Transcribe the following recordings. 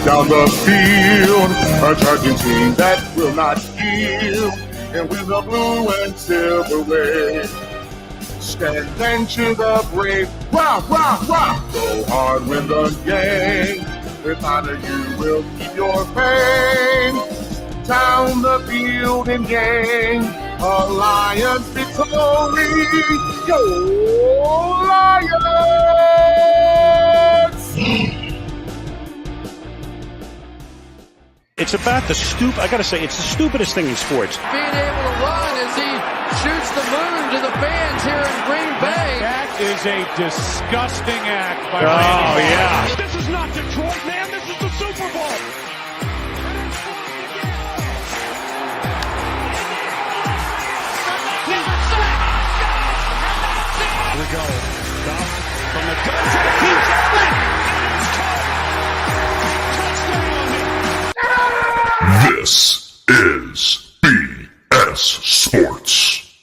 down the field, a charging team that will not yield, and with the blue and silver wave, stand and cheer the brave, rah, rah, rah, go hard, win the game, with honor you will keep your fame, down the field and gain a Lions victory, go Lions! It's about I gotta say, it's the stupidest thing in sports. Being able to run as he shoots the moon to the fans here in Green Bay. That is a disgusting act by Randy Moss. This is not Detroit, man. This is the Super Bowl. Here we go. Stop from the gun to the keep. This is BS Sports.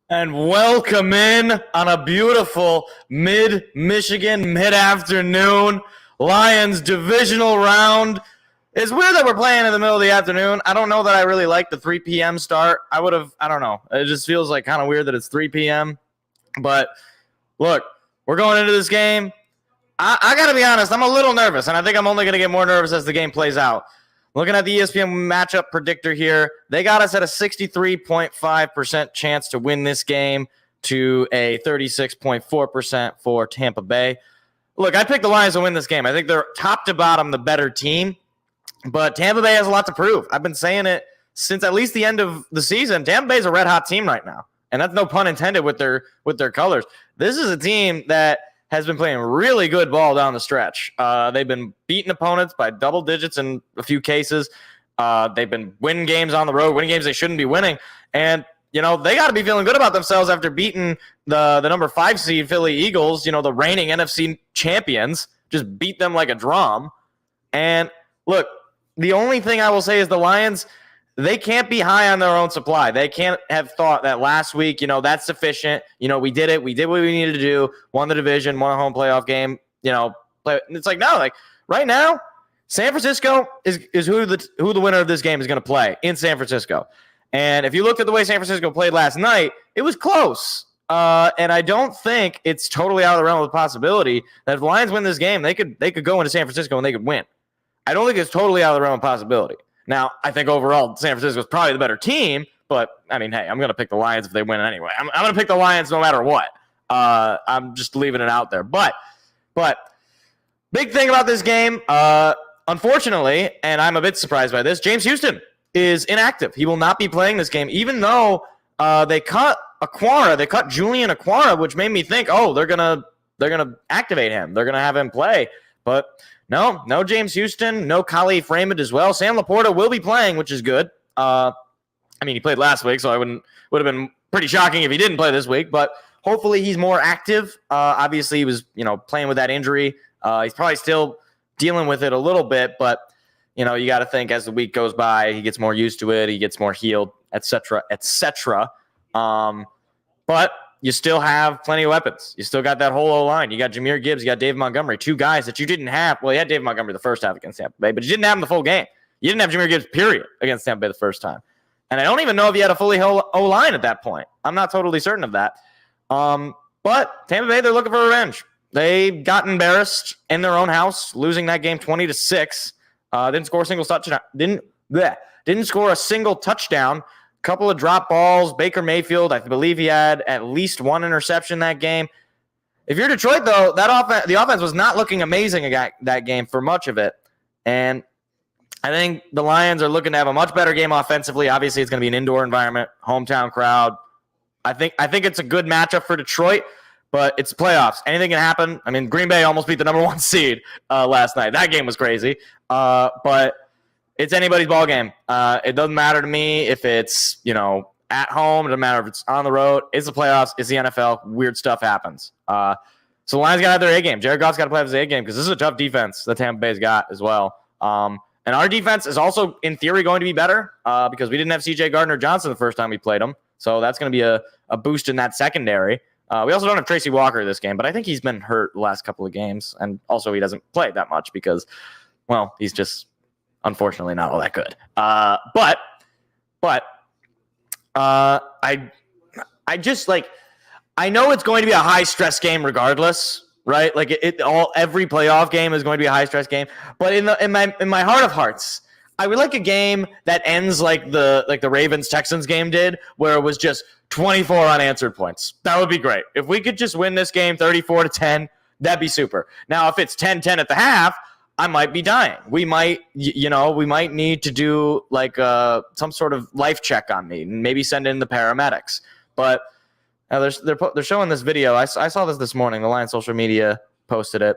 And welcome in on a beautiful mid-Michigan, mid-afternoon Lions divisional round. It's weird that we're playing in the middle of the afternoon. I don't know that I really like the 3 p.m. start. I don't know. It just feels like kind of weird that it's 3 p.m. But look, we're going into this game. I got to be honest, I'm a little nervous, and I think I'm only going to get more nervous as the game plays out. Looking at the ESPN matchup predictor here, they got us at a 63.5% chance to win this game to a 36.4% for Tampa Bay. Look, I picked the Lions to win this game. I think they're top to bottom the better team, but Tampa Bay has a lot to prove. I've been saying it since at least the end of the season. Tampa Bay is a red-hot team right now, and that's no pun intended with their colors. This is a team that has been playing really good ball down the stretch. They've been beating opponents by double digits in a few cases. They've been winning games on the road, winning games they shouldn't be winning. And, you know, they got to be feeling good about themselves after beating the number 5 seed Philly Eagles, you know, the reigning NFC champions, just beat them like a drum. And, look, the only thing I will say is the Lions, they can't be high on their own supply. They can't have thought that last week, you know, that's sufficient. You know, we did it. We did what we needed to do. Won the division, won a home playoff game. You know, it's like, no, like right now, San Francisco is who the winner of this game is going to play in San Francisco. And if you looked at the way San Francisco played last night, it was close. And I don't think it's totally out of the realm of the possibility that if the Lions win this game, they could go into San Francisco and they could win. I don't think it's totally out of the realm of possibility. Now, I think overall San Francisco is probably the better team, but, I mean, hey, I'm going to pick the Lions if they win anyway. I'm going to pick the Lions no matter what. I'm just leaving it out there. But big thing about this game, unfortunately, and I'm a bit surprised by this, James Houston is inactive. He will not be playing this game, even though they cut Aquara. They cut Julian Aquara, which made me think, oh, they're gonna activate him. They're going to have him play. But no James Houston, no Khalif Raymond as well. Sam Laporta will be playing, which is good. I mean, he played last week, so would have been pretty shocking if he didn't play this week. But hopefully he's more active. Obviously, he was playing with that injury. He's probably still dealing with it a little bit, but you got to think as the week goes by, he gets more used to it, he gets more healed, etc., etc. But you still have plenty of weapons. You still got that whole O-line. You got Jahmyr Gibbs. You got David Montgomery, 2 guys that you didn't have. Well, you had David Montgomery the first half against Tampa Bay, but you didn't have him the full game. You didn't have Jahmyr Gibbs, period, against Tampa Bay the first time. And I don't even know if you had a fully O-line at that point. I'm not totally certain of that. But Tampa Bay, they're looking for revenge. They got embarrassed in their own house, losing that game 20-6. Didn't score a single touchdown. Didn't score a single touchdown. Couple of drop balls. Baker Mayfield, I believe he had at least 1 interception that game. If you're Detroit, though, the offense was not looking amazing that game for much of it. And I think the Lions are looking to have a much better game offensively. Obviously, it's going to be an indoor environment, hometown crowd. I think it's a good matchup for Detroit, but it's playoffs. Anything can happen. I mean, Green Bay almost beat the number 1 seed last night. That game was crazy. But it's anybody's ball game. It doesn't matter to me if it's, at home. It doesn't matter if it's on the road. It's the playoffs. It's the NFL. Weird stuff happens. So the Lions got to have their A game. Jared Goff's got to play his A game because this is a tough defense that Tampa Bay's got as well. And our defense is also, in theory, going to be better because we didn't have C.J. Gardner-Johnson the first time we played him. So that's going to be a boost in that secondary. We also don't have Tracy Walker this game, but I think he's been hurt the last couple of games. And also he doesn't play that much because, well, he's just unfortunately not all that good. I just I know it's going to be a high stress game regardless, right? Like every playoff game is going to be a high stress game. But in my heart of hearts, I would like a game that ends like the Ravens Texans game did, where it was just 24 unanswered points. That would be great. If we could just win this game 34-10, that'd be super. Now, if it's 10-10 at the half, I might be dying. We might, we might need to do like some sort of life check on me, and maybe send in the paramedics. But they're showing this video. I saw this morning. The Lions social media posted it.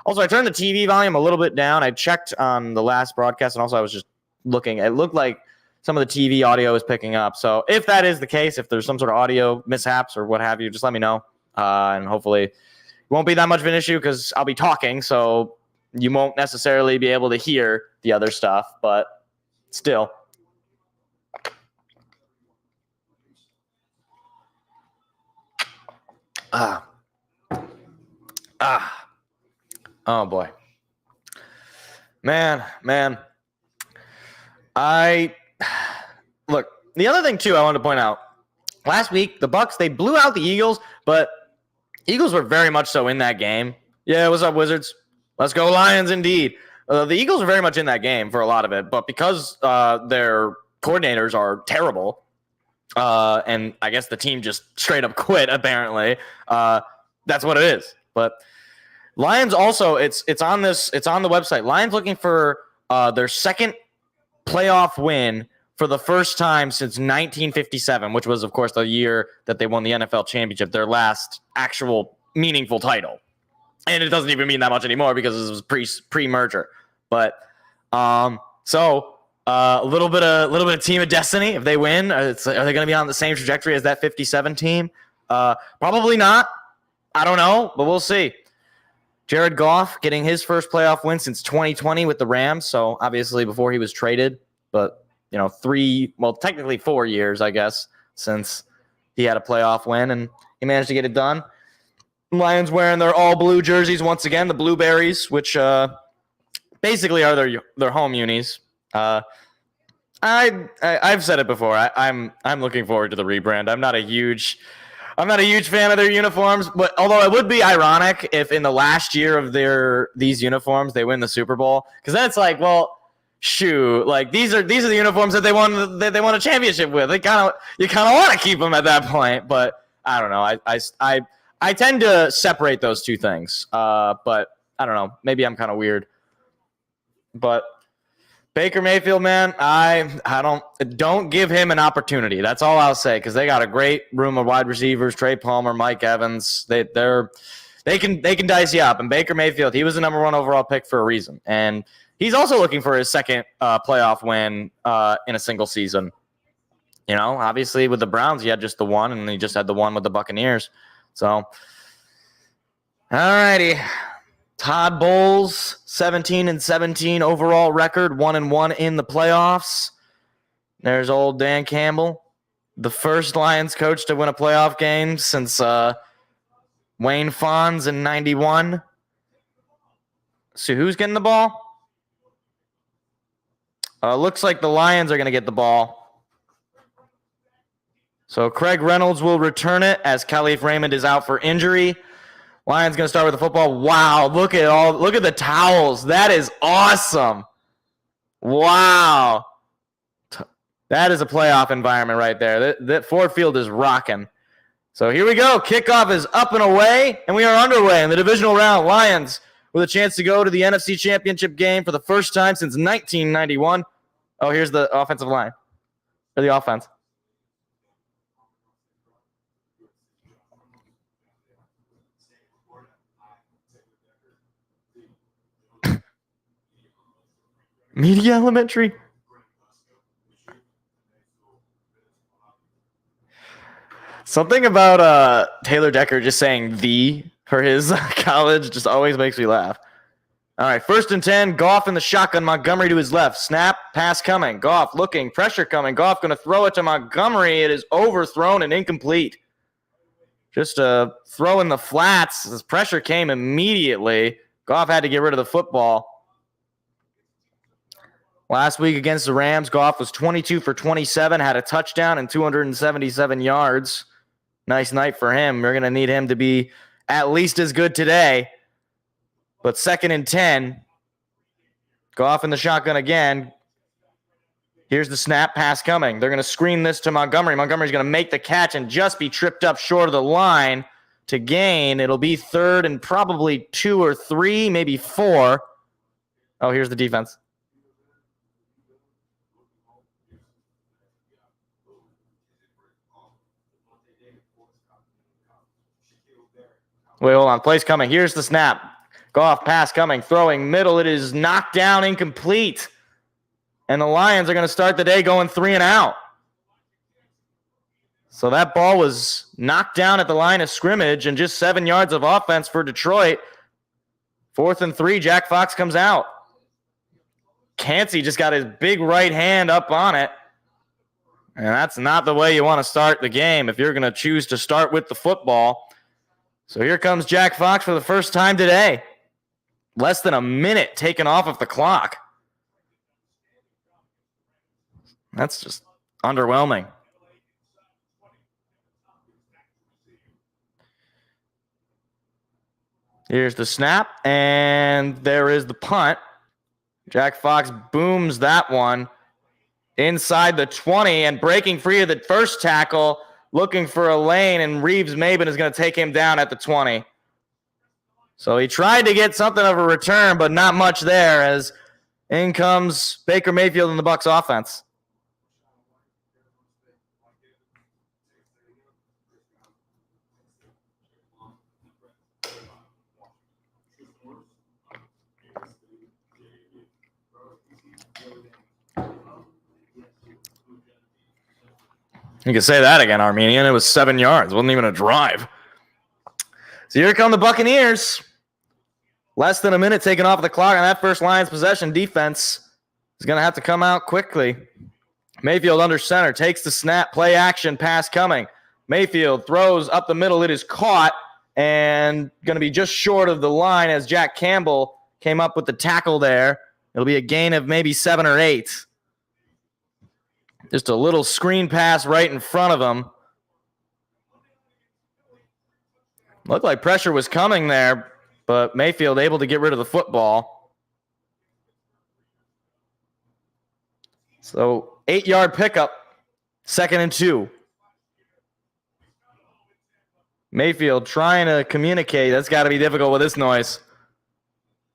Also, I turned the TV volume a little bit down. I checked on the last broadcast, and also I was just looking. It looked like some of the TV audio is picking up. So if that is the case, if there's some sort of audio mishaps or what have you, just let me know. And hopefully it won't be that much of an issue because I'll be talking, so you won't necessarily be able to hear the other stuff, but still. Oh boy. Man. Look, the other thing too I wanted to point out. Last week, the Bucs, they blew out the Eagles, but Eagles were very much so in that game. Yeah, what's up, Wizards? Let's go Lions indeed. The Eagles are very much in that game for a lot of it, but because their coordinators are terrible, and I guess the team just straight up quit, apparently, that's what it is. But Lions also, it's on the website. Lions looking for their second playoff win for the first time since 1957, which was, of course, the year that they won the NFL championship, their last actual meaningful title. And it doesn't even mean that much anymore because it was pre-merger. But so a little bit of team of destiny. If they win, are they going to be on the same trajectory as that 57 team? Probably not. I don't know, but we'll see. Jared Goff getting his first playoff win since 2020 with the Rams. So obviously before he was traded, but technically 4 years, I guess, since he had a playoff win and he managed to get it done. Lions wearing their all blue jerseys once again, the Blueberries, which basically are their home unis. I've said it before. I'm looking forward to the rebrand. I'm not a huge fan of their uniforms, but although it would be ironic if in the last year of these uniforms they win the Super Bowl, because then it's like, well, shoot, like these are the uniforms that they won a championship with. You kind of want to keep them at that point, but I don't know. I tend to separate those two things, but I don't know. Maybe I'm kind of weird. But Baker Mayfield, man, I don't give him an opportunity. That's all I'll say, because they got a great room of wide receivers: Trey Palmer, Mike Evans. They can dice you up. And Baker Mayfield, he was the number 1 overall pick for a reason, and he's also looking for his second playoff win in a single season. Obviously with the Browns, he had just the one, and he just had the one with the Buccaneers. So, all righty. Todd Bowles, 17-17 overall record, 1-1 in the playoffs. There's old Dan Campbell, the first Lions coach to win a playoff game since Wayne Fonz in 91. So who's getting the ball? Looks like the Lions are going to get the ball. So Craig Reynolds will return it as Khalif Raymond is out for injury. Lions going to start with the football. Wow, look at the towels. That is awesome. Wow. That is a playoff environment right there. That Ford Field is rocking. So here we go. Kickoff is up and away, and we are underway in the divisional round. Lions with a chance to go to the NFC Championship game for the first time since 1991. Oh, here's the offensive line. Or the offense. Media Elementary. Something about Taylor Decker just saying "the" for his college just always makes me laugh. All right, 1st and 10. Goff in the shotgun. Montgomery to his left. Snap. Pass coming. Goff looking. Pressure coming. Goff going to throw it to Montgomery. It is overthrown and incomplete. Just a throw in the flats. This pressure came immediately. Goff had to get rid of the football. Last week against the Rams, Goff was 22 for 27, had a touchdown and 277 yards. Nice night for him. We're going to need him to be at least as good today. But 2nd and 10, Goff in the shotgun again. Here's the snap, pass coming. They're going to screen this to Montgomery. Montgomery's going to make the catch and just be tripped up short of the line to gain. It'll be 3rd and probably 2 or 3, maybe 4. Oh, here's the defense. Wait, hold on. Play's coming. Here's the snap. Goff pass coming. Throwing middle. It is knocked down, incomplete. And the Lions are going to start the day going 3 and out. So that ball was knocked down at the line of scrimmage and just 7 yards of offense for Detroit. 4th and 3, Jack Fox comes out. Cansey just got his big right hand up on it. And that's not the way you want to start the game if you're going to choose to start with the football. So here comes Jack Fox for the first time today. Less than a minute taken off of the clock. That's just underwhelming. Here's the snap, and there is the punt. Jack Fox booms that one inside the 20 and breaking free of the first tackle, looking for a lane, and Reeves-Maben is going to take him down at the 20. So he tried to get something of a return, but not much there as in comes Baker Mayfield in the Bucs offense. You can say that again, Armenian. It was 7 yards. It wasn't even a drive. So here come the Buccaneers. Less than a minute taken off the clock on that first Lions possession. Defense is going to have to come out quickly. Mayfield under center. Takes the snap. Play action. Pass coming. Mayfield throws up the middle. It is caught and going to be just short of the line as Jack Campbell came up with the tackle there. It'll be a gain of maybe 7 or 8. Just a little screen pass right in front of him. Looked like pressure was coming there, but Mayfield able to get rid of the football. So 8-yard pickup, 2nd and 2. Mayfield trying to communicate. That's got to be difficult with this noise.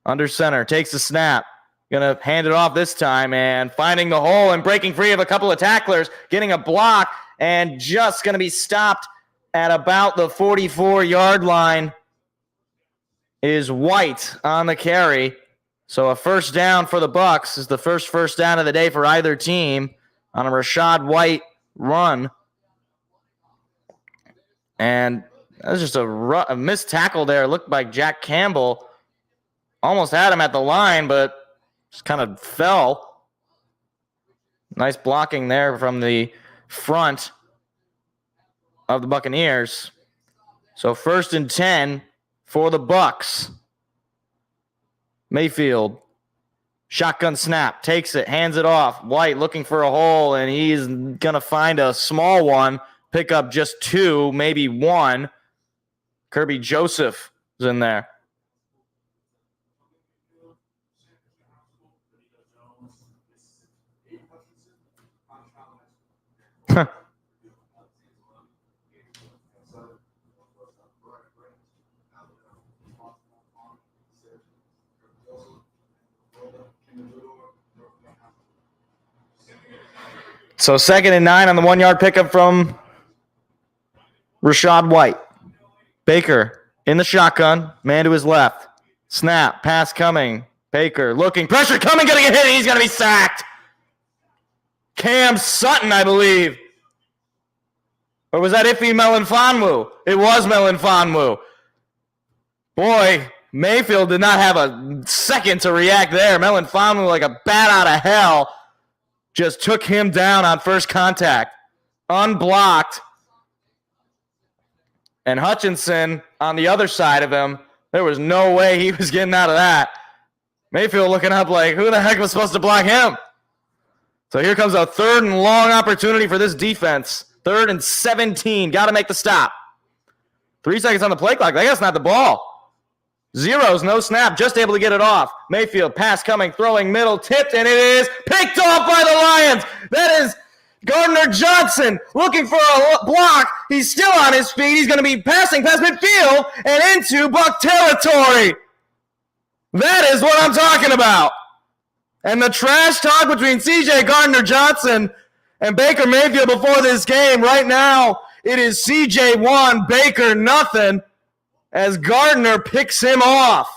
Under center, takes the snap. Going to hand it off this time and finding the hole and breaking free of a couple of tacklers, getting a block, and just going to be stopped at about the 44-yard line is White on the carry. So a first down for the Bucs is the first down of the day for either team on a Rachaad White run. And that was just a missed tackle there. It looked like Jack Campbell almost had him at the line, but just kind of fell. Nice blocking there from the front of the Buccaneers. So 1st and 10 for the Bucs. Mayfield, shotgun snap, takes it, hands it off. White looking for a hole, and he's going to find a small one, pick up just 2, maybe 1. Kirby Joseph is in there. So 2nd and 9 on the 1-yard pickup from Rachaad White. Baker in the shotgun, man to his left. Snap, pass coming. Baker looking, pressure coming, going to get hit, and he's going to be sacked. Cam Sutton, I believe. Or was that Ife Melifonwu? It was Melifonwu. Boy, Mayfield did not have a second to react there. Melifonwu, like a bat out of hell, just took him down on first contact. Unblocked. And Hutchinson on the other side of him, there was no way he was getting out of that. Mayfield looking up like, who the heck was supposed to block him? So here comes a 3rd and long opportunity for this defense. 3rd and 17. Got to make the stop. 3 seconds on the play clock. They got to snap the ball. Zeros, no snap. Just able to get it off. Mayfield, pass coming, throwing middle, tipped, and it is picked off by the Lions. That is Gardner Johnson looking for a block. He's still on his feet. He's going to be passing past midfield and into Buck territory. That is what I'm talking about. And the trash talk between C.J. Gardner-Johnson and Baker Mayfield before this game, right now, it is C.J. 1, Baker nothing, as Gardner picks him off.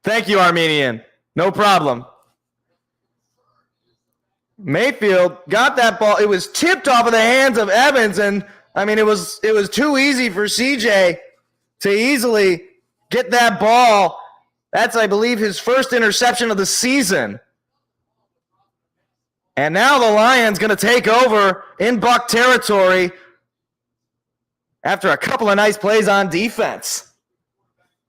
Thank you, Armenian. No problem. Mayfield got that ball. It was tipped off of the hands of Evans, and, I mean, it was too easy for C.J. to easily get that ball. That's, I believe, his first interception of the season. And now the Lions going to take over in Buck territory after a couple of nice plays on defense.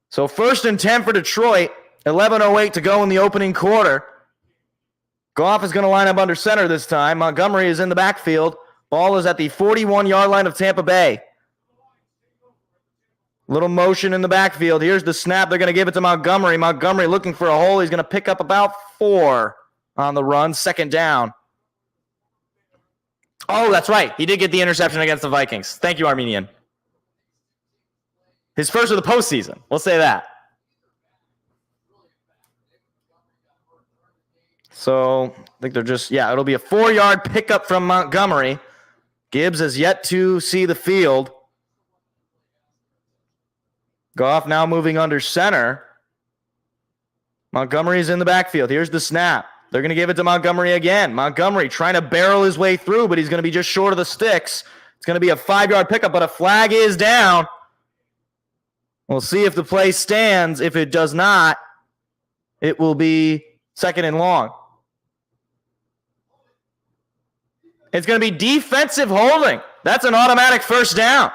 So 1st and 10 for Detroit, 11:08 to go in the opening quarter. Goff is going to line up under center this time. Montgomery is in the backfield. Ball is at the 41-yard line of Tampa Bay. Little motion in the backfield. Here's the snap. They're going to give it to Montgomery. Montgomery looking for a hole. He's going to pick up about 4 on the run. 2nd down. Oh, that's right. He did get the interception against the Vikings. Thank you, Armenian. His first of the postseason. We'll say that. So I think they're just, it'll be a 4-yard pickup from Montgomery. Gibbs has yet to see the field. Goff now moving under center. Montgomery's in the backfield. Here's the snap. They're going to give it to Montgomery again. Montgomery trying to barrel his way through, but he's going to be just short of the sticks. It's going to be a 5-yard pickup, but a flag is down. We'll see if the play stands. If it does not, it will be 2nd and long. It's going to be defensive holding. That's an automatic 1st down.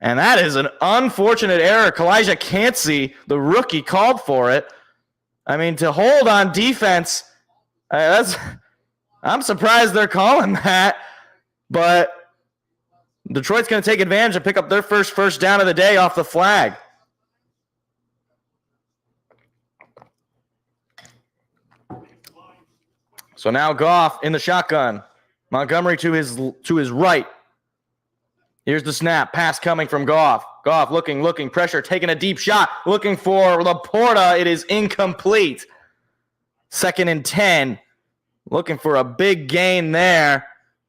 And that is an unfortunate error. Kalijah Cansey, the rookie, called for it. I mean, to hold on defense, I'm surprised they're calling that. But Detroit's going to take advantage and pick up their first down of the day off the flag. So now Goff in the shotgun. Montgomery to his right. Here's the snap. Pass coming from Goff. Goff looking, pressure, taking a deep shot, looking for Laporta. It is incomplete. 2nd and 10. Looking for a big gain there,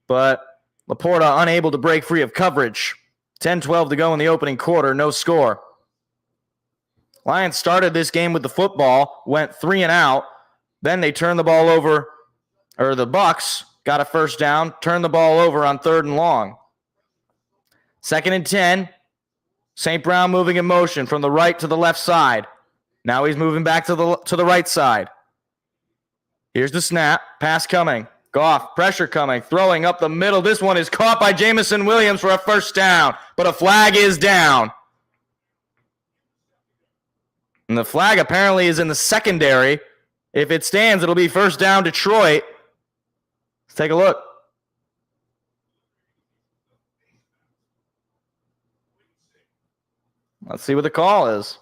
but Laporta unable to break free of coverage. 10-12 to go in the opening quarter. No score. Lions started this game with the football, went 3 and out. Then they turned the ball over, or the Bucs got a 1st down, turned the ball over on 3rd and long. 2nd and 10. St. Brown moving in motion from the right to the left side. Now he's moving back to the right side. Here's the snap. Pass coming. Goff, pressure coming, throwing up the middle. This one is caught by Jamison Williams for a 1st down, but a flag is down. And the flag apparently is in the secondary. If it stands, it'll be 1st down Detroit. Let's take a look. Let's see what the call is.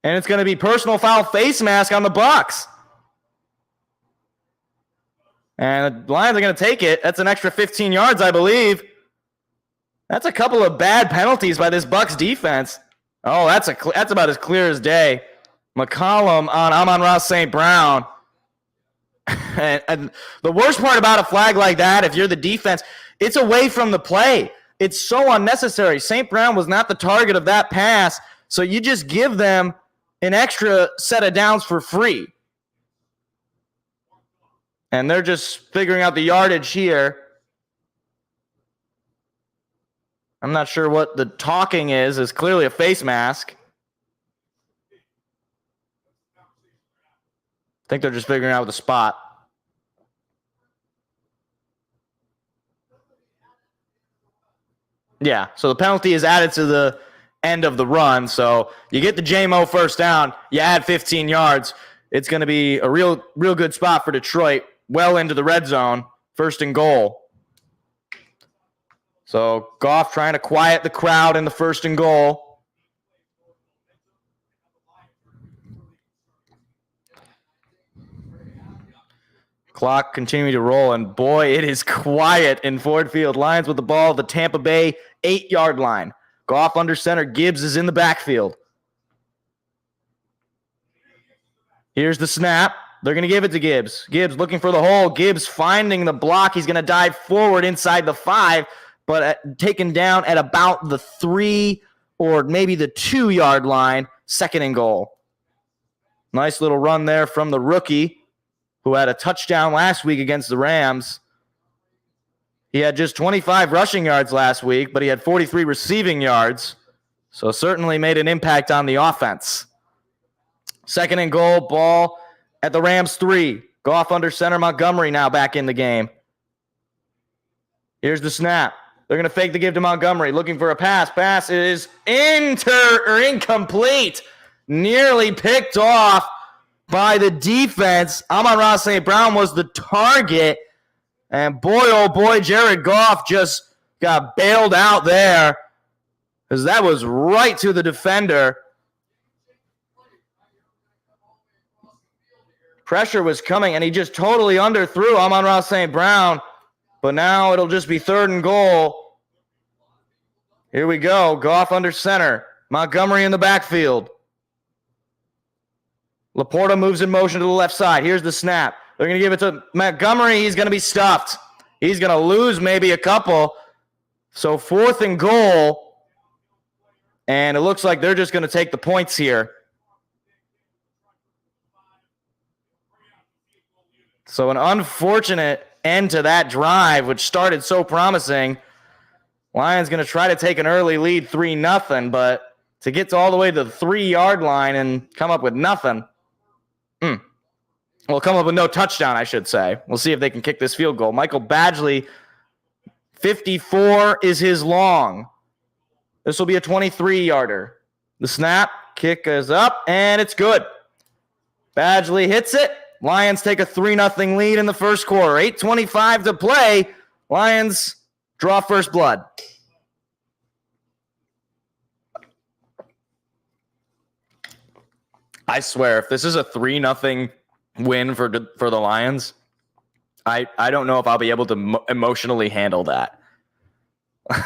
And it's going to be personal foul face mask on the Bucs. And the Lions are going to take it. That's an extra 15 yards, I believe. That's a couple of bad penalties by this Bucs defense. Oh, that's about as clear as day. McCollum on Amon-Ra St. Brown. and the worst part about a flag like that, if you're the defense, it's away from the play. It's so unnecessary. St. Brown was not the target of that pass, so you just give them an extra set of downs for free. And they're just figuring out the yardage here. I'm not sure what the talking is. It's clearly a face mask. I think they're just figuring out the spot. Yeah, so the penalty is added to the end of the run. So you get the JMO 1st down, you add 15 yards. It's going to be a real good spot for Detroit, well into the red zone, 1st and goal. So Goff trying to quiet the crowd in the 1st and goal. Clock continuing to roll, and boy, it is quiet in Ford Field. Lions with the ball at the Tampa Bay 8-yard line. Goff under center. Gibbs is in the backfield. Here's the snap. They're going to give it to Gibbs. Gibbs looking for the hole. Gibbs finding the block. He's going to dive forward inside the 5, but taken down at about the 3 or maybe the 2-yard line. 2nd and goal. Nice little run there from the rookie who had a touchdown last week against the Rams. He had just 25 rushing yards last week, but he had 43 receiving yards, so certainly made an impact on the offense. 2nd and goal, ball at the Rams 3. Goff under center, Montgomery now back in the game. Here's the snap. They're going to fake the give to Montgomery, looking for a pass. Pass is incomplete. Nearly picked off by the defense. Amon-Ra St. Brown was the target. And boy, oh boy, Jared Goff just got bailed out there because that was right to the defender. Pressure was coming, and he just totally underthrew Amon-Ra St. Brown. But now it'll just be 3rd and goal. Here we go. Goff under center. Montgomery in the backfield. Laporta moves in motion to the left side. Here's the snap. They're going to give it to Montgomery. He's going to be stuffed. He's going to lose maybe a couple. So 4th and goal. And it looks like they're just going to take the points here. So an unfortunate end to that drive, which started so promising. Lions going to try to take an early lead, 3-0, but to get all the way to the 3-yard line and come up with nothing. Well, come up with no touchdown, I should say. We'll see if they can kick this field goal. Michael Badgley, 54 is his long. This will be a 23-yarder. The snap, kick is up, and it's good. Badgley hits it. Lions take a 3-0 lead in the first quarter. 8:25 to play. Lions draw first blood. I swear, if this is a 3-0 win for the Lions, I don't know if I'll be able to emotionally handle that.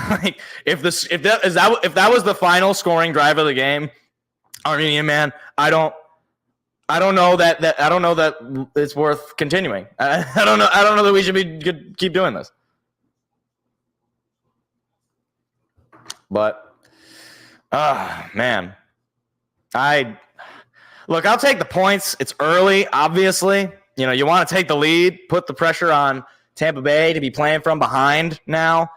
Like if that was the final scoring drive of the game, Armenian man, I don't know that it's worth continuing. I don't know that we should keep doing this. But man, I'll take the points. It's early, obviously. You know, you want to take the lead, put the pressure on Tampa Bay to be playing from behind now.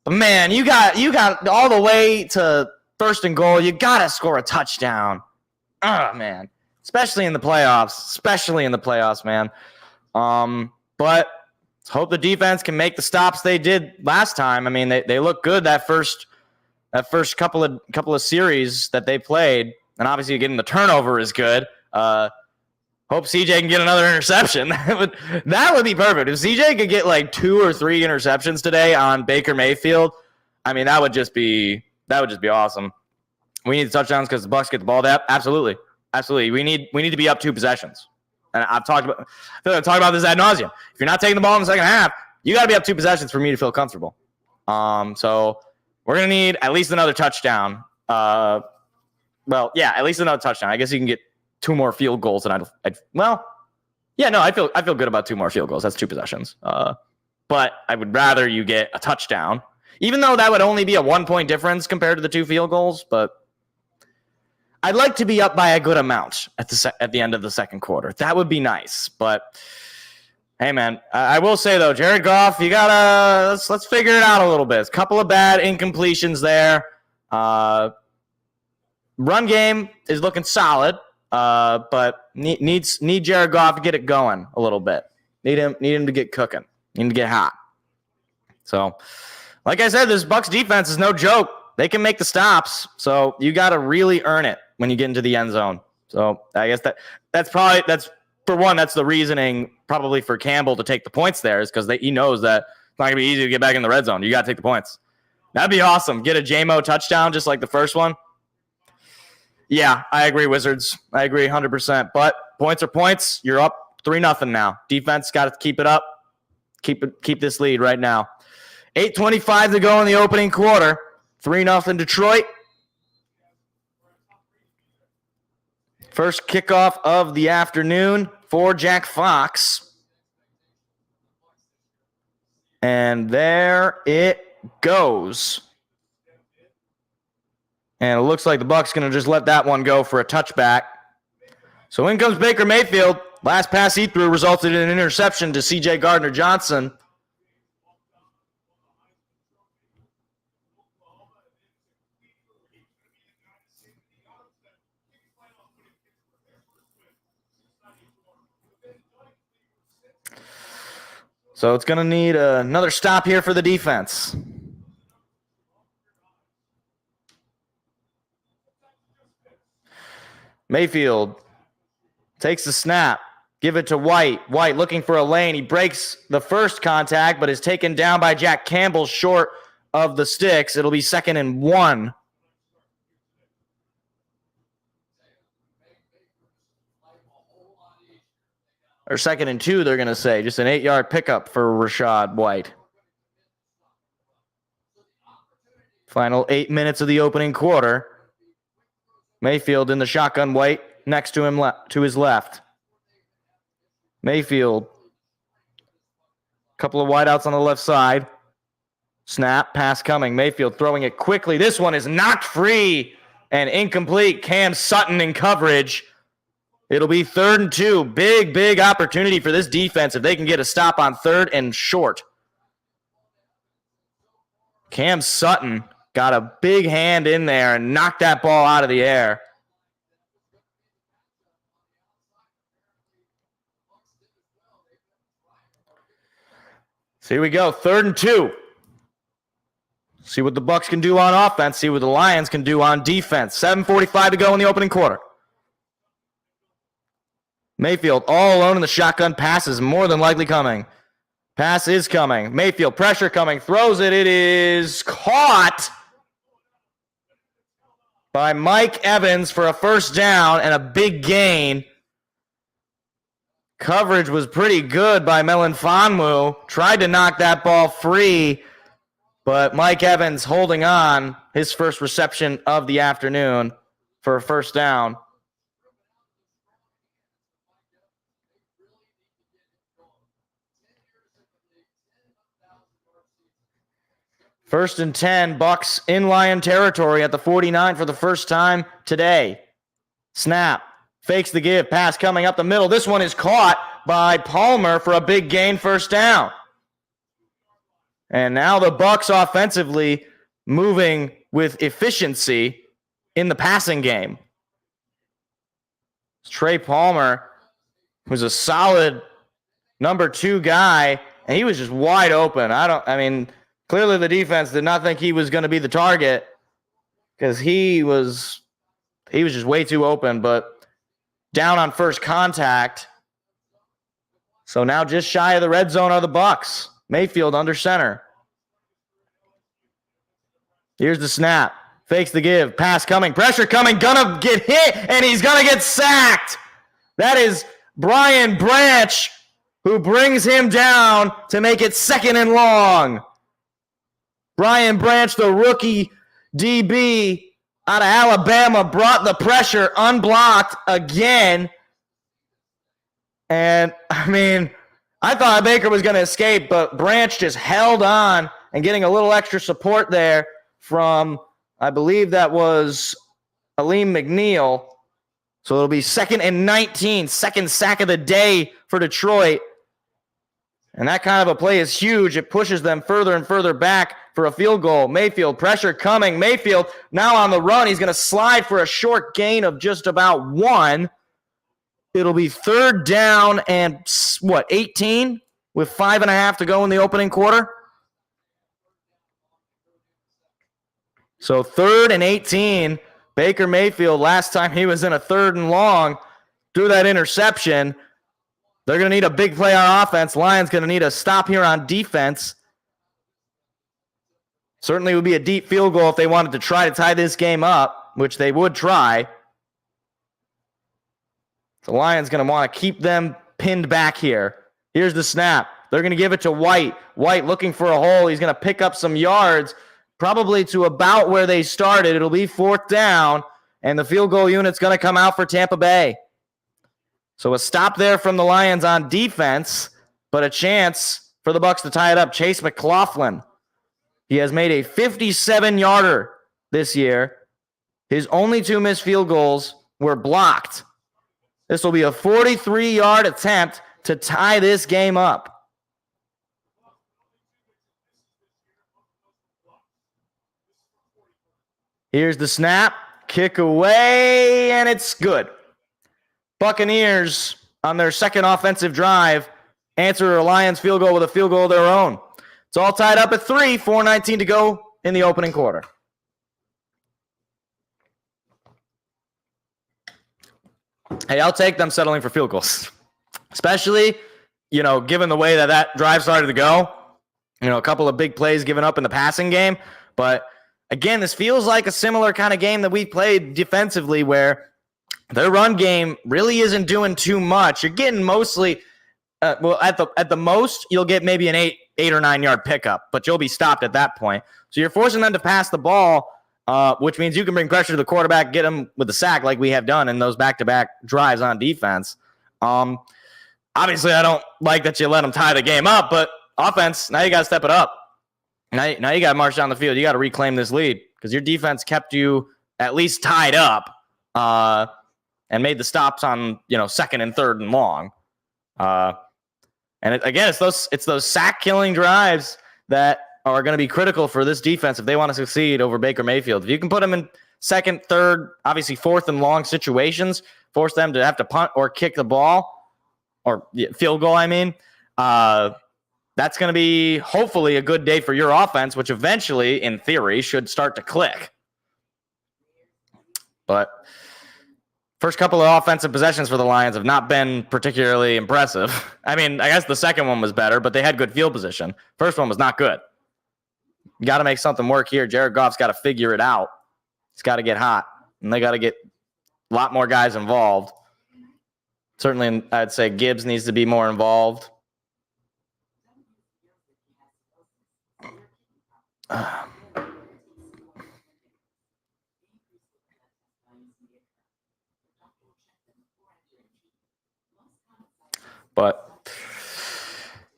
But man, you got all the way to 1st and goal. You got to score a touchdown. Oh man, especially in the playoffs, man. But hope the defense can make the stops they did last time. I mean, they look good that first couple of series that they played. And obviously getting the turnover is good. Hope CJ can get another interception. That would be perfect. If CJ could get like 2 or 3 interceptions today on Baker Mayfield, I mean that would just be awesome. We need the touchdowns because the Bucs get the ball down. Absolutely. We need to be up 2 possessions. And I've talked about this ad nauseum. If you're not taking the ball in the second half, you got to be up 2 possessions for me to feel comfortable. So we're gonna need at least another touchdown. Well, yeah, at least another touchdown. I guess you can get 2 more field goals, and I feel good about 2 more field goals. That's 2 possessions. But I would rather you get a touchdown, even though that would only be a 1-point difference compared to the 2 field goals. But I'd like to be up by a good amount at the end of the second quarter. That would be nice. But hey, man, I will say though, Jared Goff, you gotta let's figure it out a little bit. A couple of bad incompletions there. Run game is looking solid, but need Jared Goff to get it going a little bit. Need him to get cooking. Need him to get hot. So, like I said, this Bucs defense is no joke. They can make the stops, so you got to really earn it when you get into the end zone. So I guess that's the reasoning probably for Campbell to take the points there is because he knows that it's not gonna be easy to get back in the red zone. You got to take the points. That'd be awesome. Get a JMO touchdown just like the first one. Yeah, I agree, Wizards. I agree 100%. But points are points. You're up 3-0 now. Defense got to keep it up. Keep this lead right now. 8:25 to go in the opening quarter. 3-0 Detroit. First kickoff of the afternoon for Jack Fox. And there it goes. And it looks like the Bucs going to just let that one go for a touchback. So in comes Baker Mayfield. Last pass he threw resulted in an interception to C.J. Gardner-Johnson. So it's going to need another stop here for the defense. Mayfield takes the snap. Give it to White. White looking for a lane. He breaks the first contact, but is taken down by Jack Campbell short of the sticks. It'll be 2nd and 1. Or 2nd and 2, they're going to say. Just an 8-yard pickup for Rachaad White. Final 8 minutes of the opening quarter. Mayfield in the shotgun. White next to him to his left. Mayfield. Couple of wideouts on the left side. Snap, pass coming. Mayfield throwing it quickly. This one is knocked free and incomplete. Cam Sutton in coverage. It'll be 3rd and 2. Big opportunity for this defense if they can get a stop on 3rd and short. Cam Sutton got a big hand in there and knocked that ball out of the air. So here we go, 3rd and 2. See what the Bucs can do on offense. See what the Lions can do on defense. 7:45 to go in the opening quarter. Mayfield all alone in the shotgun. Pass is more than likely coming. Pass is coming. Mayfield, pressure coming. Throws it. It is caught by Mike Evans for a first down and a big gain. Coverage was pretty good by Melanfonwu. Tried to knock that ball free, but Mike Evans holding on. His first reception of the afternoon for a first down. First and 10, Bucs in Lion territory at the 49 for the first time today. Snap, fakes the give, pass coming up the middle. This one is caught by Palmer for a big gain, first down. And now the Bucs offensively moving with efficiency in the passing game. Trey Palmer, who's a solid number 2 guy, and he was just wide open. Clearly the defense did not think he was going to be the target because he was just way too open, but down on first contact. So now just shy of the red zone are the Bucs. Mayfield under center. Here's the snap. Fakes the give. Pass coming. Pressure coming. Gonna get hit, and he's gonna get sacked. That is Brian Branch, who brings him down to make it 2nd and long. Brian Branch, the rookie DB out of Alabama, brought the pressure unblocked again. And, I thought Baker was going to escape, but Branch just held on and getting a little extra support there from, I believe that was Aleem McNeil. So it'll be 2nd and 19, second sack of the day for Detroit. And that kind of a play is huge. It pushes them further and further back for a field goal. Mayfield, pressure coming. Mayfield now on the run. He's going to slide for a short gain of just about 1. It'll be 3rd down and, 18 with 5.5 to go in the opening quarter? So 3rd and 18. Baker Mayfield, last time he was in a 3rd and long, threw that interception. They're going to need a big play on offense. Lions going to need a stop here on defense. Certainly would be a deep field goal if they wanted to try to tie this game up, which they would try. The Lions going to want to keep them pinned back here. Here's the snap. They're going to give it to White. White looking for a hole. He's going to pick up some yards, probably to about where they started. It'll be 4th down, and the field goal unit's going to come out for Tampa Bay. So a stop there from the Lions on defense, but a chance for the Bucs to tie it up. Chase McLaughlin. He has made a 57-yarder this year. His only 2 missed field goals were blocked. This will be a 43-yard attempt to tie this game up. Here's the snap, kick away, and it's good. Buccaneers, on their second offensive drive, answer a Lions field goal with a field goal of their own. It's all tied up at 3, 4:19 to go in the opening quarter. Hey, I'll take them settling for field goals, especially, given the way that drive started to go. A couple of big plays given up in the passing game, but again, this feels like a similar kind of game that we played defensively where their run game really isn't doing too much. You're getting mostly, at the most, you'll get maybe an 8 or 9 yard pickup, but you'll be stopped at that point. So you're forcing them to pass the ball, which means you can bring pressure to the quarterback, get them with the sack like we have done in those back-to-back drives on defense. Obviously, I don't like that you let them tie the game up, but offense, now you got to step it up. Now you got to march down the field. You got to reclaim this lead because your defense kept you at least tied up and made the stops on 2nd and 3rd and long. It's those sack killing drives that are going to be critical for this defense if they want to succeed over Baker Mayfield. If you can put them in 2nd, 3rd, obviously 4th and long situations, force them to have to punt or kick the ball or field goal. That's going to be hopefully a good day for your offense, which eventually, in theory, should start to click. But first couple of offensive possessions for the Lions have not been particularly impressive. I guess the second one was better, but they had good field position. First one was not good. You got to make something work here. Jared Goff's got to figure it out. He's got to get hot, and they got to get a lot more guys involved. Certainly, I'd say Gibbs needs to be more involved. But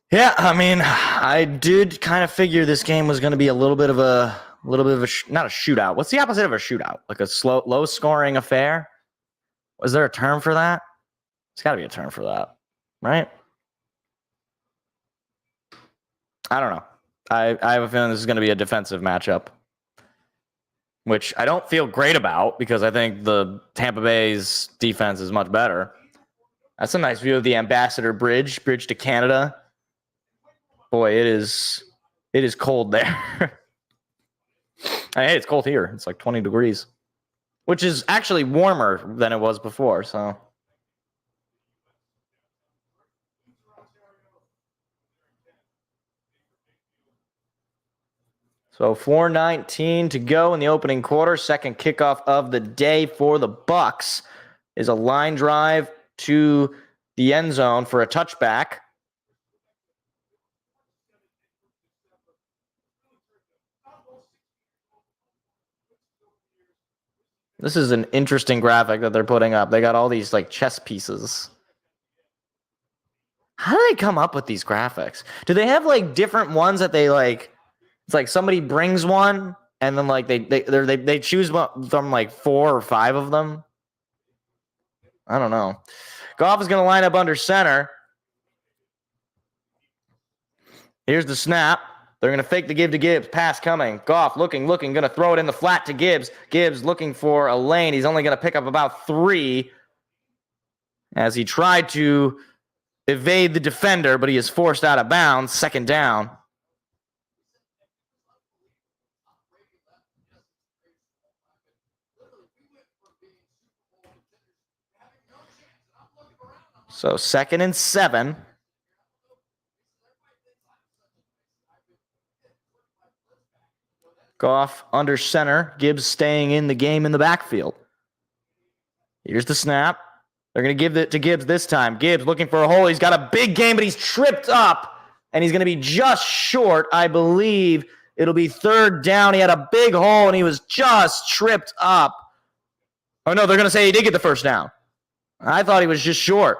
yeah, I did kind of figure this game was going to be a little bit of a not a shootout. What's the opposite of a shootout? Like a low scoring affair? Was there a term for that? There's got to be a term for that, right? I don't know. I have a feeling this is going to be a defensive matchup, which I don't feel great about because I think the Tampa Bay's defense is much better. That's a nice view of the Ambassador Bridge to Canada. Boy, it is cold there. Hey, it's cold here. It's like 20 degrees, which is actually warmer than it was before. So 4:19 to go in the opening quarter. Second kickoff of the day for the Bucs is a line drive to the end zone for a touchback. This is an interesting graphic that they're putting up. They got all these like chess pieces. How do they come up with these graphics? Do they have like different ones that they like? It's like somebody brings one and then like they choose one from like 4 or 5 of them. I don't know. Goff is going to line up under center. Here's the snap. They're going to fake the give to Gibbs. Pass coming. Goff looking, going to throw it in the flat to Gibbs. Gibbs looking for a lane. He's only going to pick up about 3 as he tried to evade the defender, but he is forced out of bounds. Second down. So 2nd and 7. Goff under center. Gibbs staying in the game in the backfield. Here's the snap. They're going to give it to Gibbs this time. Gibbs looking for a hole. He's got a big game, but he's tripped up, and he's going to be just short. I believe it'll be third down. He had a big hole, and he was just tripped up. Oh, no, they're going to say he did get the first down. I thought he was just short.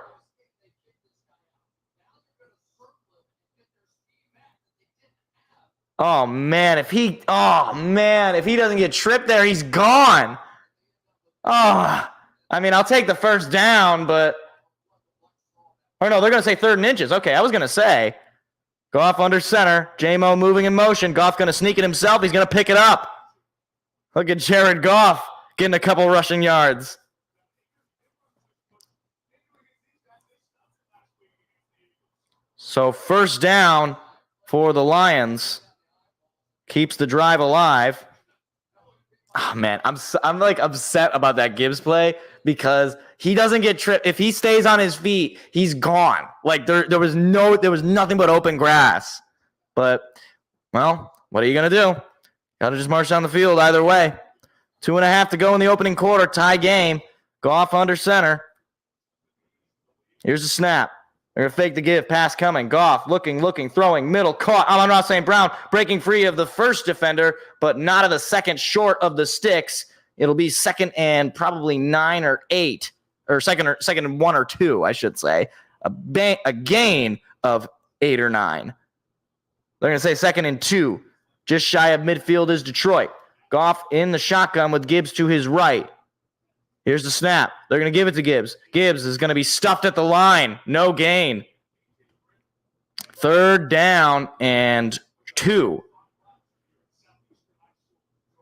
Oh, man, if he doesn't get tripped there, he's gone. Oh, I mean, I'll take the first down, but... Oh, no, they're going to say 3rd and inches. Okay, I was going to say. Goff under center. J-Mo moving in motion. Goff going to sneak it himself. He's going to pick it up. Look at Jared Goff getting a couple rushing yards. So first down for the Lions. Keeps the drive alive. Oh, man, I'm like upset about that Gibbs play because he doesn't get tripped. If he stays on his feet, he's gone. Like there was nothing but open grass. But, well, what are you going to do? Got to just march down the field either way. 2.5 to go in the opening quarter. Tie game. Goff under center. Here's the snap. They're going to fake the give. Pass coming. Goff looking, throwing, middle, caught. Amon-Ra St. Brown breaking free of the first defender, but not of the second, short of the sticks. It'll be 2nd and probably 9 or 8, or second and 1 or 2, I should say. A gain of 8 or 9. They're going to say 2nd and 2. Just shy of midfield is Detroit. Goff in the shotgun with Gibbs to his right. Here's the snap. They're going to give it to Gibbs. Gibbs is going to be stuffed at the line. No gain. 3rd down and 2.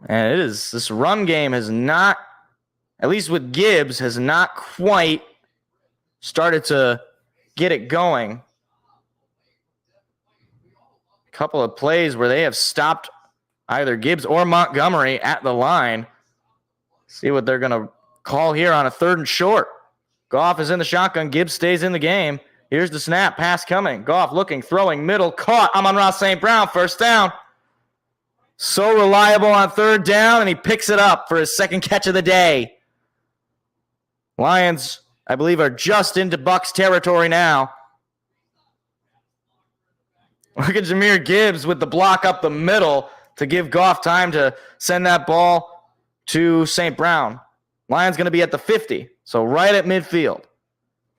And this run game has not, at least with Gibbs, has not quite started to get it going. A couple of plays where they have stopped either Gibbs or Montgomery at the line. See what they're going to call here on a 3rd and short. Goff is in the shotgun. Gibbs stays in the game. Here's the snap. Pass coming. Goff looking, throwing, middle, caught. Amon-Ra St. Brown, first down. So reliable on 3rd down, and he picks it up for his 2nd catch of the day. Lions, I believe, are just into Bucs territory now. Look at Jahmyr Gibbs with the block up the middle to give Goff time to send that ball to St. Brown. Lions going to be at the 50, so right at midfield.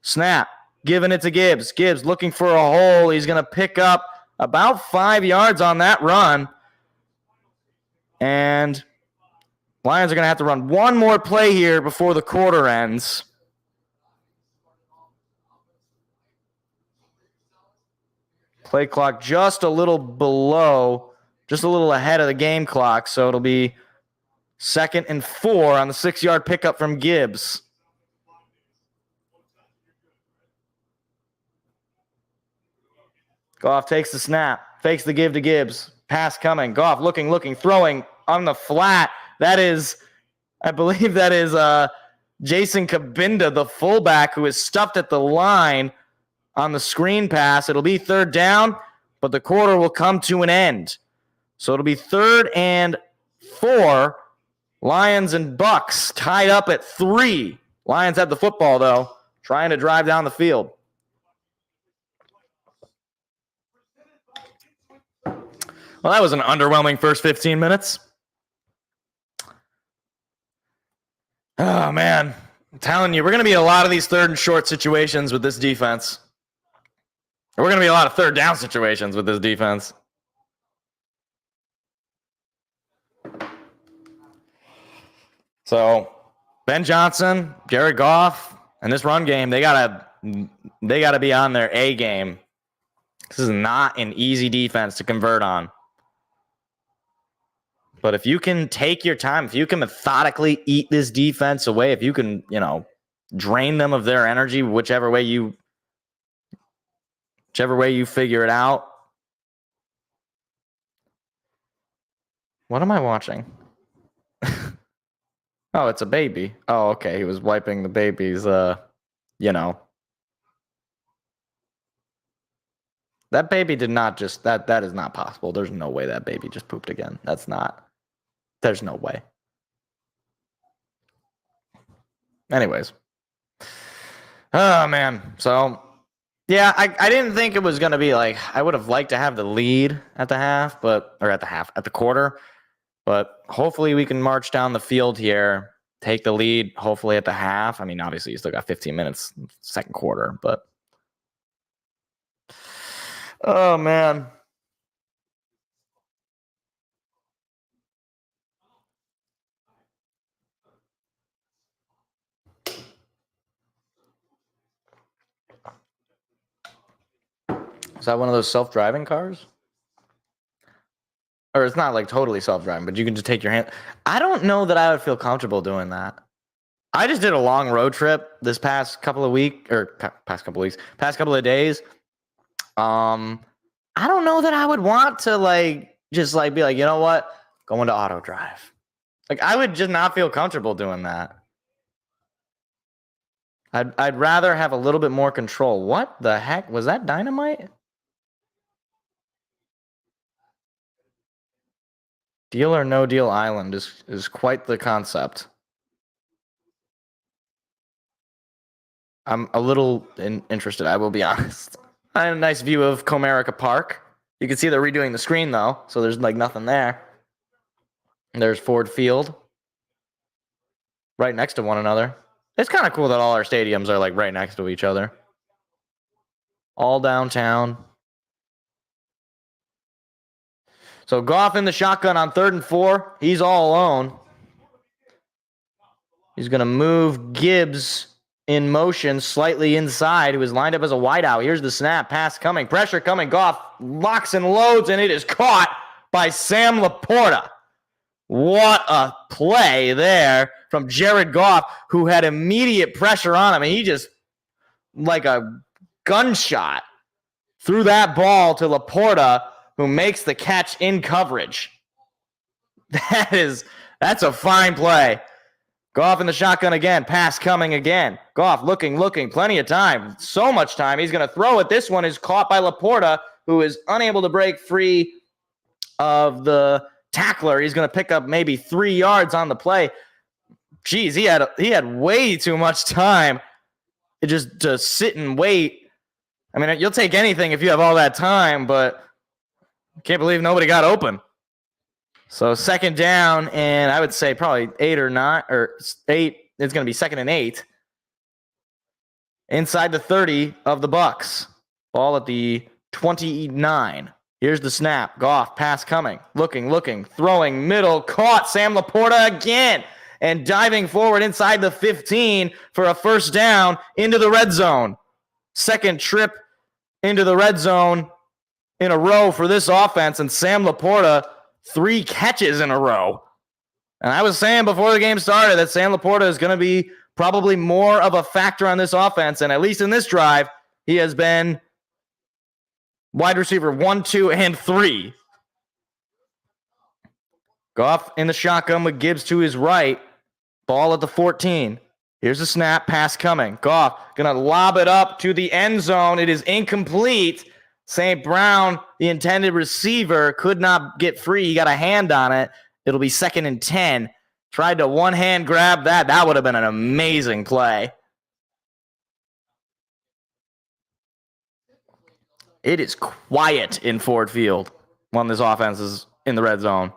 Snap, giving it to Gibbs. Gibbs looking for a hole. He's going to pick up about 5 yards on that run. And Lions are going to have to run one more play here before the quarter ends. Play clock just a little below, just a little ahead of the game clock, so it'll be 2nd and 4 on the 6-yard pickup from Gibbs. Goff takes the snap, fakes the give to Gibbs. Pass coming. Goff looking, throwing on the flat. That is, I believe that is Jason Kabinda, the fullback, who is stuffed at the line on the screen pass. It'll be 3rd down, but the quarter will come to an end. So it'll be 3rd and 4. Lions and Bucs tied up at 3. Lions have the football, though, trying to drive down the field. Well, that was an underwhelming first 15 minutes. Oh, man. I'm telling you, we're going to be a lot of these 3rd and short situations with this defense. We're going to be a lot of 3rd down situations with this defense. So, Ben Johnson, Jared Goff, and this run game, they gotta be on their A game. This is not an easy defense to convert on. But if you can take your time, if you can methodically eat this defense away, if you can, drain them of their energy, whichever way you figure it out. What am I watching? Oh, it's a baby. Oh, okay. He was wiping the baby's, That baby did not just, that is not possible. There's no way that baby just pooped again. There's no way. Anyways. Oh, man. So, yeah, I didn't think it was going to be like, I would have liked to have the lead at the quarter. But hopefully we can march down the field here, take the lead, hopefully at the half. I mean, obviously you still got 15 minutes second quarter, but oh, man. Is that one of those self-driving cars? Or it's not like totally self-driving, but you can just take your hand. I don't know that I would feel comfortable doing that. I just did a long road trip this past couple of days. I don't know that I would want to just be like, you know what? Going to auto drive. Like, I would just not feel comfortable doing that. I'd rather have a little bit more control. What the heck? Was that dynamite? Deal or no deal island is quite the concept. I'm a little interested, I will be honest. I have a nice view of Comerica Park. You can see they're redoing the screen, though, so there's nothing there. And there's Ford Field. Right next to one another. It's kind of cool that all our stadiums are right next to each other. All downtown. So Goff in the shotgun on 3rd and 4. He's all alone. He's going to move Gibbs in motion slightly inside, who is lined up as a wideout. Here's the snap. Pass coming. Pressure coming. Goff locks and loads, and it is caught by Sam Laporta. What a play there from Jared Goff, who had immediate pressure on him. And he just, like a gunshot, threw that ball to Laporta, who makes the catch in coverage. That's a fine play. Goff in the shotgun again. Pass coming again. Goff looking. Plenty of time. So much time. He's going to throw it. This one is caught by Laporta, who is unable to break free of the tackler. He's going to pick up maybe 3 yards on the play. Jeez, he had way too much time just to sit and wait. I mean, you'll take anything if you have all that time, but I can't believe nobody got open. So 2nd down, and I would say probably 8 or 9 or 8. It's going to be 2nd and 8. Inside the 30 of the Bucs. Ball at the 29. Here's the snap. Goff, pass coming. Looking, throwing middle. Caught. Sam Laporta again. And diving forward inside the 15 for a 1st down into the red zone. 2nd trip into the red zone in a row for this offense. And Sam Laporta, 3 catches in a row. And I was saying before the game started that Sam Laporta is going to be probably more of a factor on this offense. And at least in this drive, he has been wide receiver 1, 2, and 3. Goff in the shotgun with Gibbs to his right. Ball at the 14. Here's the snap. Pass coming. Goff going to lob it up to the end zone. It is incomplete. St. Brown, the intended receiver, could not get free. He got a hand on it. It'll be 2nd and 10. Tried to one-hand grab that. That would have been an amazing play. It is quiet in Ford Field when this offense is in the red zone.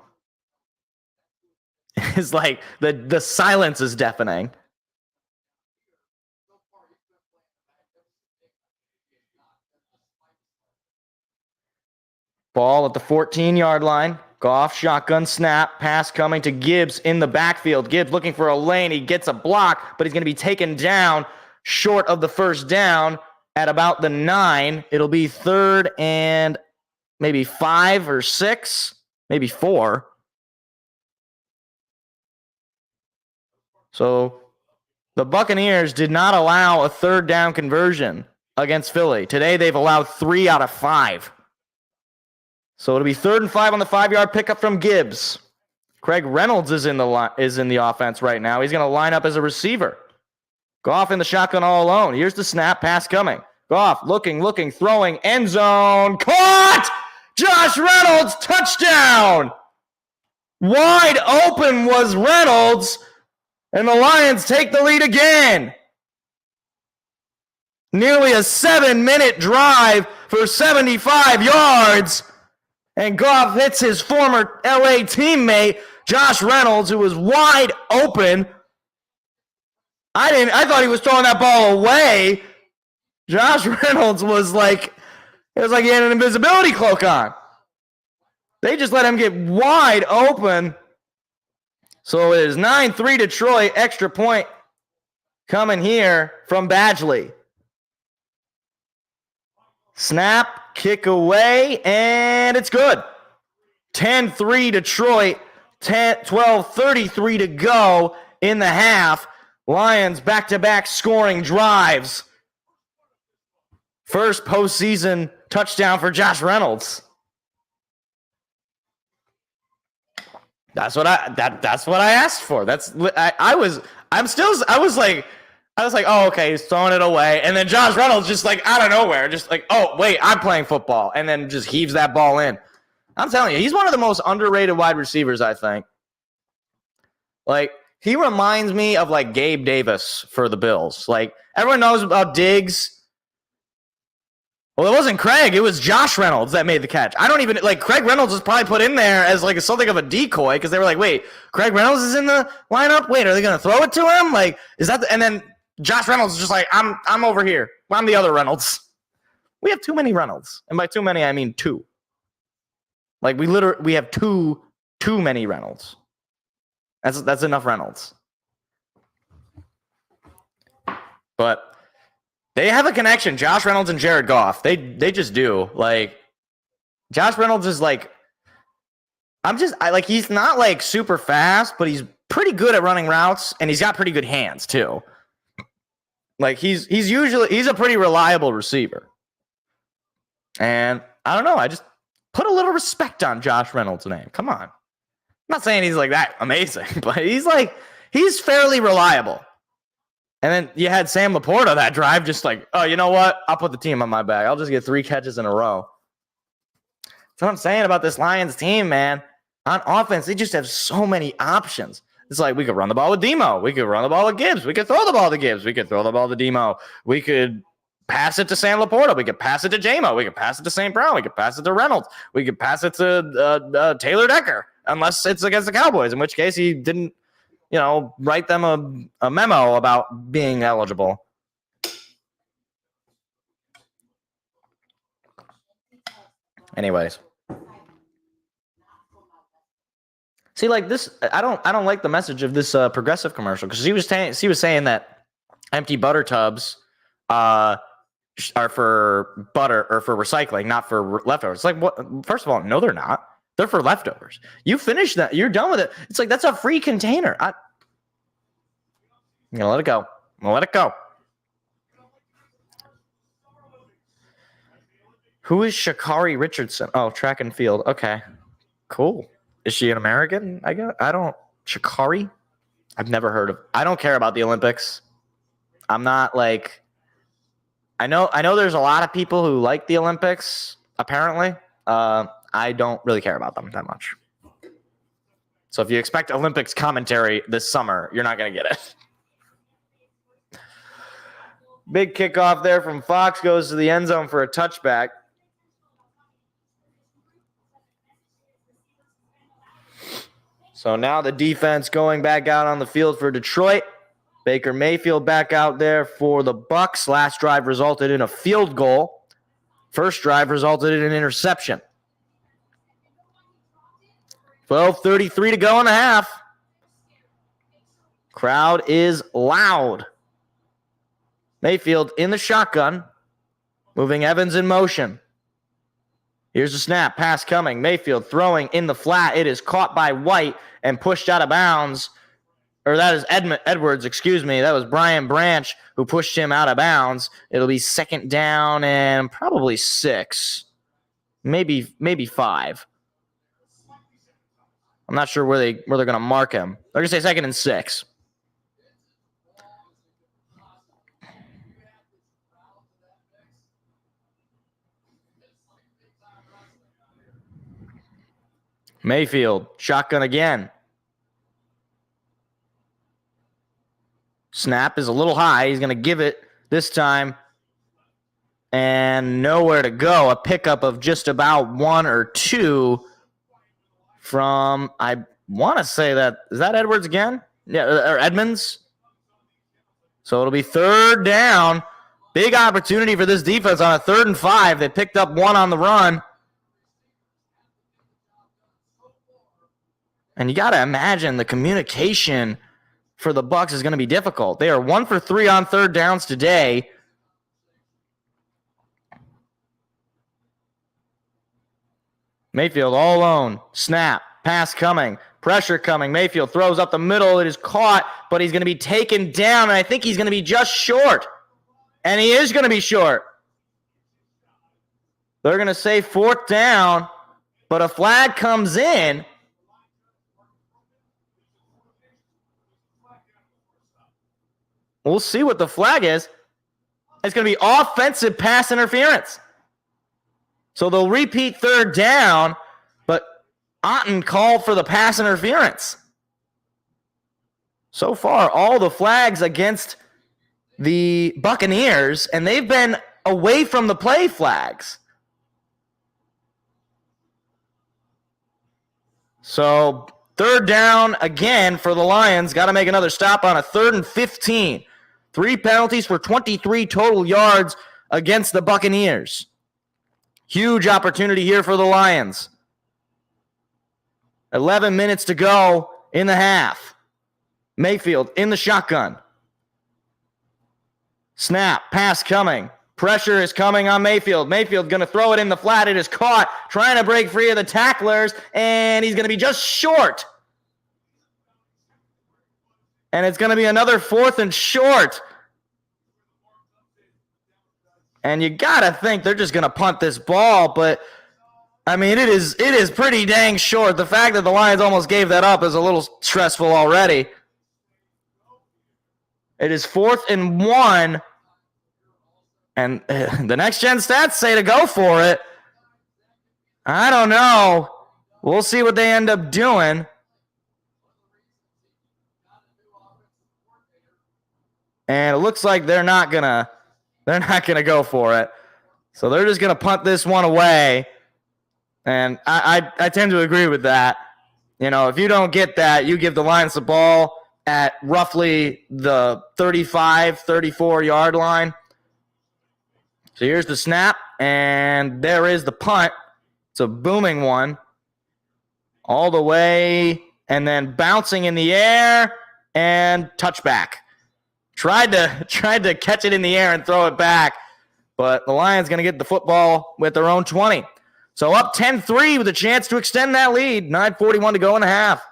It's like the silence is deafening. Ball at the 14-yard line. Goff, shotgun snap. Pass coming to Gibbs in the backfield. Gibbs looking for a lane. He gets a block, but he's going to be taken down short of the 1st down at about the 9. It'll be 3rd and maybe 5 or 6, maybe 4. So the Buccaneers did not allow a 3rd down conversion against Philly. Today they've allowed 3 out of 5. So it'll be 3rd and 5 on the 5-yard pickup from Gibbs. Craig Reynolds is in the offense right now. He's going to line up as a receiver. Goff in the shotgun all alone. Here's the snap. Pass coming. Goff looking, throwing. End zone. Caught! Josh Reynolds, touchdown! Wide open was Reynolds, and the Lions take the lead again. Nearly a 7-minute drive for 75 yards. And Goff hits his former LA teammate, Josh Reynolds, who was wide open. I thought he was throwing that ball away. Josh Reynolds was like, it was like he had an invisibility cloak on. They just let him get wide open. So it is 9-3 Detroit, extra point coming here from Badgley. Snap, kick away, and it's good. 10-3 Detroit, 12:33 to go in the half. Lions back-to-back scoring drives. First postseason touchdown for Josh Reynolds. That's what I asked for. I was like, oh, okay, he's throwing it away. And then Josh Reynolds just like out of nowhere, just like, oh, wait, I'm playing football. And then just heaves that ball in. I'm telling you, he's one of the most underrated wide receivers, I think. Like, he reminds me of like Gabe Davis for the Bills. Like, everyone knows about Diggs. Well, it wasn't Craig. It was Josh Reynolds that made the catch. I don't even, like, Craig Reynolds was probably put in there as, like, something of a decoy because they were like, wait, Craig Reynolds is in the lineup? Wait, are they going to throw it to him? Like, is that and then Josh Reynolds is just like, I'm over here. I'm the other Reynolds. We have too many Reynolds. And by too many, I mean two. Like, we have too many Reynolds. That's enough Reynolds. But they have a connection, Josh Reynolds and Jared Goff. They just do. Like, Josh Reynolds is like, he's not like super fast, but he's pretty good at running routes, and he's got pretty good hands too. Like, he's a pretty reliable receiver. And I don't know, I just put a little respect on Josh Reynolds' name. Come on. I'm not saying he's like that amazing, but he's fairly reliable. And then you had Sam Laporta that drive, just like, oh, you know what? I'll put the team on my back. I'll just get 3 catches in a row. That's what I'm saying about this Lions team, man. On offense, they just have so many options. It's like we could run the ball with Demo. We could run the ball with Gibbs. We could throw the ball to Gibbs. We could throw the ball to Demo. We could pass it to Sam Laporta. We could pass it to J-Mo. We could pass it to St. Brown. We could pass it to Reynolds. We could pass it to Taylor Decker, unless it's against the Cowboys, in which case he didn't, write them a memo about being eligible. Anyways. See, like this, I don't like the message of this Progressive commercial, because he was saying that empty butter tubs are for butter or for recycling, not for leftovers. It's like, what? First of all, no, they're not. They're for leftovers. You finish that. You're done with it. It's like, that's a free container. I'm going to let it go. I'm going to let it go. Who is Sha'Carri Richardson? Oh, track and field. Okay. Cool. Is she an American? I don't. Sha'Carri? I've never heard of. I don't care about the Olympics. I'm not like. I know there's a lot of people who like the Olympics, apparently. I don't really care about them that much. So if you expect Olympics commentary this summer, you're not going to get it. Big kickoff there from Fox, goes to the end zone for a touchback. So now the defense going back out on the field for Detroit. Baker Mayfield back out there for the Bucs. Last drive resulted in a field goal. First drive resulted in an interception. 12:33 to go in the half. Crowd is loud. Mayfield in the shotgun, moving Evans in motion. Here's the snap, pass coming. Mayfield throwing in the flat. It is caught by White and pushed out of bounds. Or that is Edwards, excuse me. That was Brian Branch who pushed him out of bounds. It'll be second down and probably 6. Maybe 5. I'm not sure where they're going to mark him. They're going to say second and 6. Mayfield, shotgun again. Snap is a little high. He's going to give it this time and nowhere to go. A pickup of just about 1 or 2 from, I want to say that, is that Edwards again? Yeah, or Edmonds. So it'll be 3rd down. Big opportunity for this defense on a 3rd and 5. They picked up 1 on the run. And you got to imagine the communication for the Bucs is going to be difficult. They are 1 for 3 on 3rd downs today. Mayfield all alone. Snap. Pass coming. Pressure coming. Mayfield throws up the middle. It is caught, but he's going to be taken down, and I think he's going to be just short. And he is going to be short. They're going to say 4th down, but a flag comes in. We'll see what the flag is. It's going to be offensive pass interference. So they'll repeat 3rd down, but Otten called for the pass interference. So far, all the flags against the Buccaneers, and they've been away from the play flags. So 3rd down again for the Lions. Got to make another stop on a 3rd and 15. 3 penalties for 23 total yards against the Buccaneers. Huge opportunity here for the Lions. 11 minutes to go in the half. Mayfield in the shotgun. Snap, pass coming. Pressure is coming on Mayfield. Mayfield going to throw it in the flat. It is caught, trying to break free of the tacklers, and he's going to be just short. And it's going to be another 4th and short. And you got to think they're just going to punt this ball, but I mean, it is pretty dang short. The fact that the Lions almost gave that up is a little stressful already. It is 4th and 1, and the next gen stats say to go for it. I don't know. We'll see what they end up doing. And it looks like they're not gonna go for it. So they're just gonna punt this one away. And I tend to agree with that. You know, if you don't get that, you give the Lions the ball at roughly the 35, 34-yard line. So here's the snap, and there is the punt. It's a booming one. All the way, and then bouncing in the air, and touchback. Tried to catch it in the air and throw it back, but the Lions going to get the football with their own 20. So up 10-3 with a chance to extend that lead. 9:41 to go in the half.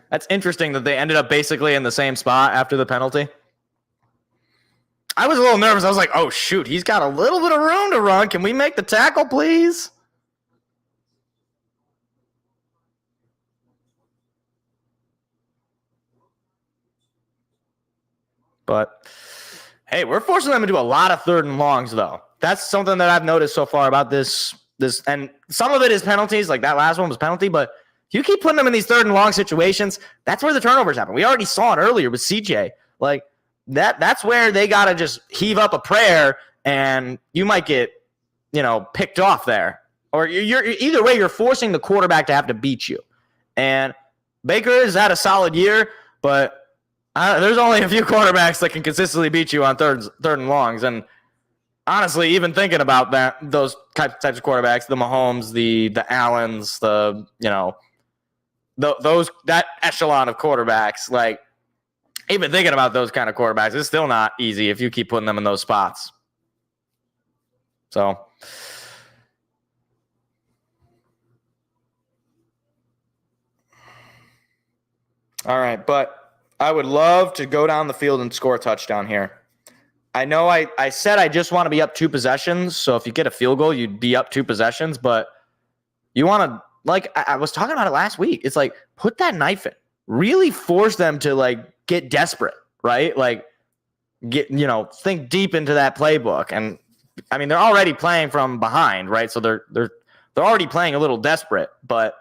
That's interesting that they ended up basically in the same spot after the penalty. I was a little nervous. I was like, oh, shoot, he's got a little bit of room to run. Can we make the tackle, please? But, hey, we're forcing them to do a lot of 3rd and longs, though. That's something that I've noticed so far about this. And some of it is penalties, like that last one was penalty, but you keep putting them in these 3rd and long situations, that's where the turnovers happen. We already saw it earlier with CJ. Like, that's where they got to just heave up a prayer, and you might get, picked off there. Or you're either way, you're forcing the quarterback to have to beat you. And Baker has had a solid year, but there's only a few quarterbacks that can consistently beat you on 3rd and longs. And honestly, even thinking about those types of quarterbacks, the Mahomes, the Allens, that echelon of quarterbacks, like, even thinking about those kind of quarterbacks is still not easy if you keep putting them in those spots. So, all right, but I would love to go down the field and score a touchdown here. I know I said I just want to be up 2 possessions, so if you get a field goal, you'd be up 2 possessions, but you want to, like I was talking about it last week, it's like, put that knife in. Really force them to, like, get desperate, right? Like, think deep into that playbook. And, I mean, they're already playing from behind, right? So they're already playing a little desperate, but,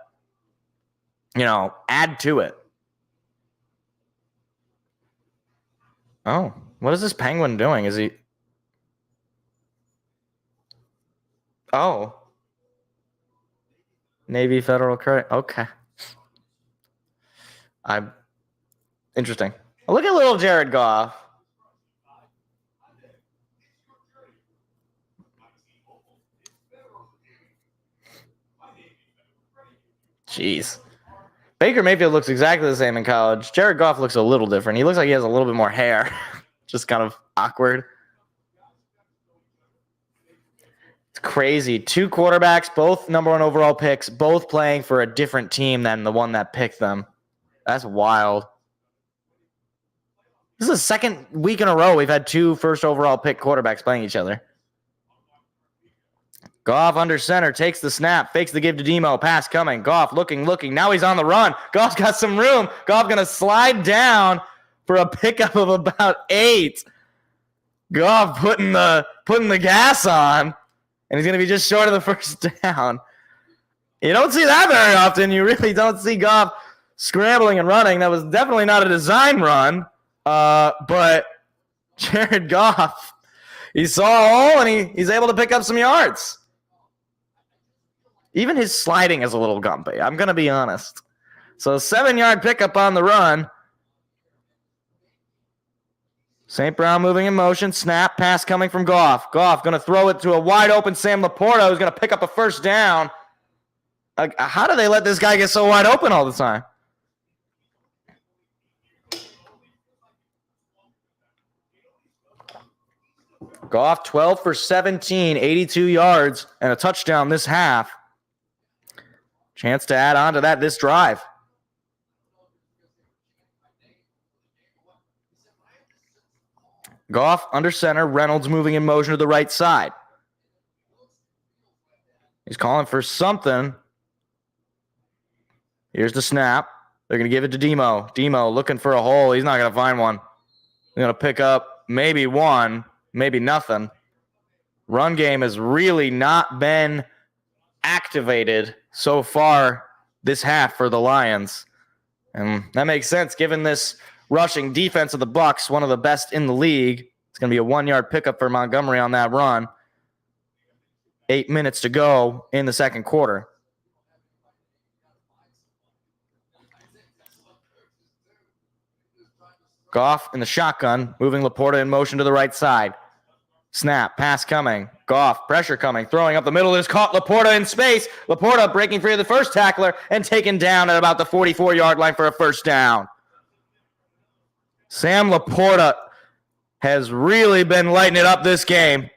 add to it. Oh, what is this Penguin doing? Is he... Oh. Navy Federal Credit. Okay. Interesting. Look at little Jared Goff. Jeez. Baker Mayfield looks exactly the same in college. Jared Goff looks a little different. He looks like he has a little bit more hair. Just kind of awkward. It's crazy. 2 quarterbacks, both number 1 overall picks, both playing for a different team than the one that picked them. That's wild. This is the second week in a row we've had 2 first overall pick quarterbacks playing each other. Goff under center, takes the snap, fakes the give to Demo, pass coming. Goff looking. Now he's on the run. Goff's got some room. Goff going to slide down for a pickup of about 8. Goff putting the gas on, and he's going to be just short of the first down. You don't see that very often. You really don't see Goff scrambling and running. That was definitely not a design run, but Jared Goff, he saw a hole, and he's able to pick up some yards. Even his sliding is a little gumpy, I'm going to be honest. So 7-yard pickup on the run. St. Brown moving in motion. Snap, pass coming from Goff. Goff going to throw it to a wide-open Sam Laporta, who's going to pick up a first down. How do they let this guy get so wide open all the time? Goff 12 for 17, 82 yards, and a touchdown this half. Chance to add on to that this drive. Goff under center. Reynolds moving in motion to the right side. He's calling for something. Here's the snap. They're going to give it to Demo. Demo looking for a hole. He's not going to find one. They're going to pick up maybe one, maybe nothing. Run game has really not been activated so far this half for the Lions. And that makes sense given this rushing defense of the Bucs, one of the best in the league. It's going to be a 1-yard pickup for Montgomery on that run. 8 minutes to go in the second quarter. Goff in the shotgun, moving Laporta in motion to the right side. Snap, pass coming. Goff, pressure coming, throwing up the middle. Is caught Laporta in space. Laporta breaking free of the first tackler and taken down at about the 44-yard line for a first down. Sam Laporta has really been lighting it up this game.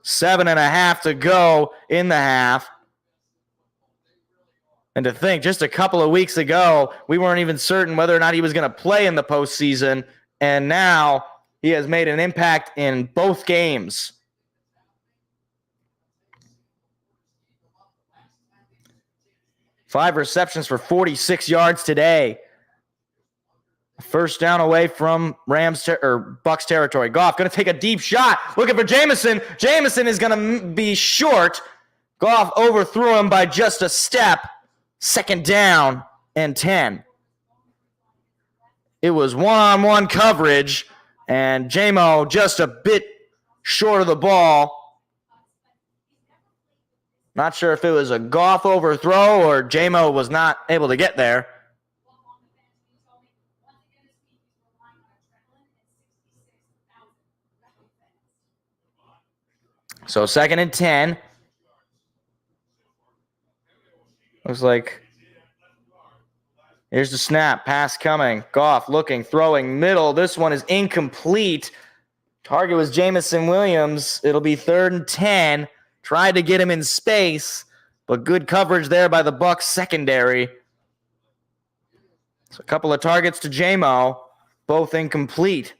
7.5 to go in the half. And to think, just a couple of weeks ago, we weren't even certain whether or not he was going to play in the postseason. And now he has made an impact in both games. Five receptions for 46 yards today. First down away from Bucs territory. Goff going to take a deep shot. Looking for Jamison. Jamison is going to be short. Goff overthrew him by just a step. Second down and 10. It was one-on-one coverage, and J-Mo just a bit short of the ball. Not sure if it was a Goff overthrow or J-Mo was not able to get there. So 2nd and 10. Looks like here's the snap. Pass coming. Goff looking, throwing middle. This one is incomplete. Target was Jamison Williams. It'll be 3rd and 10. Tried to get him in space, but good coverage there by the Bucs secondary. So a couple of targets to J-Mo, both incomplete.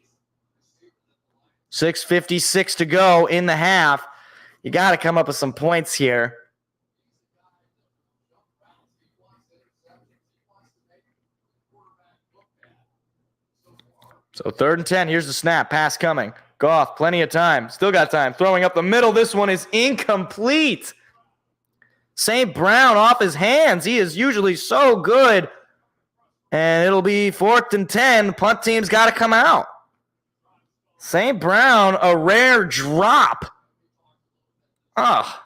6:56 to go in the half. You got to come up with some points here. So 3rd and 10. Here's the snap. Pass coming. Goff, plenty of time. Still got time. Throwing up the middle. This one is incomplete. St. Brown off his hands. He is usually so good. And it'll be 4th and 10. Punt team's got to come out. St. Brown, a rare drop. Oh,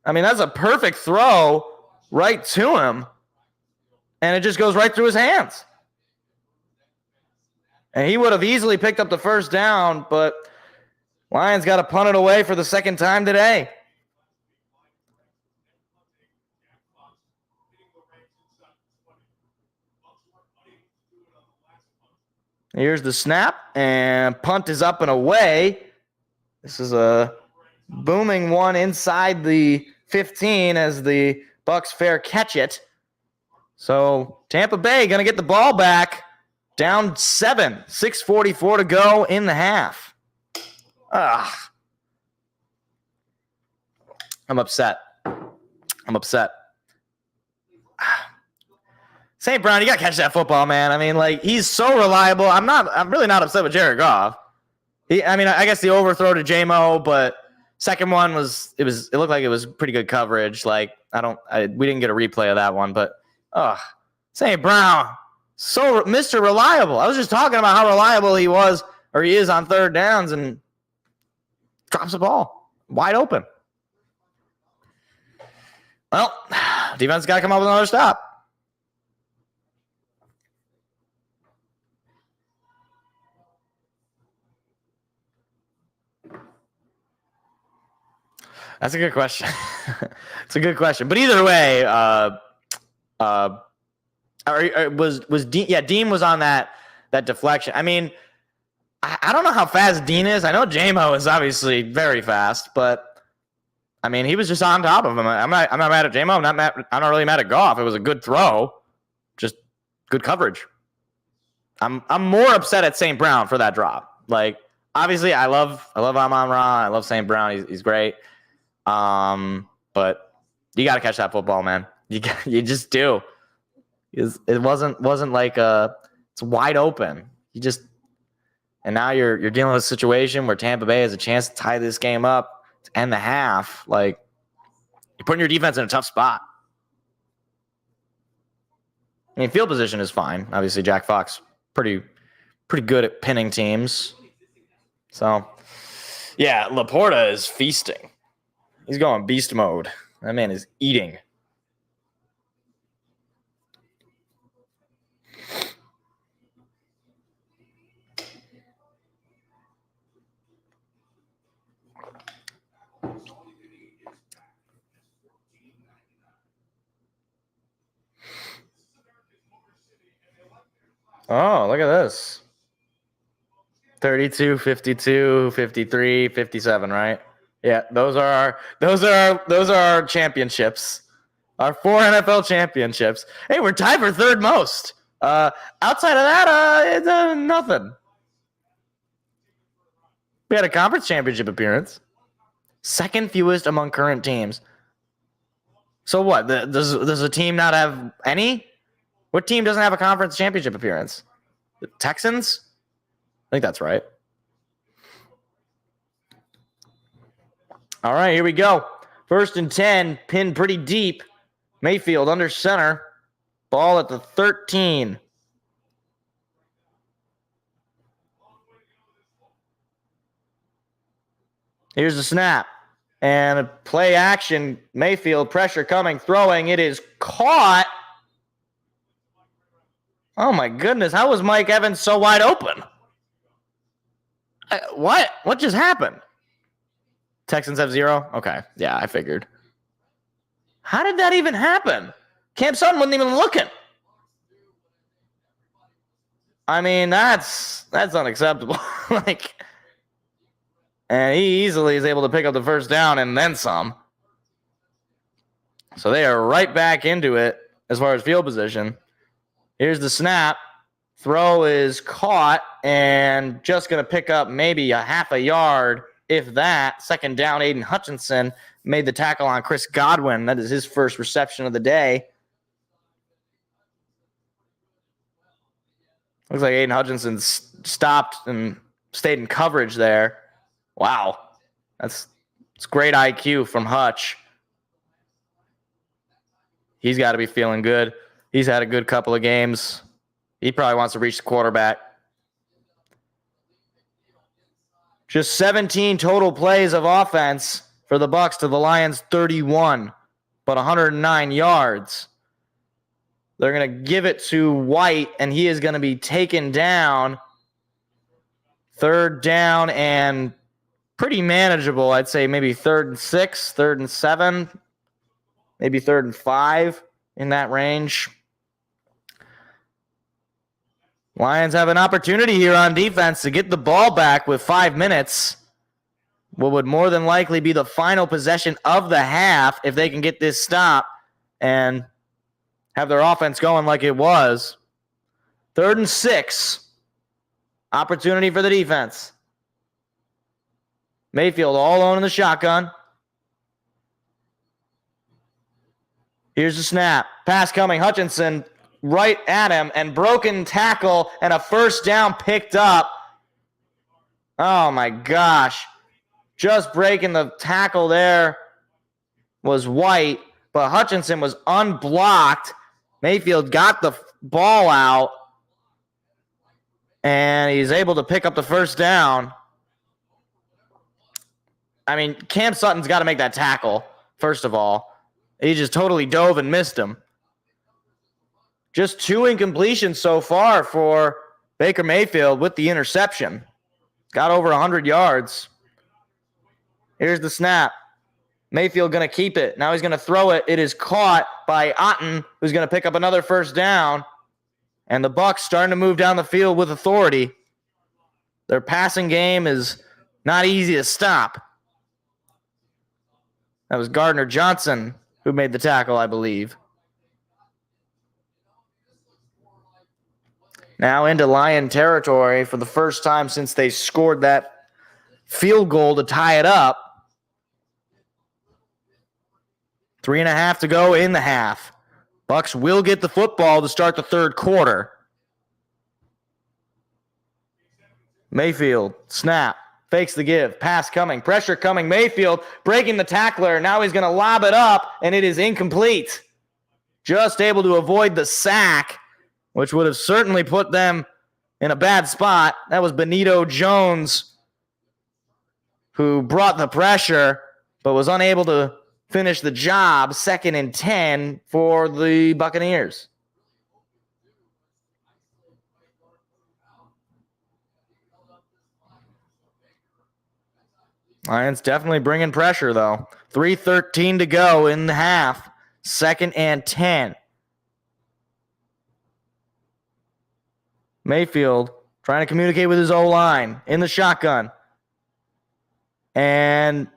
I mean, that's a perfect throw right to him. And it just goes right through his hands. And he would have easily picked up the first down, but Lions got to punt it away for the second time today. Here's the snap, and punt is up and away. This is a booming one inside the 15 as the Bucs fair catch it. So Tampa Bay going to get the ball back. Down 7, 6:44 to go in the half. I'm upset. St. Brown, you got to catch that football, man. I mean, like, he's so reliable. I'm really not upset with Jared Goff. I guess the overthrow to J-Mo, but second one it looked like it was pretty good coverage. Like, we didn't get a replay of that one, but St. Brown, so Mr. Reliable. I was just talking about how reliable he is on third downs, and drops the ball wide open. Well, defense got to come up with another stop. That's a good question. It's a good question. But either way, was Dean? Yeah, Dean was on that deflection. I mean, I don't know how fast Dean is. I know J-Mo is obviously very fast, but I mean, he was just on top of him. I'm not mad at J-Mo. I'm not really mad at Goff. It was a good throw, just good coverage. I'm more upset at St. Brown for that drop. Like, obviously, I love Amon-Ra. I love St. Brown. He's great. But you got to catch that football, man. You just do. It wasn't like it's wide open. And now you're dealing with a situation where Tampa Bay has a chance to tie this game up to end the half. Like, you're putting your defense in a tough spot. I mean, field position is fine. Obviously, Jack Fox pretty good at pinning teams. So, yeah, Laporta is feasting. He's going beast mode. That man is eating. Oh, look at this. 32, 52, 53, 57, right? Yeah, those are our championships. Our 4 NFL championships. Hey, we're tied for third most. Outside of that, it's nothing. We had a conference championship appearance. Second fewest among current teams. So what? Does a team not have any? What team doesn't have a conference championship appearance? The Texans? I think that's right. All right, here we go. 1st and 10, pinned pretty deep. Mayfield under center. Ball at the 13. Here's the snap. And a play action. Mayfield, pressure coming, throwing. It is caught. Oh, my goodness. How was Mike Evans so wide open? What? What just happened? Texans have 0? Okay. Yeah, I figured. How did that even happen? Cam Sutton wasn't even looking. I mean, that's unacceptable. And he easily is able to pick up the first down and then some. So they are right back into it as far as field position. Here's the snap. Throw is caught and just going to pick up maybe a half a yard, if that. Second down, Aiden Hutchinson made the tackle on Chris Godwin. That is his first reception of the day. Looks like Aiden Hutchinson stopped and stayed in coverage there. Wow. It's great IQ from Hutch. He's got to be feeling good. He's had a good couple of games. He probably wants to reach the quarterback. Just 17 total plays of offense for the Bucs to the Lions 31, but 109 yards. They're going to give it to White, and he is going to be taken down. Third down and pretty manageable. I'd say maybe 3rd and 6, 3rd and 7, maybe 3rd and 5 in that range. Lions have an opportunity here on defense to get the ball back with 5 minutes. What would more than likely be the final possession of the half if they can get this stop and have their offense going like it was. 3rd and 6. Opportunity for the defense. Mayfield all alone in the shotgun. Here's the snap. Pass coming. Hutchinson right at him, and broken tackle and a first down picked up. Oh my gosh. Just breaking the tackle there was White, but Hutchinson was unblocked. Mayfield got the ball out, and he's able to pick up the first down. I mean, Cam Sutton's got to make that tackle, first of all. He just totally dove and missed him. Just 2 incompletions so far for Baker Mayfield with the interception. Got over 100 yards. Here's the snap. Mayfield going to keep it. Now he's going to throw it. It is caught by Otten, who's going to pick up another first down. And the Bucs starting to move down the field with authority. Their passing game is not easy to stop. That was Gardner Johnson who made the tackle, I believe. Now into Lion territory for the first time since they scored that field goal to tie it up. 3.5 to go in the half. Bucs will get the football to start the third quarter. Mayfield, snap, fakes the give, pass coming, pressure coming. Mayfield breaking the tackler. Now he's going to lob it up, and it is incomplete. Just able to avoid the sack, which would have certainly put them in a bad spot. That was Benito Jones who brought the pressure, but was unable to finish the job. 2nd and 10 for the Buccaneers. Lions definitely bringing pressure, though. 3:13 to go in the half. 2nd and 10. Mayfield trying to communicate with his O-line in the shotgun. And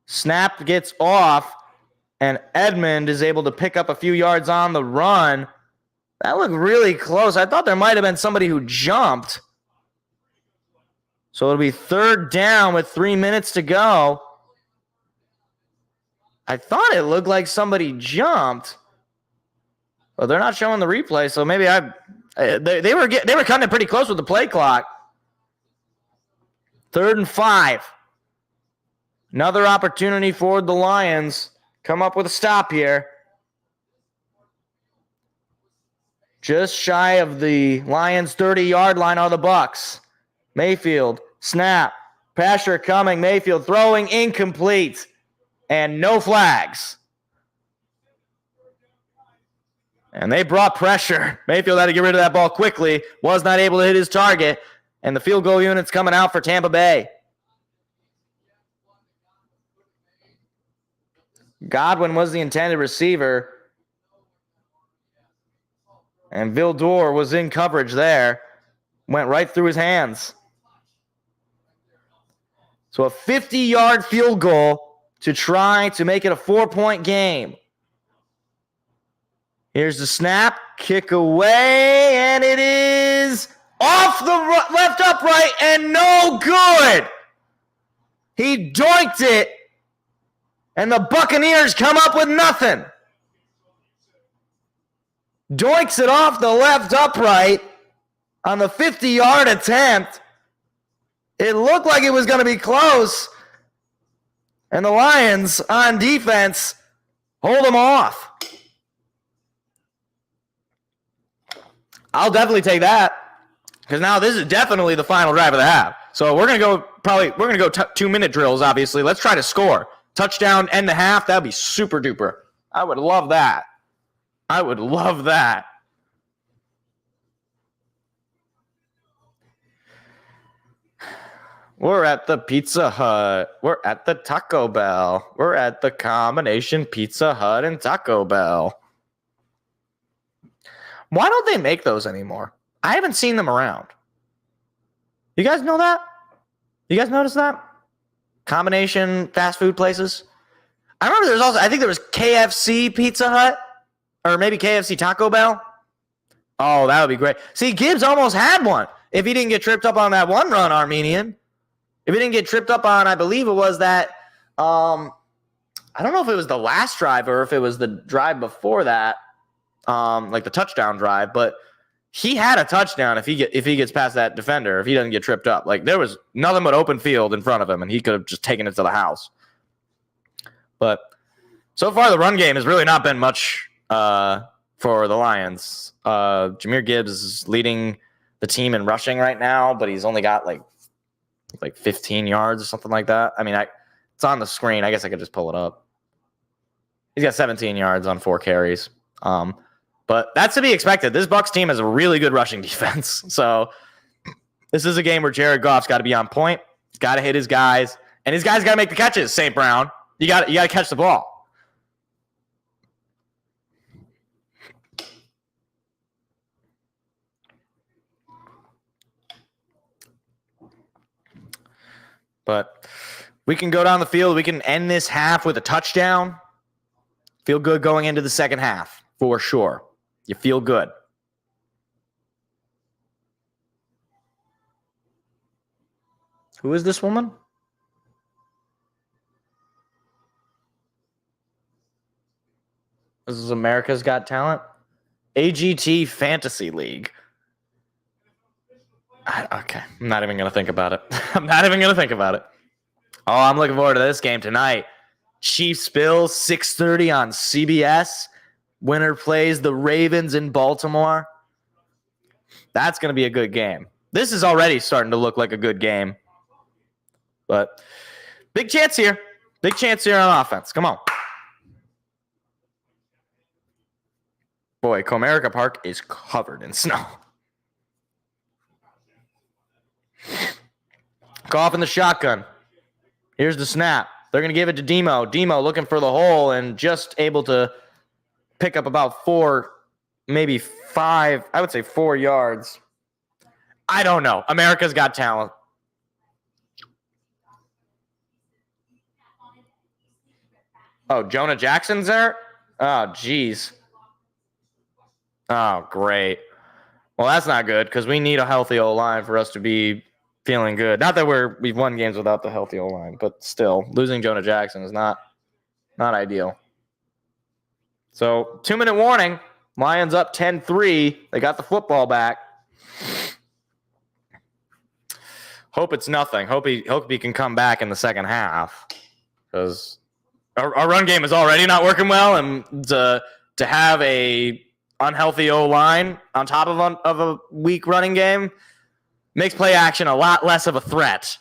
snap gets off, and Edmond is able to pick up a few yards on the run. That looked really close. I thought there might have been somebody who jumped. So it'll be 3rd down with 3 minutes to go. I thought it looked like somebody jumped. But they're not showing the replay, so maybe they were cutting it pretty close with the play clock. 3rd and 5. Another opportunity for the Lions. Come up with a stop here. Just shy of the Lions' 30-yard line are the Bucs. Mayfield, snap, pressure coming. Mayfield throwing, incomplete, and no flags. And they brought pressure. Mayfield had to get rid of that ball quickly. Was not able to hit his target. And the field goal unit's coming out for Tampa Bay. Godwin was the intended receiver. And Vildor was in coverage there. Went right through his hands. So a 50-yard field goal to try to make it a 4-point game. Here's the snap. Kick away, and it is off the left upright and no good. He doinked it, and the Buccaneers come up with nothing. Doinks it off the left upright on the 50-yard attempt. It looked like it was going to be close, and the Lions on defense hold them off. I'll definitely take that, because now this is definitely the final drive of the half. So we're going to go 2-minute drills, obviously. Let's try to score. Touchdown, end the half. That would be super duper. I would love that. I would love that. We're at the Pizza Hut. We're at the Taco Bell. We're at the combination Pizza Hut and Taco Bell. Why don't they make those anymore? I haven't seen them around. You guys know that? You guys notice that? Combination fast food places? I remember I think there was KFC Pizza Hut or maybe KFC Taco Bell. Oh, that would be great. See, Gibbs almost had one if he didn't get tripped up on that one run, Armenian. If he didn't get tripped up on, I believe it was that, I don't know if it was the last drive or if it was the drive before that, like the touchdown drive, but he had a touchdown if he gets past that defender, if he doesn't get tripped up. Like, there was nothing but open field in front of him, and he could have just taken it to the house. But so far, the run game has really not been much for the Lions. Jahmyr Gibbs is leading the team in rushing right now, but he's only got like 15 yards or something like that. I mean, it's on the screen. I guess I could just pull it up. He's got 17 yards on 4 carries. But that's to be expected. This Bucs team has a really good rushing defense. So this is a game where Jared Goff's got to be on point. He's got to hit his guys. And his guys got to make the catches, St. Brown. You got to catch the ball. But we can go down the field. We can end this half with a touchdown. Feel good going into the second half, for sure. You feel good. Who is this woman? This is America's Got Talent. AGT Fantasy League. Okay, I'm not even going to think about it. I'm not even going to think about it. Oh, I'm looking forward to this game tonight. Chiefs-Bills, 6:30 on CBS. Winner plays the Ravens in Baltimore. That's going to be a good game. This is already starting to look like a good game. But big chance here. Big chance here on offense. Come on. Boy, Comerica Park is covered in snow. Goff in the shotgun. Here's the snap. They're going to give it to Demo. Demo looking for the hole and just able to pick up about 4, maybe 5, I would say 4 yards. I don't know. America's Got Talent. Oh, Jonah Jackson's there? Oh, geez. Oh, great. Well, that's not good because we need a healthy O-line for us to be feeling good. Not that we've won games without the healthy O-line, but still, losing Jonah Jackson is not ideal. So, 2-minute warning. Lions up 10-3. They got the football back. Hope it's nothing. Hope he can come back in the second half. Because our run game is already not working well, and to have a unhealthy O-line on top of a weak running game makes play action a lot less of a threat.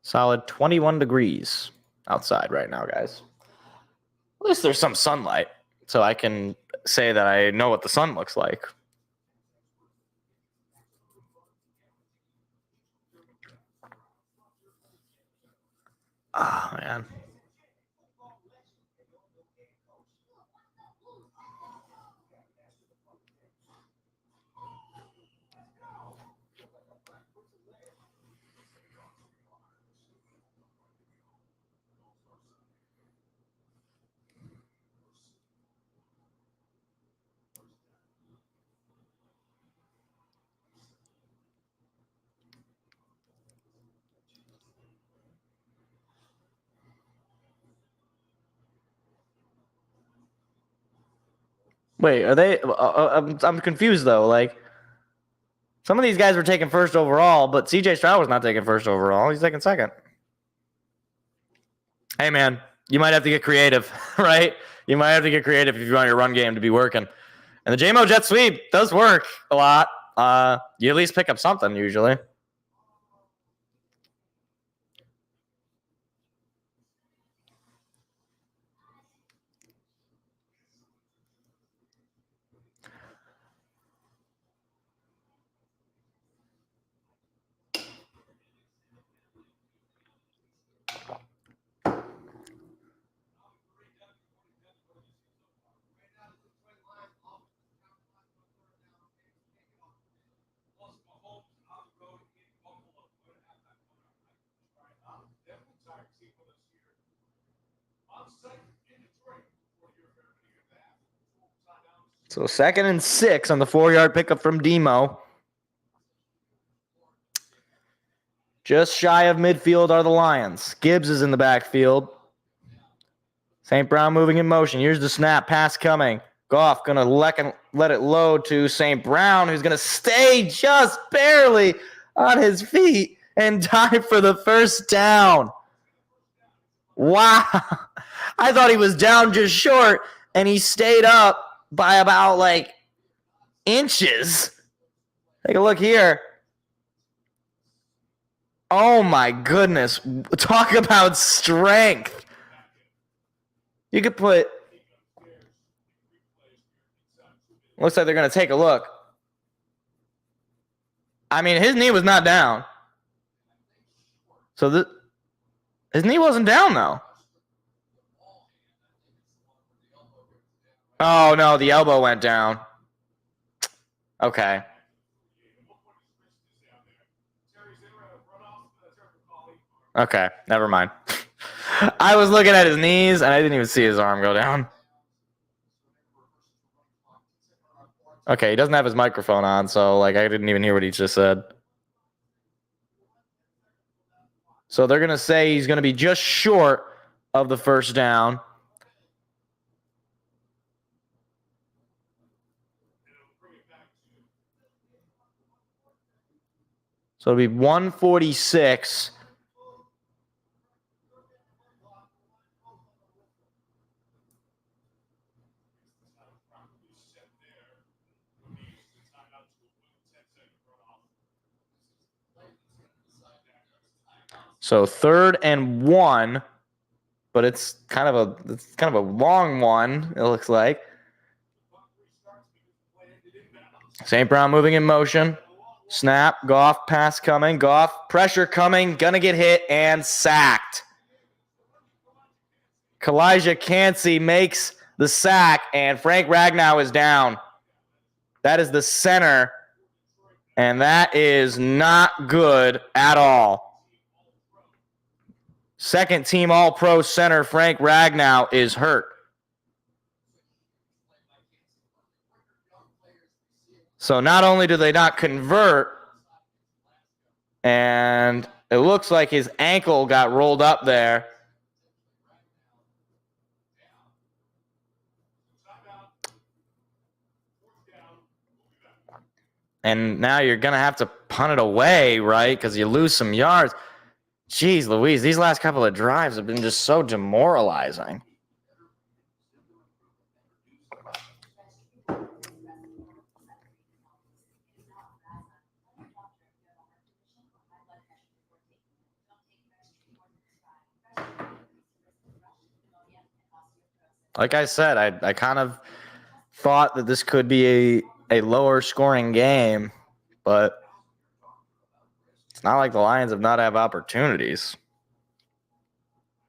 Solid 21 degrees outside right now, guys. At least there's some sunlight, so I can say that I know what the sun looks like. Oh, man. Wait, are they? I'm confused though. Like, some of these guys were taken first overall, but CJ Stroud was not taken first overall. He's taken second. Hey, man, you might have to get creative, right? You might have to get creative if you want your run game to be working. And the JMO jet sweep does work a lot. You at least pick up something usually. So 2nd and 6 on the 4-yard pickup from Demo. Just shy of midfield are the Lions. Gibbs is in the backfield. St. Brown moving in motion. Here's the snap. Pass coming. Goff going to let it load to St. Brown, who's going to stay just barely on his feet and dive for the first down. Wow. I thought he was down just short, and he stayed up by about, like, inches. Take a look here. Oh, my goodness. Talk about strength. You could put... Looks like they're going to take a look. I mean, his knee was not down. So his knee wasn't down, though. Oh, no, the elbow went down. Okay. Okay, never mind. I was looking at his knees, and I didn't even see his arm go down. Okay, he doesn't have his microphone on, so like I didn't even hear what he just said. So they're going to say he's going to be just short of the first down. So it'll be 146. So 3rd and 1, but it's kind of a long one, it looks like. St. Brown moving in motion. Snap, Goff, pass coming, Goff, pressure coming, gonna get hit and sacked. Kalijah Cansey makes the sack, and Frank Ragnow is down. That is the center, and that is not good at all. Second team All-Pro center Frank Ragnow is hurt. So not only do they not convert, and it looks like his ankle got rolled up there. And now you're going to have to punt it away, right? Because you lose some yards. Jeez Louise, these last couple of drives have been just so demoralizing. Like I said, I kind of thought that this could be a lower scoring game, but it's not like the Lions have not have opportunities.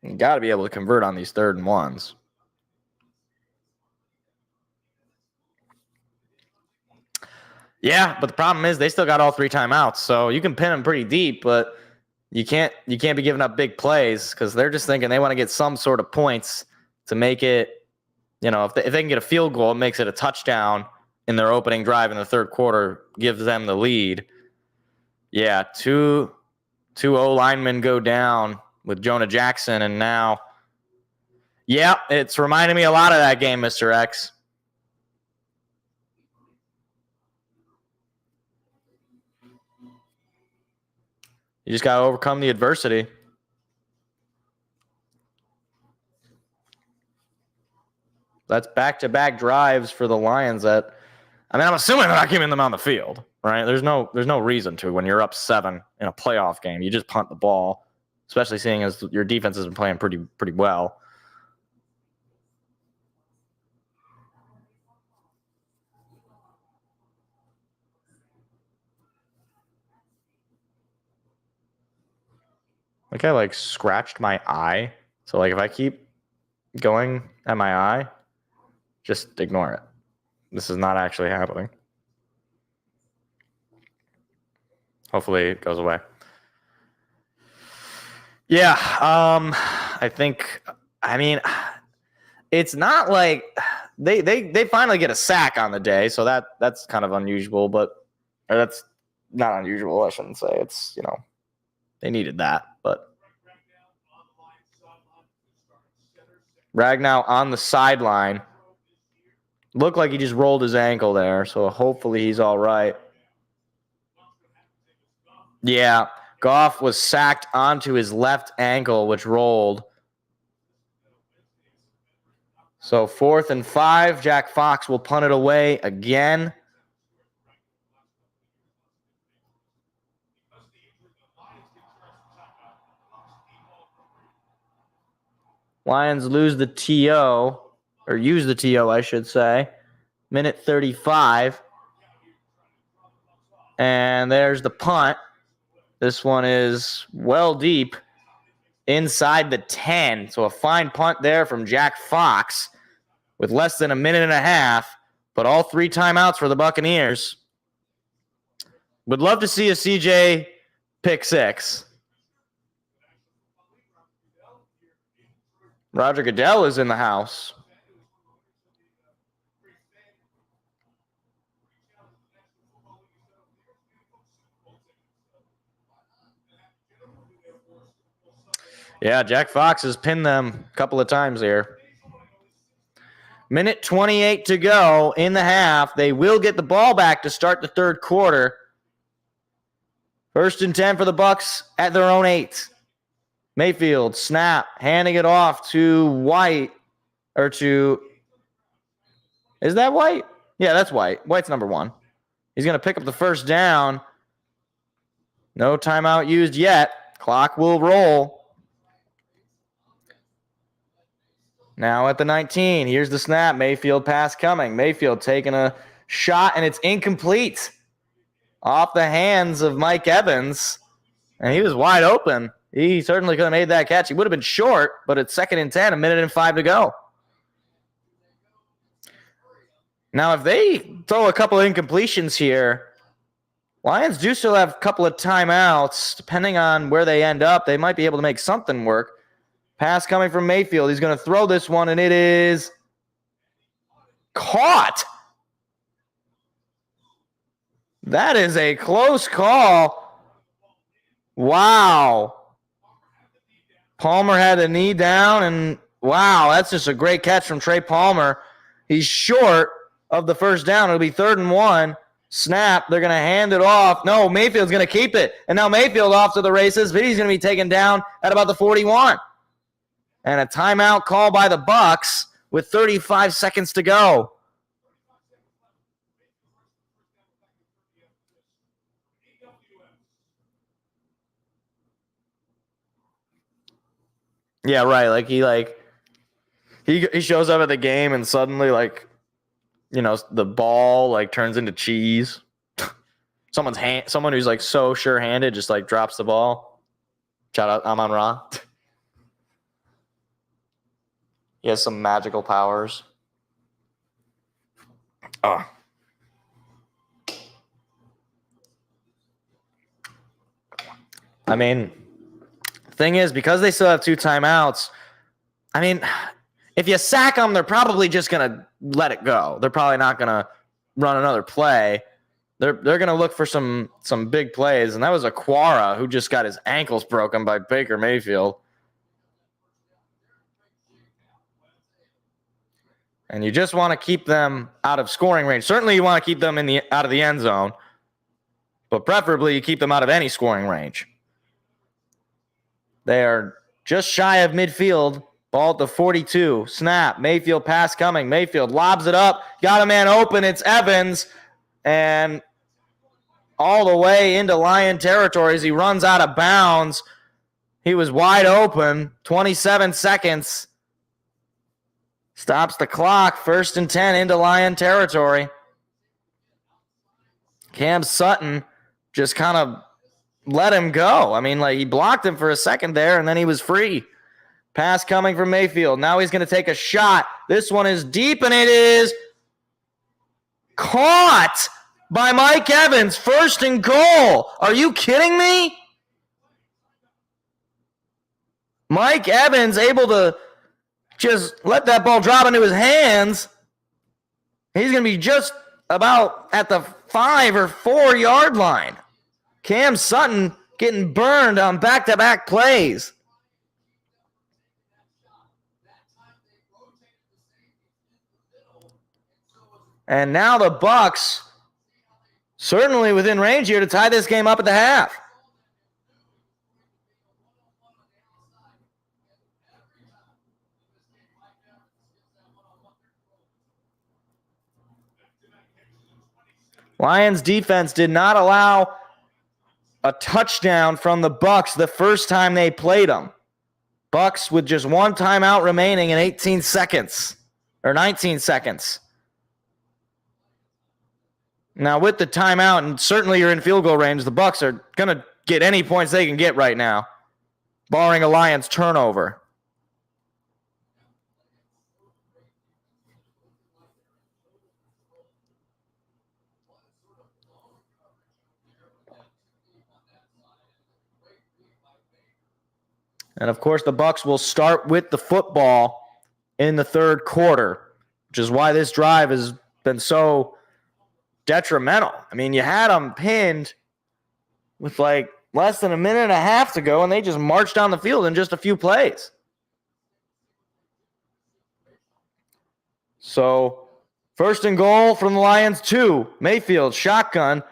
You got to be able to convert on these 3rd and 1s. Yeah, but the problem is they still got all 3 timeouts, so you can pin them pretty deep, but you can't be giving up big plays because they're just thinking they want to get some sort of points to make it. You know, if they can get a field goal, it makes it a touchdown in their opening drive in the 3rd quarter, gives them the lead. Yeah, two O-linemen go down with Jonah Jackson, and now, yeah, it's reminding me a lot of that game, Mr. X. You just got to overcome the adversity. That's back-to-back drives for the Lions that, I mean, I'm assuming they're not keeping them on the field, right? There's no reason to. When you're up 7 in a playoff game, you just punt the ball, especially seeing as your defense has been playing pretty well. Like I scratched my eye. So if I keep going at my eye, just ignore it. This is not actually happening. Hopefully it goes away. Yeah, I mean, it's not like they finally get a sack on the day, so that's kind of unusual, or that's not unusual, I shouldn't say. It's, they needed that, but Ragnow on the sideline. Looked like he just rolled his ankle there, so hopefully he's all right. Yeah, Goff was sacked onto his left ankle, which rolled. So 4th and 5, Jack Fox will punt it away again. Lions lose the TO, or use the TO, I should say. Minute 35. And there's the punt. This one is well deep inside the 10. So a fine punt there from Jack Fox with less than a minute and a half, but all 3 timeouts for the Buccaneers. Would love to see a CJ pick 6. Roger Goodell is in the house. Yeah, Jack Fox has pinned them a couple of times here. Minute 28 to go in the half. They will get the ball back to start the third quarter. 1st and 10 for the Bucs at their own 8. Mayfield, snap, handing it off to White, is that White? Yeah, that's White. White's number 1. He's going to pick up the first down. No timeout used yet. Clock will roll. Now at the 19, here's the snap. Mayfield pass coming. Mayfield taking a shot, and it's incomplete. Off the hands of Mike Evans, and he was wide open. He certainly could have made that catch. He would have been short, but it's 2nd and 10, a minute and 5 to go. Now, if they throw a couple of incompletions here, Lions do still have a couple of timeouts. Depending on where they end up, they might be able to make something work. Pass coming from Mayfield. He's going to throw this one, and it is caught. That is a close call. Wow. Palmer had a knee down, and wow, that's just a great catch from Trey Palmer. He's short of the first down. It'll be 3rd and 1. Snap. They're going to hand it off. No, Mayfield's going to keep it. And now Mayfield off to the races, but he's going to be taken down at about the 41. And a timeout call by the Bucs with 35 seconds to go. Yeah, right. He shows up at the game and suddenly the ball turns into cheese. Someone who's so sure-handed just drops the ball. Shout out Amon-Ra. He has some magical powers. Oh. I mean, thing is, because they still have 2 timeouts, I mean, if you sack them, they're probably just going to let it go. They're probably not going to run another play. They're going to look for some big plays, and that was Aquara who just got his ankles broken by Baker Mayfield. And you just want to keep them out of scoring range. Certainly you want to keep them out of the end zone, but preferably you keep them out of any scoring range. They are just shy of midfield. Ball at the 42. Snap. Mayfield pass coming. Mayfield lobs it up. Got a man open. It's Evans. And all the way into Lion territory as he runs out of bounds. He was wide open. 27 seconds. Stops the clock. 1st and 10 into Lion territory. Cam Sutton just kind of let him go. I mean, like, he blocked him for a second there, and then he was free. Pass coming from Mayfield. Now he's going to take a shot. This one is deep, and it is caught by Mike Evans. 1st and goal. Are you kidding me? Mike Evans able to just let that ball drop into his hands. He's going to be just about at the 5 or 4 yard line. Cam Sutton getting burned on back-to-back plays. And now the Bucs certainly within range here to tie this game up at the half. Lions defense did not allow a touchdown from the Bucs the first time they played them. Bucs with just one timeout remaining in 18 seconds or 19 seconds. Now with the timeout, and certainly you're in field goal range, the Bucs are going to get any points they can get right now, barring a Lions turnover. And, of course, the Bucs will start with the football in the third quarter, which is why this drive has been so detrimental. I mean, you had them pinned with like less than a minute and a half to go, and they just marched down the field in just a few plays. So, 1st and goal from the Lions, 2. Mayfield, shotgun.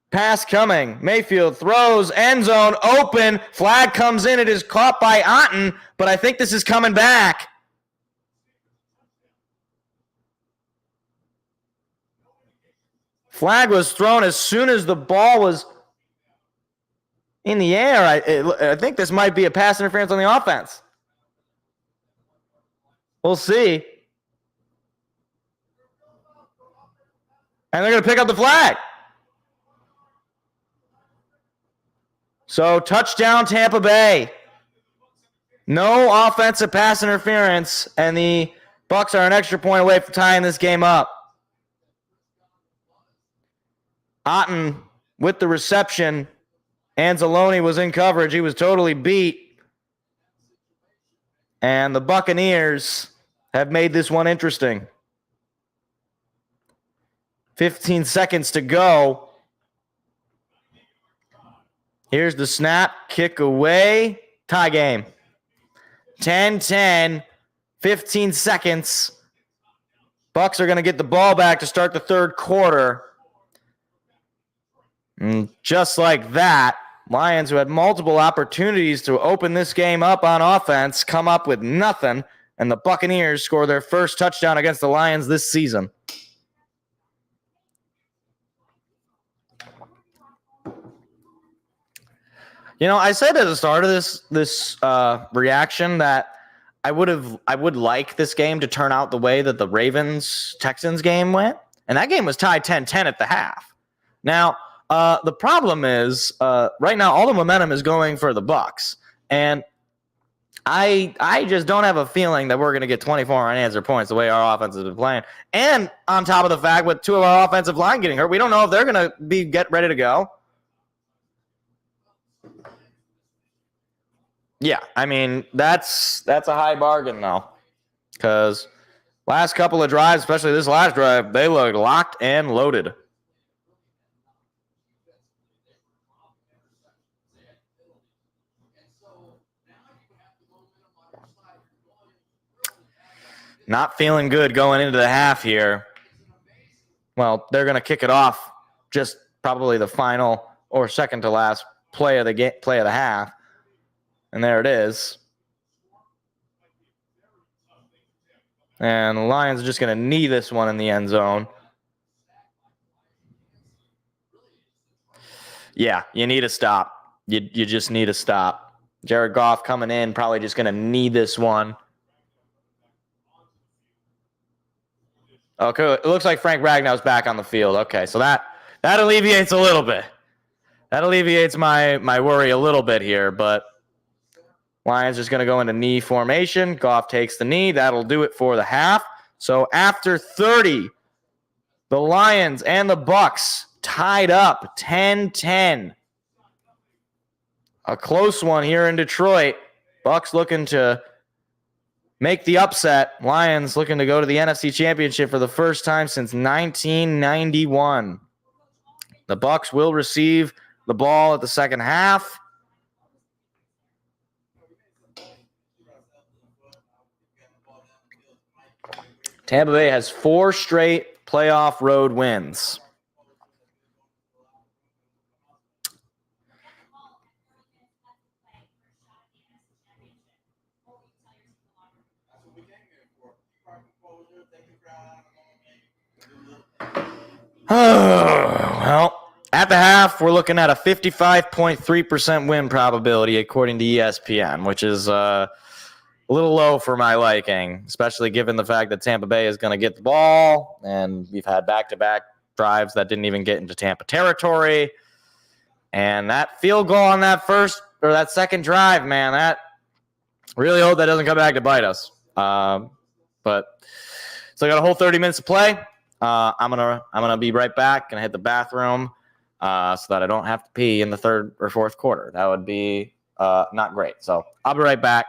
Pass coming. Mayfield throws. End zone open. Flag comes in. It is caught by Otten, but I think this is coming back. Flag was thrown as soon as the ball was in the air. I think this might be a pass interference on the offense. We'll see. And they're going to pick up the flag. So, touchdown Tampa Bay. No offensive pass interference, and the Bucs are an extra point away from tying this game up. Otten with the reception. Anzalone was in coverage. He was totally beat. And the Buccaneers have made this one interesting. 15 seconds to go. Here's the snap, kick away, tie game. 10-10, 15 seconds. Bucs are going to get the ball back to start the third quarter. And just like that, Lions, who had multiple opportunities to open this game up on offense, come up with nothing, and the Buccaneers score their first touchdown against the Lions this season. You know, I said at the start of this reaction that I would like this game to turn out the way that the Ravens-Texans game went, and that game was tied 10-10 at the half. Now, the problem is right now all the momentum is going for the Bucs, and I just don't have a feeling that we're going to get 24 unanswered points the way our offense has been playing. And on top of the fact, with 2 of our offensive line getting hurt, we don't know if they're going to get ready to go. Yeah, I mean, that's a high bargain, though, because last couple of drives, especially this last drive, they look locked and loaded. Not feeling good going into the half here. Well, they're going to kick it off just probably the final or second to last play of the half. And there it is. And the Lions are just going to knee this one in the end zone. Yeah, you need a stop. You just need a stop. Jared Goff coming in, probably just going to knee this one. Okay, it looks like Frank Ragnow's back on the field. Okay, so that alleviates a little bit. That alleviates my worry a little bit here, but Lions just going to go into knee formation. Goff takes the knee. That'll do it for the half. So after 30, the Lions and the Bucs tied up 10-10. A close one here in Detroit. Bucs looking to make the upset. Lions looking to go to the NFC Championship for the first time since 1991. The Bucs will receive the ball at the second half. Tampa Bay has 4 straight playoff road wins. Well, at the half, we're looking at a 55.3% win probability according to ESPN, which is a little low for my liking, especially given the fact that Tampa Bay is going to get the ball, and we've had back-to-back drives that didn't even get into Tampa territory. And that field goal on that second drive, man, that really hope that doesn't come back to bite us. But still got a whole 30 minutes to play. I'm gonna be right back. Gonna hit the bathroom so that I don't have to pee in the third or fourth quarter. That would be not great. So I'll be right back.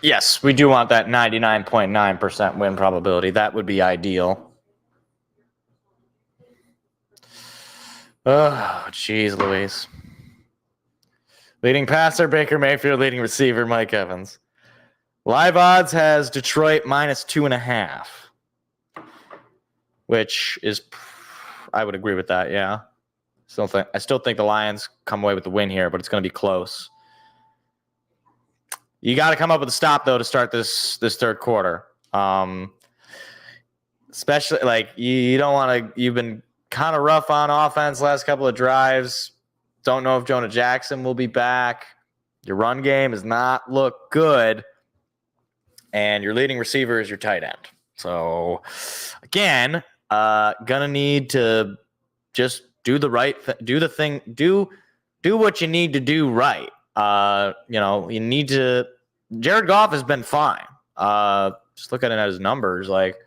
Yes, we do want that 99.9% win probability. That would be ideal. Oh, jeez, Louise. Leading passer, Baker Mayfield. Leading receiver, Mike Evans. Live odds has Detroit -2.5, which is, I would agree with that, yeah. I still think the Lions come away with the win here, but it's going to be close. You got to come up with a stop, though, to start this third quarter. Especially, like, you don't want to – you've been kind of rough on offense last couple of drives. Don't know if Jonah Jackson will be back. Your run game has not looked good. And your leading receiver is your tight end. So, again, gonna need to just do the right do the thing, do what you need to do right. You need to – Jared Goff has been fine. Just looking at his numbers, like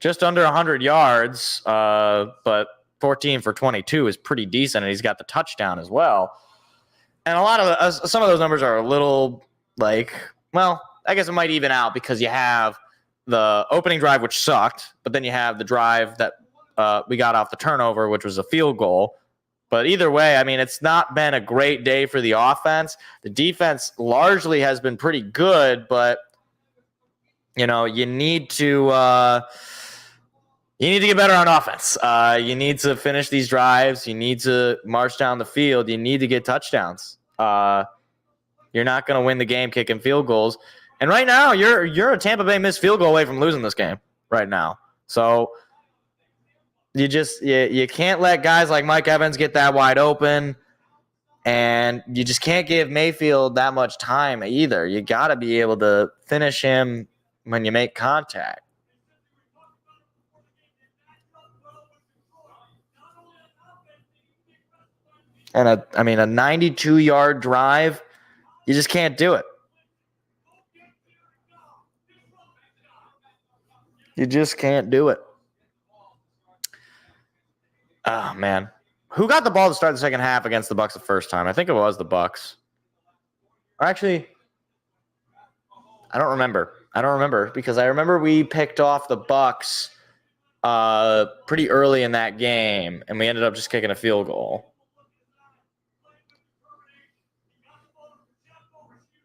just under 100 yards, but 14 for 22 is pretty decent, and he's got the touchdown as well. And a lot of some of those numbers are a little like, well, I guess it might even out because you have the opening drive, which sucked, but then you have the drive that we got off the turnover, which was a field goal. But either way, I mean, it's not been a great day for the offense. The defense largely has been pretty good, but you need to get better on offense. You need to finish these drives. You need to march down the field. You need to get touchdowns. You're not going to win the game kicking field goals. And right now, you're a Tampa Bay missed field goal away from losing this game right now. So you can't let guys like Mike Evans get that wide open, and you just can't give Mayfield that much time either. You got to be able to finish him when you make contact. And a 92-yard drive, you just can't do it. You just can't do it. Oh, man. Who got the ball to start the second half against the Bucs the first time? I think it was the Bucs. Or actually, I don't remember because I remember we picked off the Bucs pretty early in that game, and we ended up just kicking a field goal.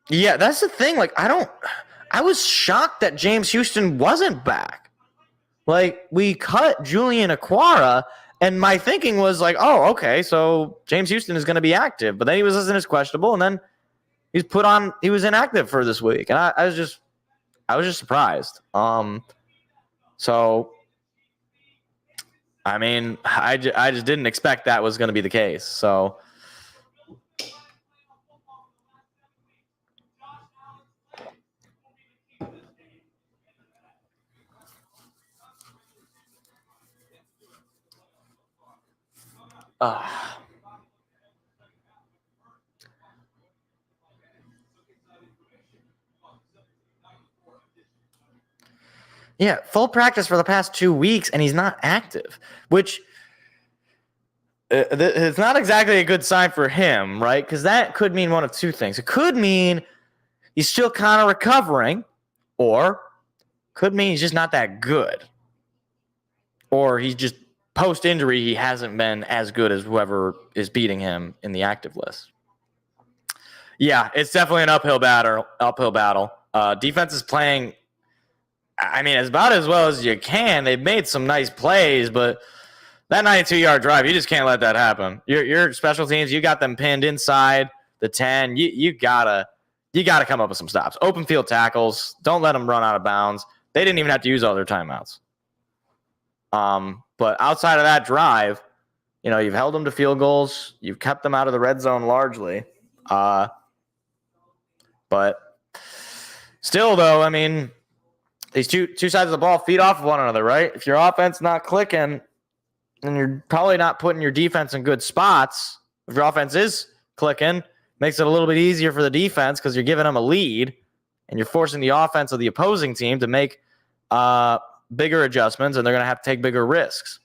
Yeah, that's the thing. Like, I was shocked that James Houston wasn't back. Like, we cut Julian Okwara, and my thinking was like, oh, okay, so James Houston is going to be active. But then he was listed as questionable, and then he was inactive for this week. And I was just surprised. So, I mean, I just didn't expect that was going to be the case. So, yeah, full practice for the past 2 weeks, and he's not active, which it's not exactly a good sign for him, right? Because that could mean one of two things. It could mean he's still kind of recovering, or could mean he's just not that good, or he's just post-injury, he hasn't been as good as whoever is beating him in the active list. Yeah, it's definitely an uphill battle. Defense is playing, I mean, it's about as well as you can. They've made some nice plays, but that 92-yard drive, you just can't let that happen. Your special teams, you got them pinned inside the 10. You gotta come up with some stops. Open field tackles. Don't let them run out of bounds. They didn't even have to use all their timeouts. But outside of that drive, you've held them to field goals. You've kept them out of the red zone largely. But still, though, I mean, these two sides of the ball feed off of one another, right? If your offense not clicking, then you're probably not putting your defense in good spots. If your offense is clicking, makes it a little bit easier for the defense because you're giving them a lead, and you're forcing the offense of the opposing team to make bigger adjustments, and they're going to have to take bigger risks.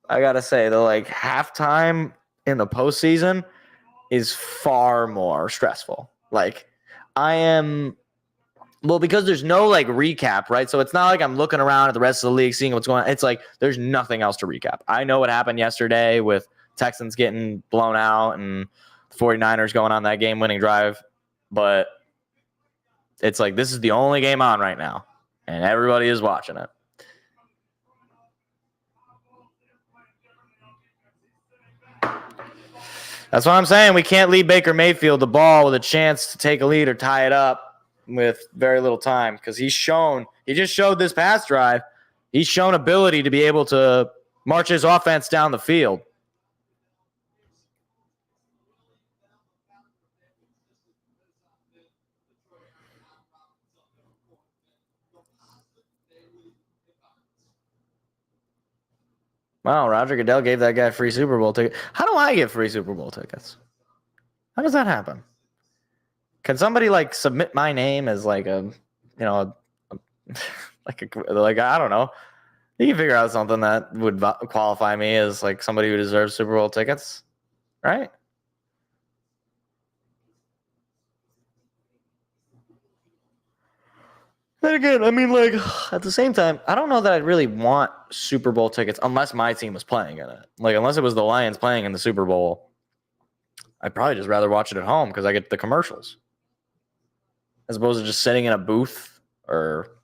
I got to say, the halftime in the postseason is far more stressful. Because there's no recap, right? So it's not like I'm looking around at the rest of the league, seeing what's going on. It's like there's nothing else to recap. I know what happened yesterday with Texans getting blown out and the 49ers going on that game-winning drive, but it's like this is the only game on right now, and everybody is watching it. That's what I'm saying. We can't leave Baker Mayfield the ball with a chance to take a lead or tie it up with very little time, because he just showed this past drive, he's shown ability to be able to march his offense down the field. Wow, Roger Goodell gave that guy a free Super Bowl ticket. How do I get free Super Bowl tickets? How does that happen? Can somebody submit my name as I don't know. You can figure out something that would qualify me as somebody who deserves Super Bowl tickets, right? Then again, I mean, like, at the same time, I don't know that I'd really want Super Bowl tickets unless my team was playing in it. Like, unless it was the Lions playing in the Super Bowl, I'd probably just rather watch it at home because I get the commercials. As opposed to just sitting in a booth or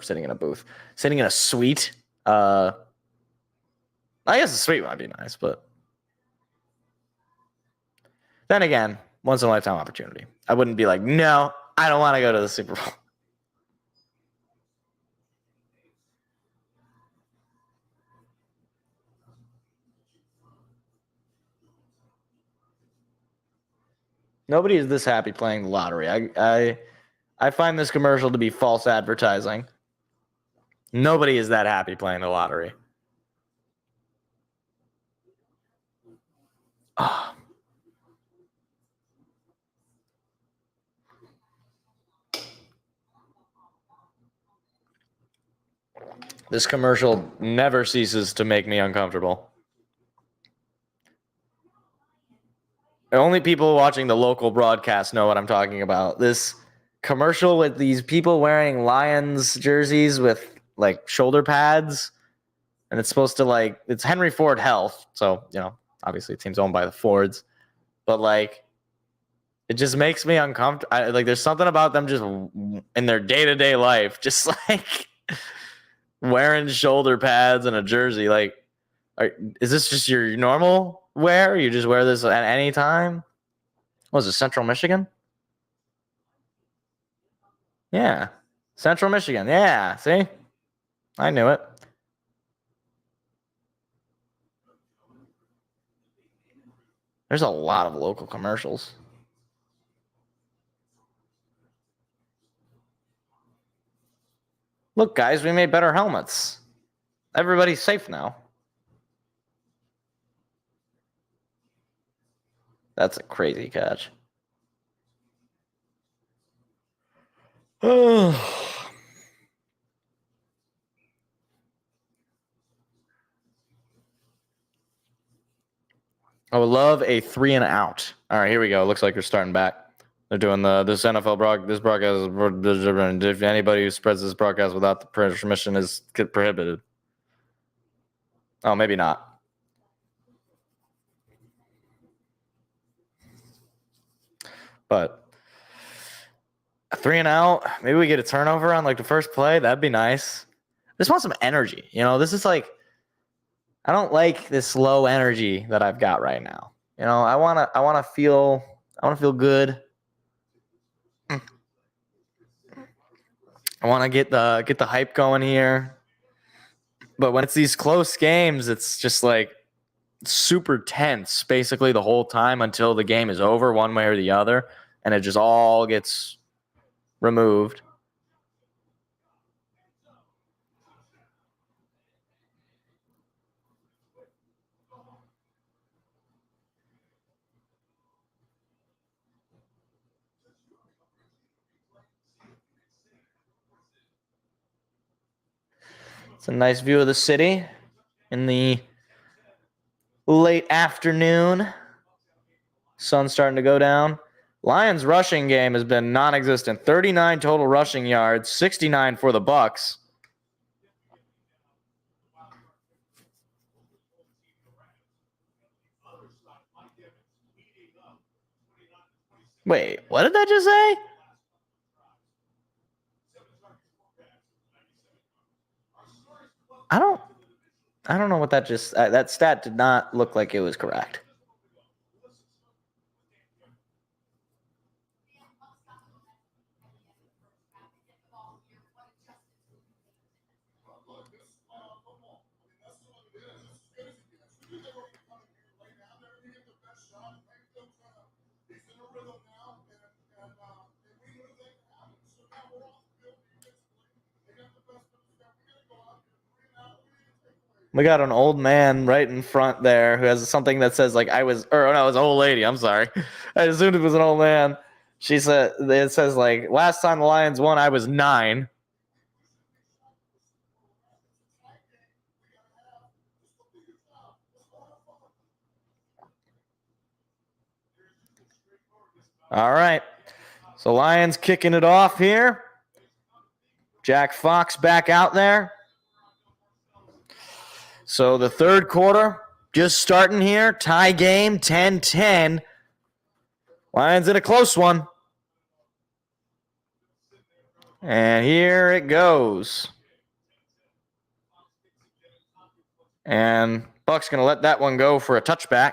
sitting in a suite. I guess a suite might be nice, but then again, once in a lifetime opportunity. I wouldn't be like, no, I don't want to go to the Super Bowl. Nobody is this happy playing the lottery. I find this commercial to be false advertising. Nobody is that happy playing the lottery. Oh. This commercial never ceases to make me uncomfortable. Only people watching the local broadcast know what I'm talking about. This commercial with these people wearing Lions jerseys with like shoulder pads, and it's supposed to like, it's Henry Ford Health, so obviously the team's owned by the Fords, but like it just makes me uncomfortable. Like there's something about them just in their day-to-day life, just like wearing shoulder pads and a jersey. Like, is this just your normal wear? You just wear this at any time? What was it, Central Michigan? Yeah. Central Michigan. Yeah. See? I knew it. There's a lot of local commercials. Look, guys, we made better helmets. Everybody's safe now. That's a crazy catch. I would love a 3 and out. All right, here we go. Looks like they're starting back. They're doing this NFL this broadcast. If anybody who spreads this broadcast without the permission is prohibited. Oh, maybe not. But a 3 and out. Maybe we get a turnover on like the first play. That'd be nice. I just want some energy. This is like, I don't like this low energy that I've got right now. I want to feel good. I want to get the hype going here. But when it's these close games, it's just like super tense basically the whole time until the game is over one way or the other, and it just all gets removed. It's a nice view of the city in the late afternoon. Sun's starting to go down. Lions rushing game has been non-existent. 39 total rushing yards, 69 for the Bucs. Wait, what did that just say? I don't know what that just that stat did not look like it was correct. We got an old man right in front there who has something that says like it was an old lady. I'm sorry. I assumed it was an old man. She said, it says like, last time the Lions won, I was 9. All right. So Lions kicking it off here. Jack Fox back out there. So the third quarter just starting here. Tie game, 10-10. Lions in a close one. And here it goes. And Bucks going to let that one go for a touchback.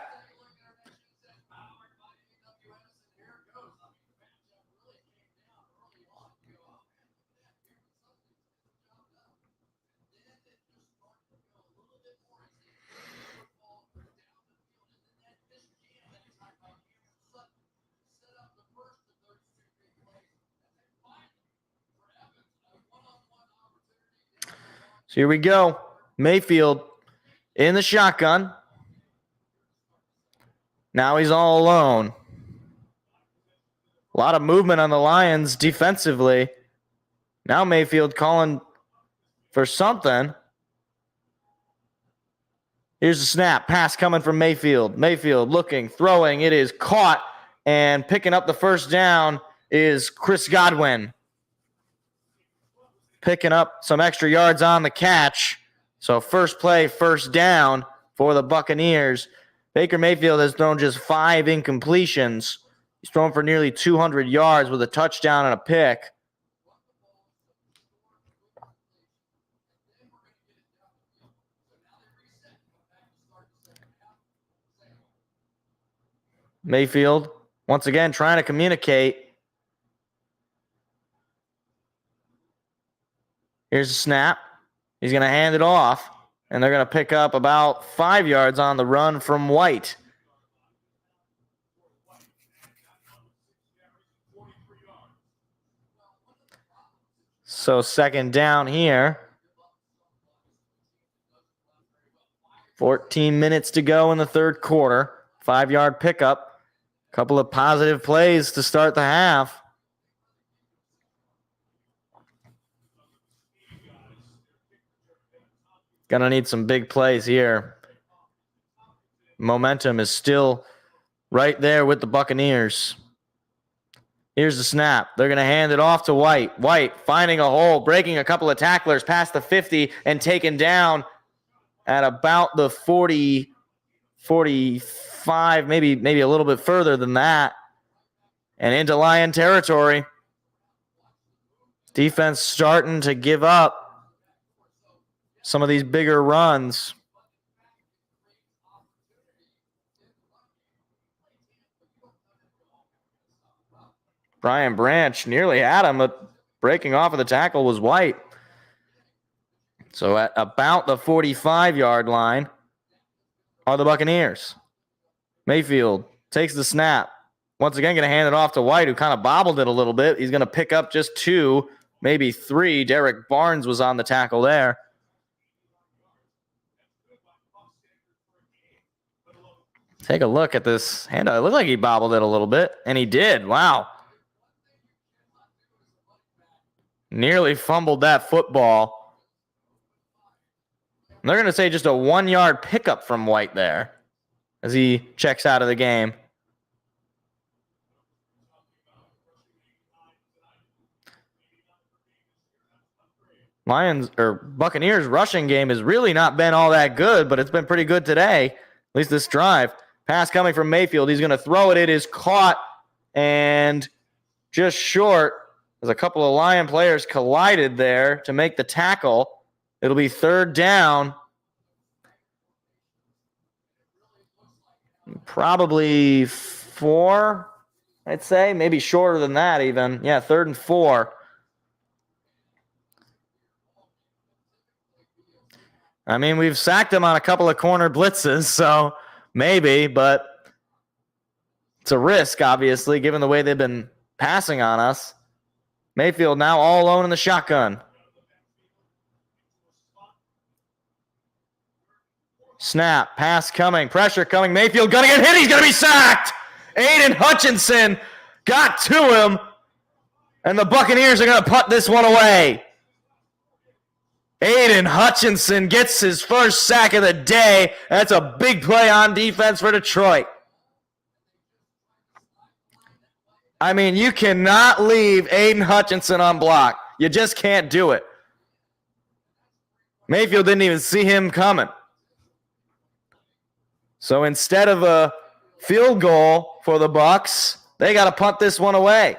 So here we go. Mayfield in the shotgun. Now he's all alone. A lot of movement on the Lions defensively. Now Mayfield calling for something. Here's the snap. Pass coming from Mayfield. Mayfield looking, throwing. It is caught. And picking up the first down is Chris Godwin. Picking up some extra yards on the catch. So first play, first down for the Buccaneers. Baker Mayfield has thrown just 5 incompletions. He's thrown for nearly 200 yards with a touchdown and a pick. Mayfield, once again, trying to communicate. Here's the snap. He's going to hand it off, and they're going to pick up about 5 yards on the run from White. So second down here. 14 minutes to go in the third quarter. 5-yard pickup. Couple of positive plays to start the half. Gonna need some big plays here. Momentum is still right there with the Buccaneers. Here's the snap. They're going to hand it off to White. White finding a hole, breaking a couple of tacklers past the 50 and taken down at about the 40, 45, maybe a little bit further than that. And into Lion territory. Defense starting to give up some of these bigger runs. Brian Branch nearly had him, but breaking off of the tackle was White. So at about the 45-yard line are the Buccaneers. Mayfield takes the snap. Once again, going to hand it off to White, who kind of bobbled it a little bit. He's going to pick up just 2, maybe 3. Derek Barnes was on the tackle there. Take a look at this handout. It looked like he bobbled it a little bit, and he did. Wow. Nearly fumbled that football. And they're going to say just a 1-yard pickup from White there as he checks out of the game. Buccaneers rushing game has really not been all that good, but it's been pretty good today, at least this drive. Pass coming from Mayfield. He's going to throw it. It is caught and just short as a couple of Lion players collided there to make the tackle. It'll be third down. Probably 4, I'd say. Maybe shorter than that even. Yeah, 3rd and 4. I mean, we've sacked him on a couple of corner blitzes, so maybe, but it's a risk, obviously, given the way they've been passing on us. Mayfield now all alone in the shotgun. Snap, pass coming, pressure coming. Mayfield gonna get hit. He's gonna be sacked. Aiden Hutchinson got to him, and the Buccaneers are gonna punt this one away. Aiden Hutchinson gets his first sack of the day. That's a big play on defense for Detroit. I mean, you cannot leave Aiden Hutchinson on block. You just can't do it. Mayfield didn't even see him coming. So instead of a field goal for the Bucs, they got to punt this one away.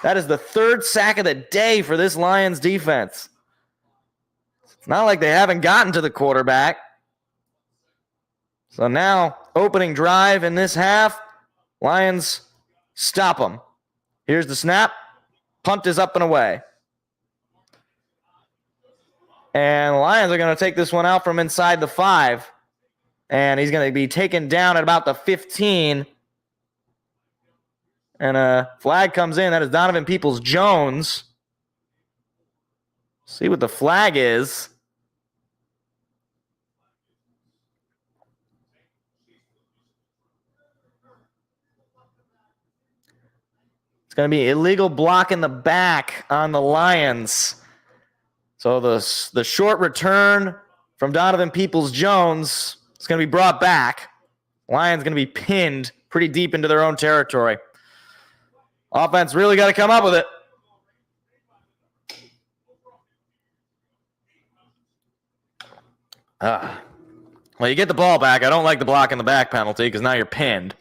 That is the third sack of the day for this Lions defense. It's not like they haven't gotten to the quarterback. So now, opening drive in this half, Lions stop them. Here's the snap. Punt is up and away. And the Lions are going to take this one out from inside the 5. And he's going to be taken down at about the 15. And a flag comes in. That is Donovan Peoples-Jones. See what the flag is. It's going to be illegal block in the back on the Lions. So the short return from Donovan Peoples-Jones is going to be brought back. Lions going to be pinned pretty deep into their own territory. Offense really got to come up with it. Well, you get the ball back. I don't like the block in the back penalty because now you're pinned.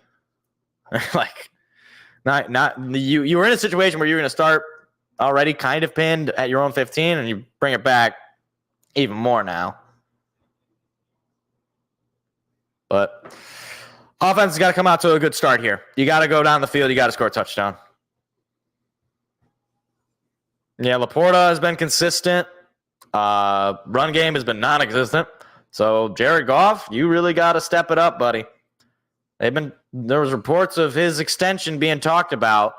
You were in a situation where you're going to start already kind of pinned at your own 15, and you bring it back even more now. But offense has got to come out to a good start here. You got to go down the field. You got to score a touchdown. Yeah, Laporta has been consistent. Run game has been non-existent. So Jared Goff, you really got to step it up, buddy. There was reports of his extension being talked about.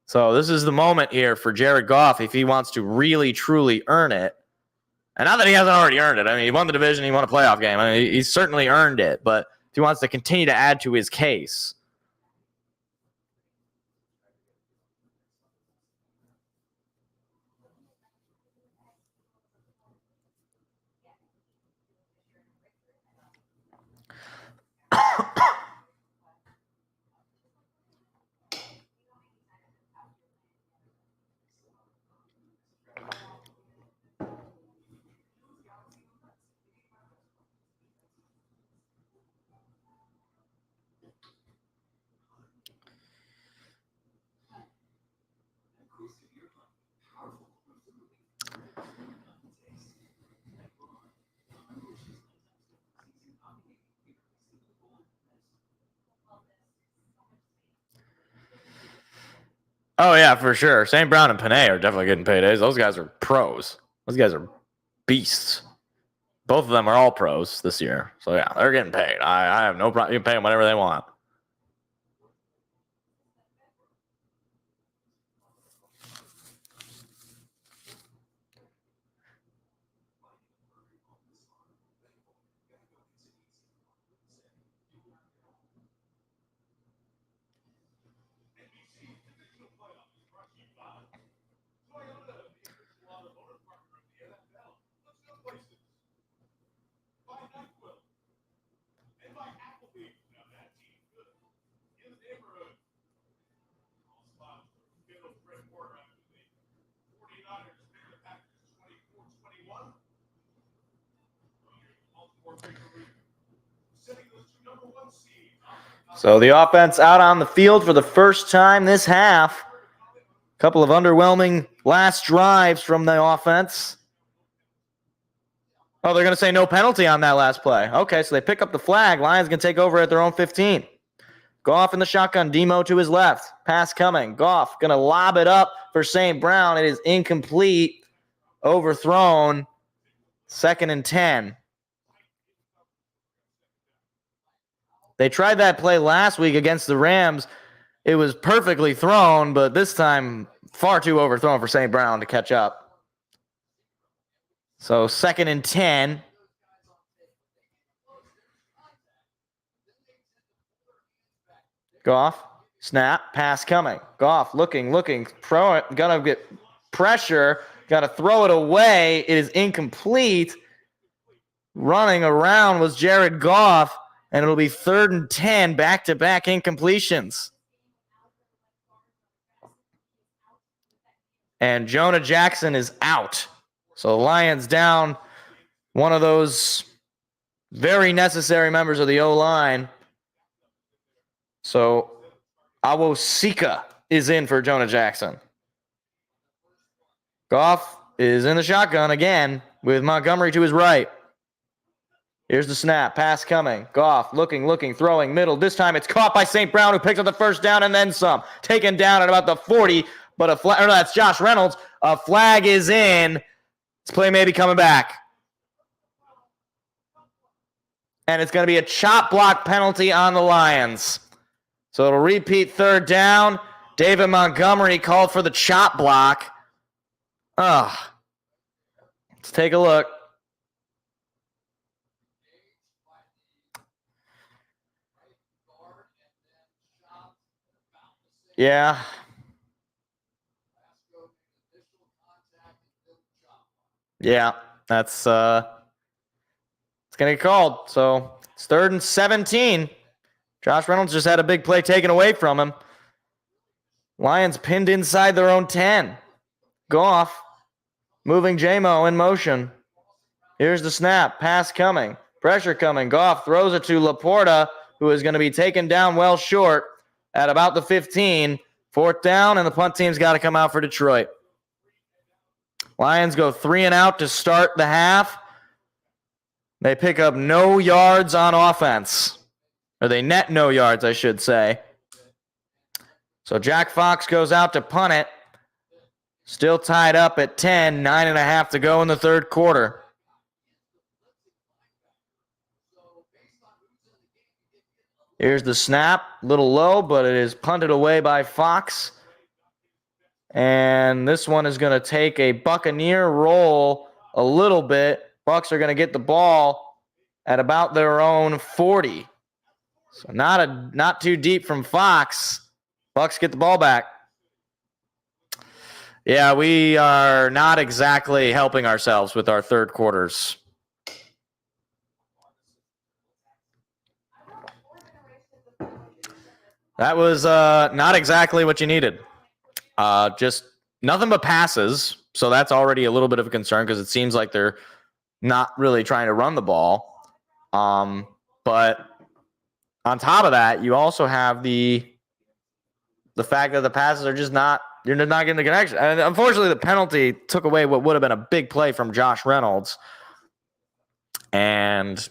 So this is the moment here for Jared Goff if he wants to really, truly earn it. And not that he hasn't already earned it. I mean, he won the division. He won a playoff game. I mean, he's certainly earned it. But if he wants to continue to add to his case. Oh, yeah, for sure. St. Brown and Panay are definitely getting paydays. Those guys are pros. Those guys are beasts. Both of them are all pros this year. So, yeah, they're getting paid. I have no problem. You can pay them whatever they want. So the offense out on the field for the first time this half. A couple of underwhelming last drives from the offense. Oh, they're going to say no penalty on that last play. Okay, so they pick up the flag. Lions going to take over at their own 15. Goff in the shotgun. Demo to his left. Pass coming. Goff going to lob it up for St. Brown. It is incomplete. Overthrown. 2nd and 10. They tried that play last week against the Rams. It was perfectly thrown, but this time far too overthrown for St. Brown to catch up. So 2nd and 10. Goff, snap, pass coming. Goff looking, gonna get pressure, gotta throw it away. It is incomplete. Running around was Jared Goff. And it'll be 3rd and 10, back-to-back incompletions. and Jonah Jackson is out. So the Lions down one of those very necessary members of the O-line. So Awosika is in for Jonah Jackson. Goff is in the shotgun again with Montgomery to his right. Here's the snap. Pass coming. Goff looking, throwing middle. This time it's caught by St. Brown, who picks up the first down and then some. Taken down at about the 40, but a flag. No, that's Josh Reynolds. A flag is in. This play may be coming back. And it's going to be a chop block penalty on the Lions. So it'll repeat 3rd down. David Montgomery called for the chop block. Let's take a look. Yeah. Yeah, that's it's going to get called. So it's 3rd and 17. Josh Reynolds just had a big play taken away from him. Lions pinned inside their own 10. Goff moving J-Mo in motion. Here's the snap. Pass coming. Pressure coming. Goff throws it to Laporta, who is going to be taken down well short at about the 15. 4th down, and the punt team's got to come out for Detroit. Lions go 3 and out to start the half. They pick up no yards on offense. Or they net no yards, I should say. So Jack Fox goes out to punt it. Still tied up at 10, 9.5 to go in the 3rd quarter. Here's the snap. A little low, but it is punted away by Fox. And this one is going to take a Buccaneer roll a little bit. Bucs are going to get the ball at about their own 40. So not too deep from Fox. Bucs get the ball back. Yeah, we are not exactly helping ourselves with our 3rd quarters. That was not exactly what you needed. Just nothing but passes. So that's already a little bit of a concern because it seems like they're not really trying to run the ball. But on top of that, you also have the fact that the passes are just not, you're not getting the connection. And unfortunately, the penalty took away what would have been a big play from Josh Reynolds. And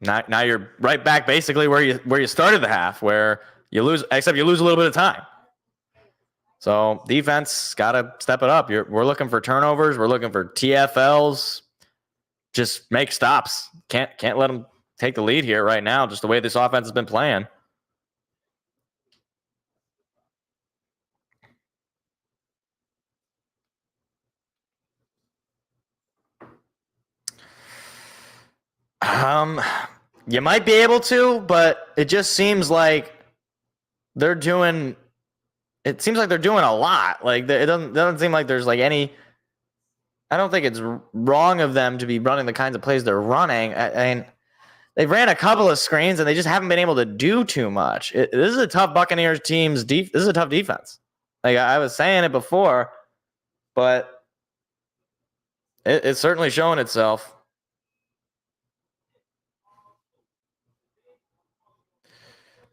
now you're right back basically where you started the half, where you lose, except you lose a little bit of time. So defense got to step it up. We're looking for turnovers. We're looking for TFLs. Just make stops. Can't let them take the lead here right now, just the way this offense has been playing. You might be able to, but it just seems like they're doing a lot. Like it doesn't seem like there's like any. I don't think it's wrong of them to be running the kinds of plays they're running. I mean, they've ran a couple of screens and they just haven't been able to do too much. This is a tough Buccaneers team's this is a tough defense. Like I was saying it before, but it's certainly showing itself.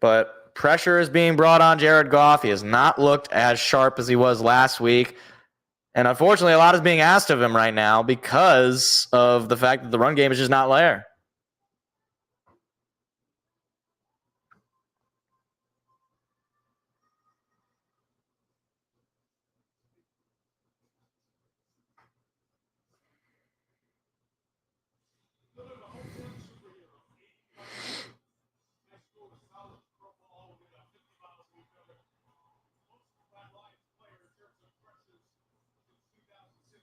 But pressure is being brought on Jared Goff. He has not looked as sharp as he was last week. And unfortunately, a lot is being asked of him right now because of the fact that the run game is just not there.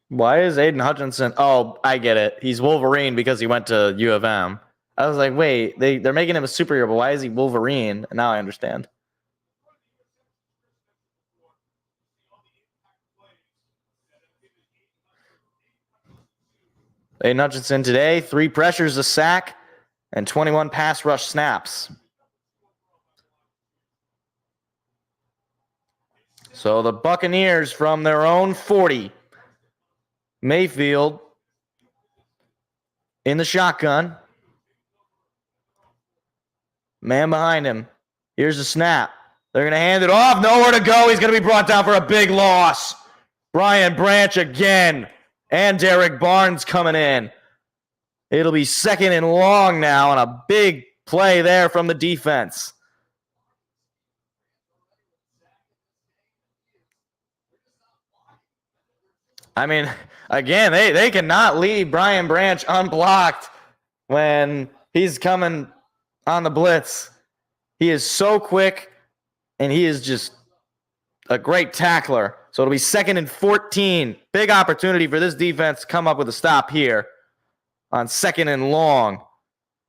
Why is Aiden Hutchinson? Oh, I get it. He's Wolverine because he went to U of M. I was like, wait, they're making him a superhero, but why is he Wolverine? And now I understand. Aiden Hutchinson today, 3 pressures, a sack, and 21 pass rush snaps. So the Buccaneers from their own 40. Mayfield in the shotgun. Man behind him. Here's the snap. They're going to hand it off. Nowhere to go. He's going to be brought down for a big loss. Brian Branch again. And Derek Barnes coming in. It'll be 2nd and long now, and a big play there from the defense. I mean, again, they cannot leave Brian Branch unblocked when he's coming on the blitz. He is so quick, and he is just a great tackler. So it'll be 2nd and 14. Big opportunity for this defense to come up with a stop here on 2nd and long.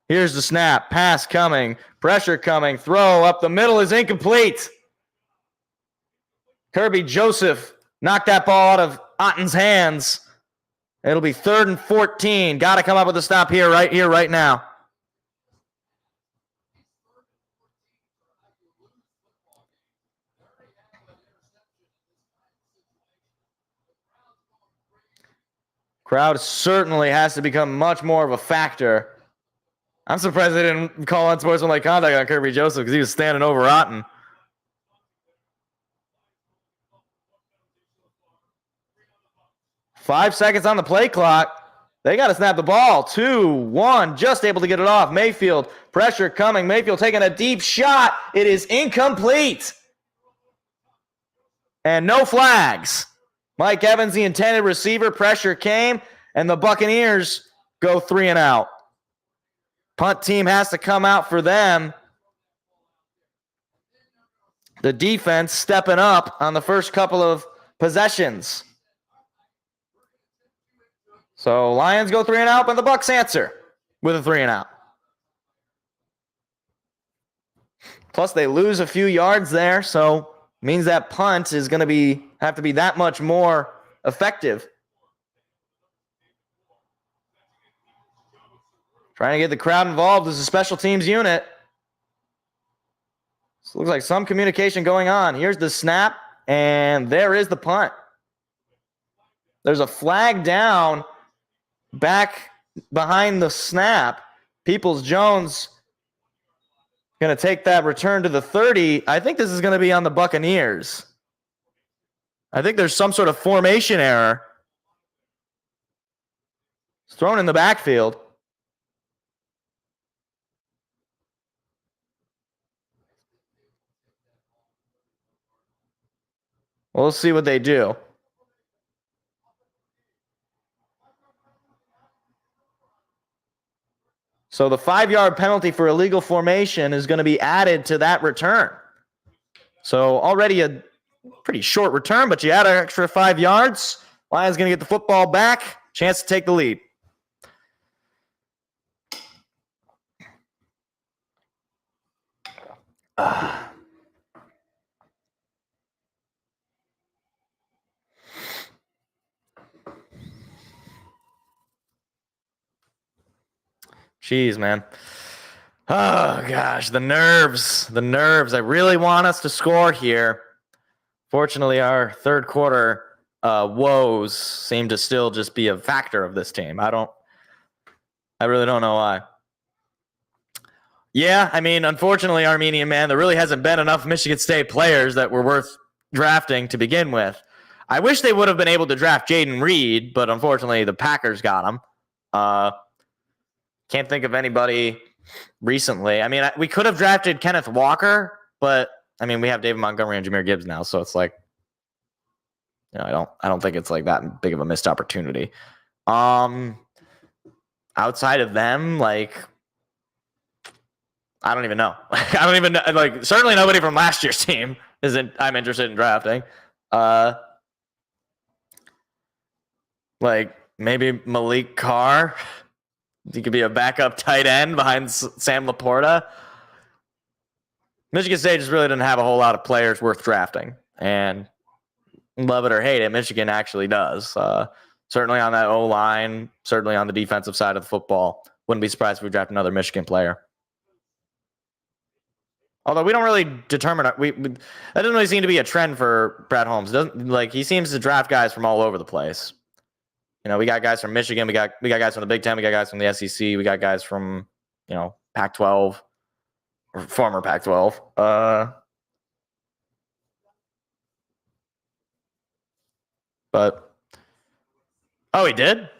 Here's the snap. Pass coming. Pressure coming. Throw up the middle is incomplete. Kirby Joseph knocked that ball out of Otten's hands. It'll be 3rd and 14. Got to come up with a stop here, right now. Crowd certainly has to become much more of a factor. I'm surprised they didn't call unsportsmanlike contact on Kirby Joseph because he was standing over Otten. Five seconds on the play clock. They got to snap the ball. 2-1, just able to get it off. Mayfield, pressure coming. Mayfield taking a deep shot. It is incomplete. And no flags. Mike Evans, the intended receiver. Pressure came, and the Buccaneers go 3 and out. Punt team has to come out for them. The defense stepping up on the first couple of possessions. So Lions go 3 and out, but the Bucs answer with a 3 and out. Plus they lose a few yards there, so means that punt is going to have to be that much more effective. Trying to get the crowd involved as a special teams unit. This looks like some communication going on. Here's the snap, and there is the punt. There's a flag down back behind the snap. Peoples-Jones going to take that return to the 30. I think this is going to be on the Buccaneers. I think there's some sort of formation error. It's thrown in the backfield. We'll see what they do. So the 5-yard penalty for illegal formation is going to be added to that return. So already a pretty short return, but you add an extra 5 yards. Lions going to get the football back. Chance to take the lead. Jeez, man. Oh, gosh, the nerves. I really want us to score here. Fortunately, our third quarter woes seem to still just be a factor of this team. I really don't know why. Yeah, I mean, unfortunately, Armenian man, there really hasn't been enough Michigan State players that were worth drafting to begin with. I wish they would have been able to draft Jaden Reed, but unfortunately, the Packers got him. Can't think of anybody recently. I mean, we could have drafted Kenneth Walker, but I mean, we have David Montgomery and Jahmyr Gibbs now, so it's like, you know, I don't think it's like that big of a missed opportunity. Outside of them, like, I don't even know. I don't even know. Like, certainly nobody from last year's team I'm interested in drafting. Like maybe Malik Carr. He could be a backup tight end behind Sam Laporta. Michigan State just really didn't have a whole lot of players worth drafting. And love it or hate it, Michigan actually does. Certainly on that O-line, certainly on the defensive side of the football. Wouldn't be surprised if we draft another Michigan player. Although we don't really determine that doesn't really seem to be a trend for Brad Holmes. He seems to draft guys from all over the place. You know, we got guys from Michigan, we got guys from the Big Ten, we got guys from the SEC, we got guys from, Pac-12 or former Pac-12. But he did?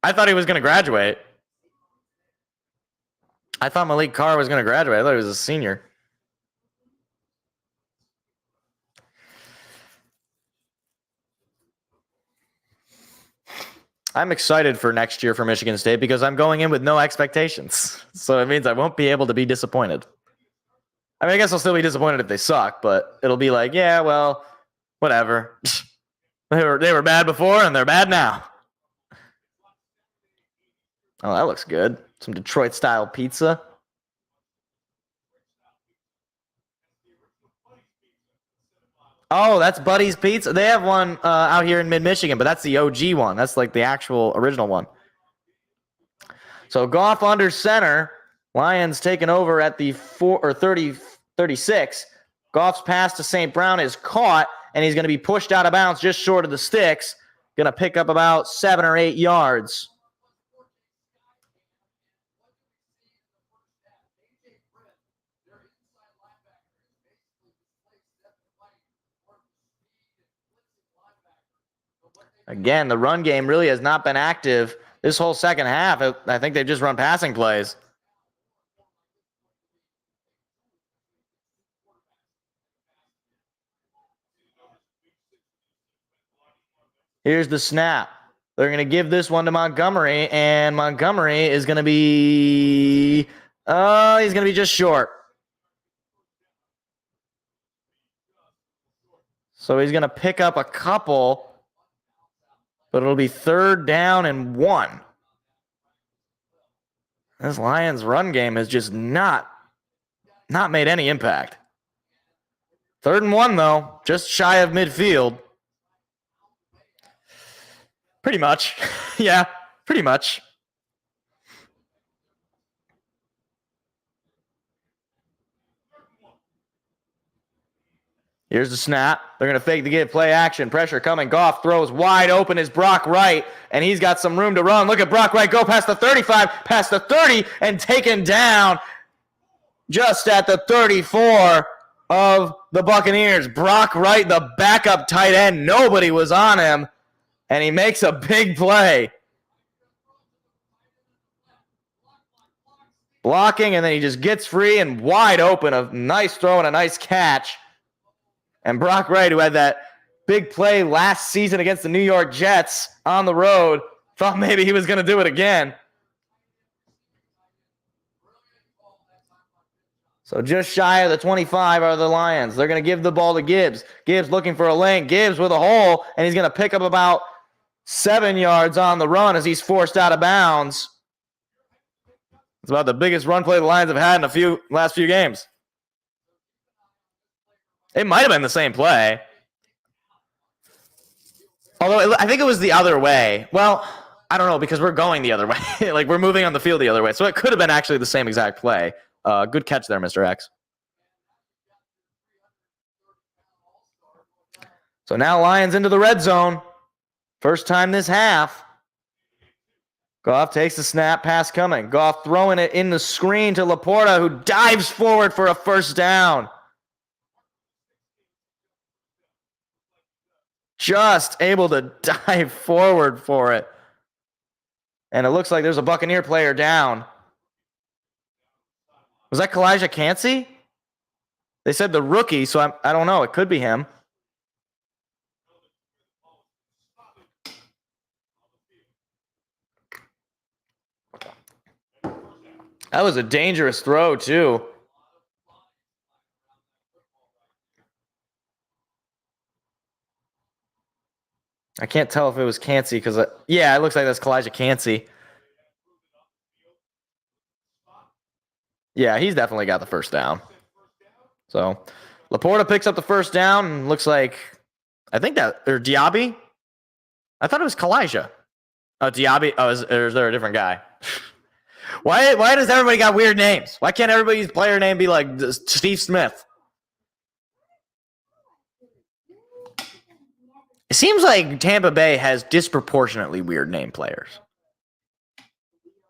I thought he was going to graduate. I thought Malik Carr was going to graduate. I thought he was a senior. I'm excited for next year for Michigan State because I'm going in with no expectations. So it means I won't be able to be disappointed. I mean, I guess I'll still be disappointed if they suck, but it'll be like, yeah, well, whatever. They were bad before and they're bad now. Oh, that looks good. Some Detroit-style pizza. Oh, that's Buddy's Pizza. They have one out here in mid-Michigan, but that's the OG one. That's like the actual original one. So Goff under center. Lions taking over at the 36. Goff's pass to St. Brown is caught, and he's going to be pushed out of bounds just short of the sticks. Going to pick up about 7 or 8 yards. Again, the run game really has not been active this whole second half. I think they've just run passing plays. Here's the snap. They're going to give this one to Montgomery, and Montgomery is going to be he's going to be just short. So he's going to pick up a couple. But it'll be 3rd down and 1. This Lions run game has just not made any impact. 3rd and 1, though, just shy of midfield. Pretty much. Yeah, pretty much. Here's the snap. They're going to fake the give, play action, pressure coming. Goff throws wide open is Brock Wright, and he's got some room to run. Look at Brock Wright go past the 35, past the 30, and taken down just at the 34 of the Buccaneers. Brock Wright, the backup tight end. Nobody was on him, and he makes a big play. Blocking, and then he just gets free and wide open. A nice throw and a nice catch. And Brock Wright, who had that big play last season against the New York Jets on the road, thought maybe he was going to do it again. So just shy of the 25 are the Lions. They're going to give the ball to Gibbs. Gibbs looking for a lane. Gibbs with a hole, and he's going to pick up about 7 yards on the run as he's forced out of bounds. It's about the biggest run play the Lions have had in last few games. It might have been the same play. Although I think it was the other way. Well, I don't know because we're going the other way. Like we're moving on the field the other way. So it could have been actually the same exact play. Good catch there, Mr. X. So now Lions into the red zone. First time this half. Goff takes the snap, pass coming. Goff throwing it in the screen to Laporta, who dives forward for a first down. Just able to dive forward for it. And it looks like there's a Buccaneer player down. Was that Kalijah Cansey? They said the rookie, so I don't know. It could be him. That was a dangerous throw, too. I can't tell if it was Cansey because, yeah, it looks like that's Kalijah Cansey. Yeah, he's definitely got the first down. So, Laporta picks up the first down and looks like, or Diaby? I thought it was Kalijah. Oh, Diaby. Oh, is there a different guy? Why does everybody got weird names? Why can't everybody's player name be like Steve Smith? It seems like Tampa Bay has disproportionately weird name players.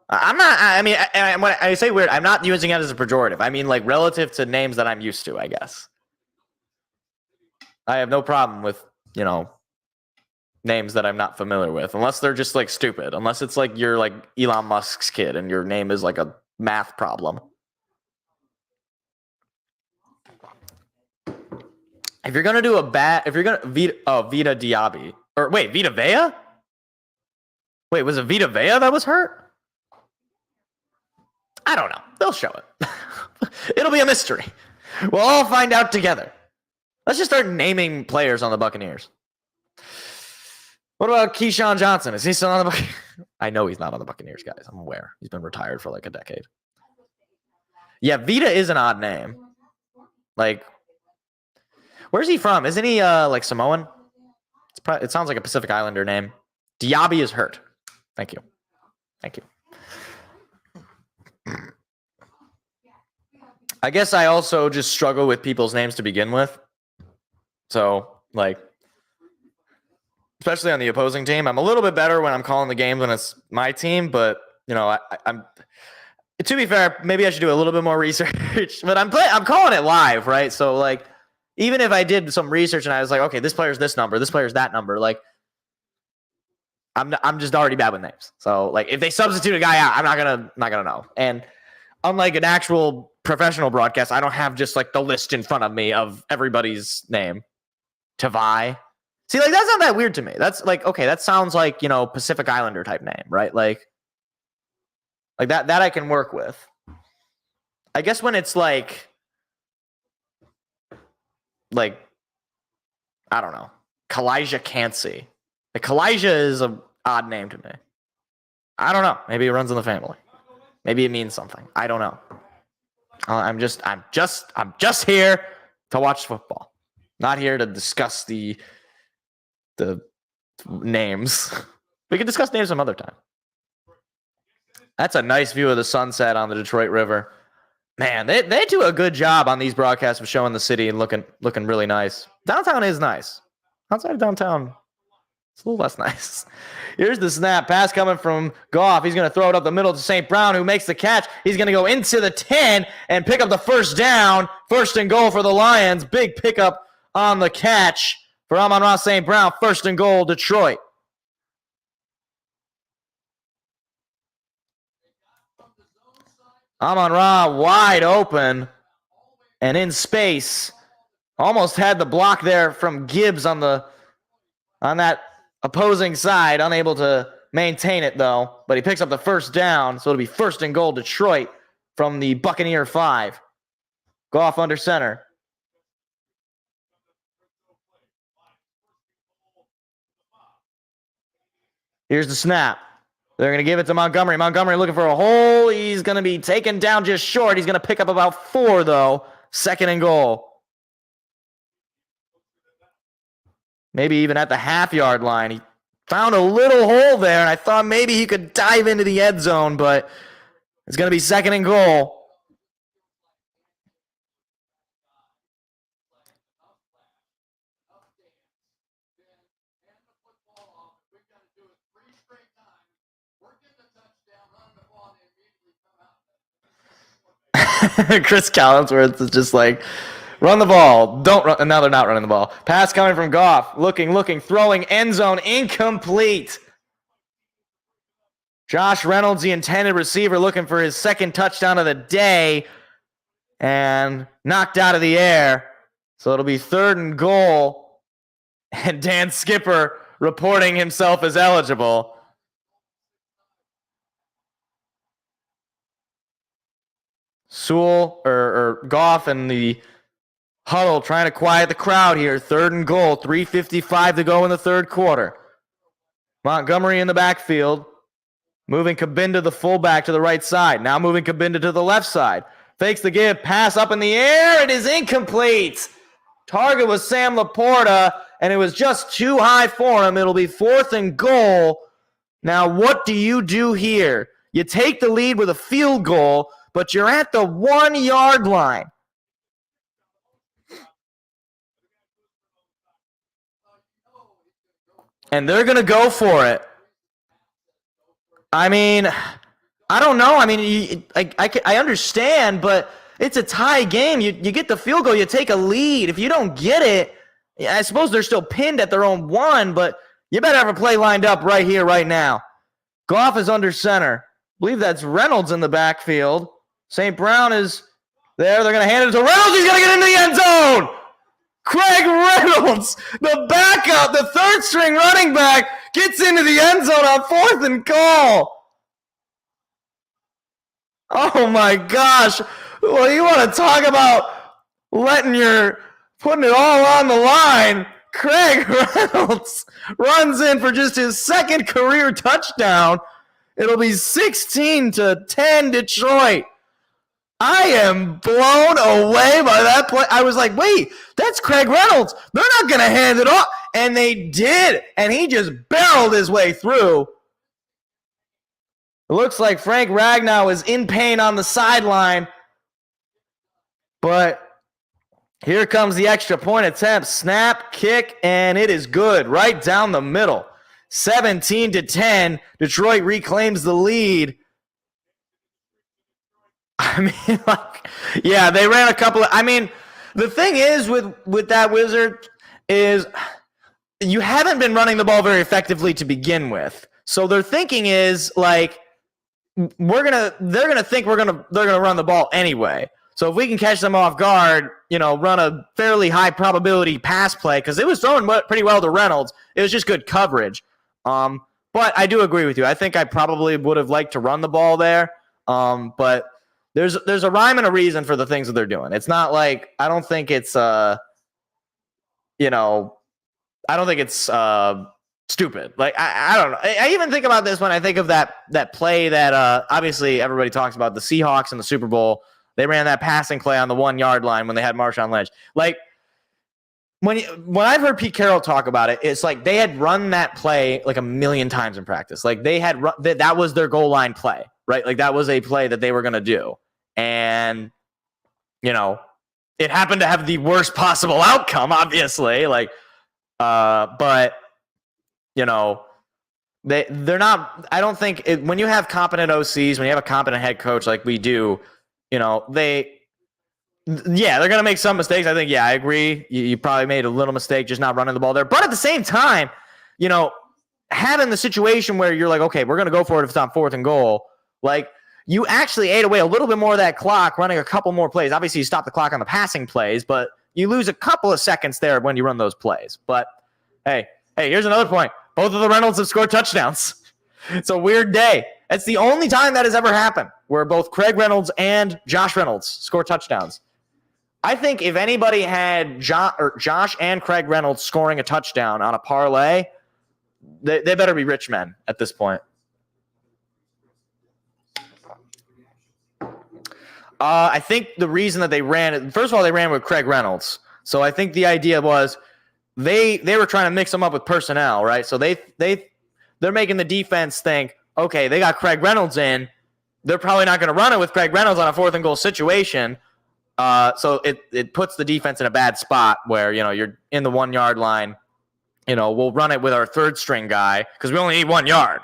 When I say weird, I'm not using it as a pejorative. I mean, like, relative to names that I'm used to, I guess. I have no problem with, names that I'm not familiar with, unless they're just, like, stupid. Unless it's, like, you're, like, Elon Musk's kid and your name is, like, a math problem. If you're going to do Vita Diaby. Or, wait, Vita Vea? Wait, was it Vita Vea that was hurt? I don't know. They'll show it. It'll be a mystery. We'll all find out together. Let's just start naming players on the Buccaneers. What about Keyshawn Johnson? Is he still on the Buccaneers? I know he's not on the Buccaneers, guys. I'm aware. He's been retired for like a decade. Yeah, Vita is an odd name. Like, where's he from? Isn't he like Samoan? It sounds like a Pacific Islander name. Diaby is hurt. Thank you. I guess I also just struggle with people's names to begin with. So, like, especially on the opposing team, I'm a little bit better when I'm calling the games when it's my team. But I'm. To be fair, maybe I should do a little bit more research. But I'm calling it live, right? So, like, even if I did some research and I was like, okay, this player's this number, this player's that number, like, I'm just already bad with names. So, like, if they substitute a guy out, I'm not gonna know. And unlike an actual professional broadcast, I don't have just like the list in front of me of everybody's name. Tavai. See, like, that's not that weird to me. That's like, okay, that sounds like, Pacific Islander type name, right? Like that I can work with. I guess when it's like I don't know, Kalijah Cansey. Like, Kalijah is an odd name to me. I don't know. Maybe it runs in the family. Maybe it means something. I don't know. I'm just here to watch football. Not here to discuss the names. We can discuss names some other time. That's a nice view of the sunset on the Detroit River. Man, they do a good job on these broadcasts of showing the city and looking really nice. Downtown is nice. Outside of downtown, it's a little less nice. Here's the snap. Pass coming from Goff. He's going to throw it up the middle to St. Brown, who makes the catch. He's going to go into the 10 and pick up the first down. First and goal for the Lions. Big pickup on the catch for Amon-Ra St. Brown. First and goal, Detroit. Amon-Ra wide open and in space. Almost had the block there from Gibbs on that opposing side. Unable to maintain it, though. But he picks up the first down, so it'll be first and goal, Detroit, from the Buccaneer 5. Goff under center. Here's the snap. They're going to give it to Montgomery. Montgomery looking for a hole. He's going to be taken down just short. He's going to pick up about 4, though. Second and goal. Maybe even at the half-yard line. He found a little hole there, and I thought maybe he could dive into the end zone, but it's going to be second and goal. Chris Collinsworth is just like, run the ball. Don't run. And now they're not running the ball. Pass coming from Goff. Looking, throwing, end zone, incomplete. Josh Reynolds, the intended receiver, looking for his second touchdown of the day and knocked out of the air. So it'll be third and goal. And Dan Skipper reporting himself as eligible. Sewell or Goff and the huddle trying to quiet the crowd here. Third and goal. 3:55 to go in the third quarter. Montgomery in the backfield. Moving Kabinda, the fullback, to the right side. Now moving Kabinda to the left side. Fakes the give. Pass up in the air. It is incomplete. Target was Sam Laporta, and it was just too high for him. It'll be fourth and goal. Now, what do you do here? You take the lead with a field goal, but you're at the 1-yard line. And they're going to go for it. I mean, I don't know. I mean, I understand, but it's a tie game. You get the field goal, you take a lead. If you don't get it, I suppose they're still pinned at their own 1, but you better have a play lined up right here, right now. Goff is under center. I believe that's Reynolds in the backfield. St. Brown is there. They're going to hand it to Reynolds. He's going to get into the end zone. Craig Reynolds, the backup, the third-string running back, gets into the end zone on 4th and goal. Oh, my gosh. Well, you want to talk about putting it all on the line. Craig Reynolds runs in for just his 2nd career touchdown. It'll be 16-10 Detroit. I am blown away by that play. I was like, wait, that's Craig Reynolds. They're not going to hand it off. And they did. And he just barreled his way through. It looks like Frank Ragnow is in pain on the sideline. But here comes the extra point attempt. Snap, kick, and it is good. Right down the middle. 17-10. Detroit reclaims the lead. I mean, yeah, they ran a couple of – I mean, the thing is with that Wizard is you haven't been running the ball very effectively to begin with. So their thinking is, like, they're gonna think they're gonna run the ball anyway. So if we can catch them off guard, run a fairly high probability pass play, because it was throwing pretty well to Reynolds. It was just good coverage. But I do agree with you. I think I probably would have liked to run the ball there. But there's a rhyme and a reason for the things that they're doing. It's not like I don't think it's stupid. Like I don't know. I even think about this when I think of that play that obviously everybody talks about, the Seahawks in the Super Bowl. They ran that passing play on the 1-yard line when they had Marshawn Lynch. Like when I've heard Pete Carroll talk about it, it's like they had run that play like a million times in practice. Like they had that was their goal line play, right? Like that was a play that they were going to do. And it happened to have the worst possible outcome, obviously. Like but they're not. I don't think when you have competent OCs, when you have a competent head coach like we do, they're going to make some mistakes. I think, I agree. You probably made a little mistake just not running the ball there. But at the same time, having the situation where you're like, okay, we're going to go for it if it's on 4th and goal. Like, you actually ate away a little bit more of that clock running a couple more plays. Obviously, you stop the clock on the passing plays, but you lose a couple of seconds there when you run those plays. But, hey, here's another point. Both of the Reynolds have scored touchdowns. It's a weird day. It's the only time that has ever happened where both Craig Reynolds and Josh Reynolds score touchdowns. I think if anybody had Josh and Craig Reynolds scoring a touchdown on a parlay, they better be rich men at this point. I think the reason that they ran it, first of all, they ran with Craig Reynolds. So I think the idea was they were trying to mix them up with personnel, right? So they're making the defense think, okay, they got Craig Reynolds in. They're probably not going to run it with Craig Reynolds on a 4th and goal situation. So it puts the defense in a bad spot where, you're in the 1-yard line. We'll run it with our 3rd string guy because we only need 1 yard.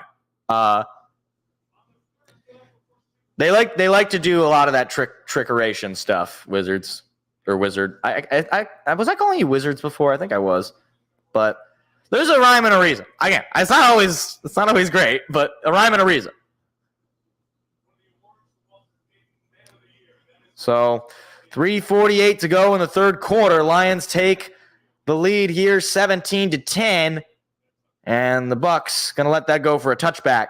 They like to do a lot of that trickeration stuff, Wizards or Wizard. I was I calling you Wizards before? I think I was, but there's a rhyme and a reason. Again, it's not always great, but a rhyme and a reason. So 3:48 to go in the 3rd quarter. Lions take the lead here, 17-10, and the Bucs gonna let that go for a touchback.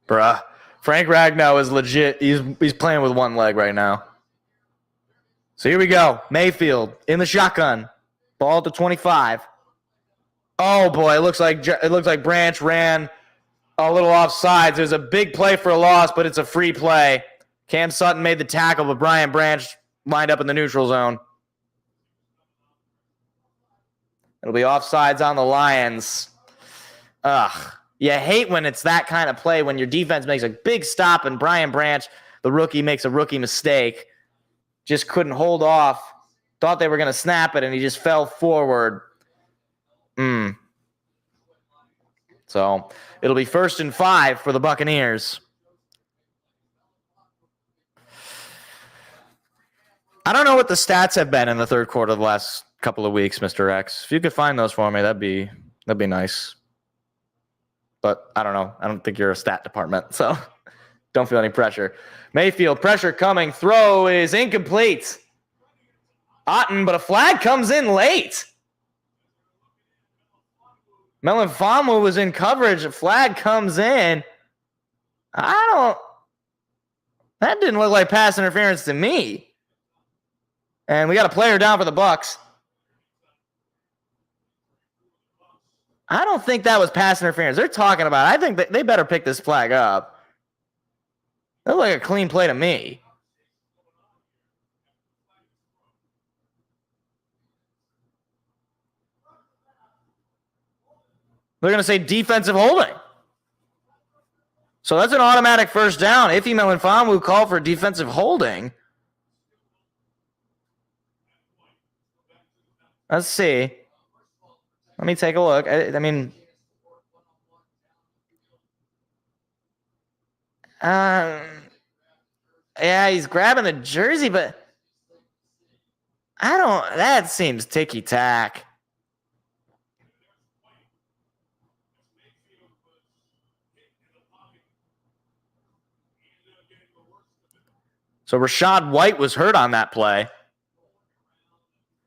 Bruh, Frank Ragnow is legit. He's playing with one leg right now. So here we go. Mayfield in the shotgun. Ball at the 25. Oh boy, it looks like Branch ran a little offsides. There's a big play for a loss, but it's a free play. Cam Sutton made the tackle, but Brian Branch lined up in the neutral zone. It'll be offsides on the Lions. Ugh. You hate when it's that kind of play, when your defense makes a big stop and Brian Branch, the rookie, makes a rookie mistake. Just couldn't hold off. Thought they were going to snap it, and he just fell forward. So it'll be 1st and 5 for the Buccaneers. I don't know what the stats have been in the third quarter of the last couple of weeks, Mr. X. If you could find those for me, that'd be nice. But I don't know. I don't think you're a stat department, so don't feel any pressure. Mayfield, pressure coming. Throw is incomplete. Otten, but a flag comes in late. Melanfamu was in coverage. A flag comes in. That didn't look like pass interference to me. And we got a player down for the Bucs. I don't think that was pass interference. They're talking about it. I think they better pick this flag up. That looked like a clean play to me. They're going to say defensive holding. So that's an automatic first down. Ife Melanfamu called for defensive holding. Let's see. Let me take a look. I mean, yeah, he's grabbing the jersey, but that seems ticky-tack. So Rashad White was hurt on that play.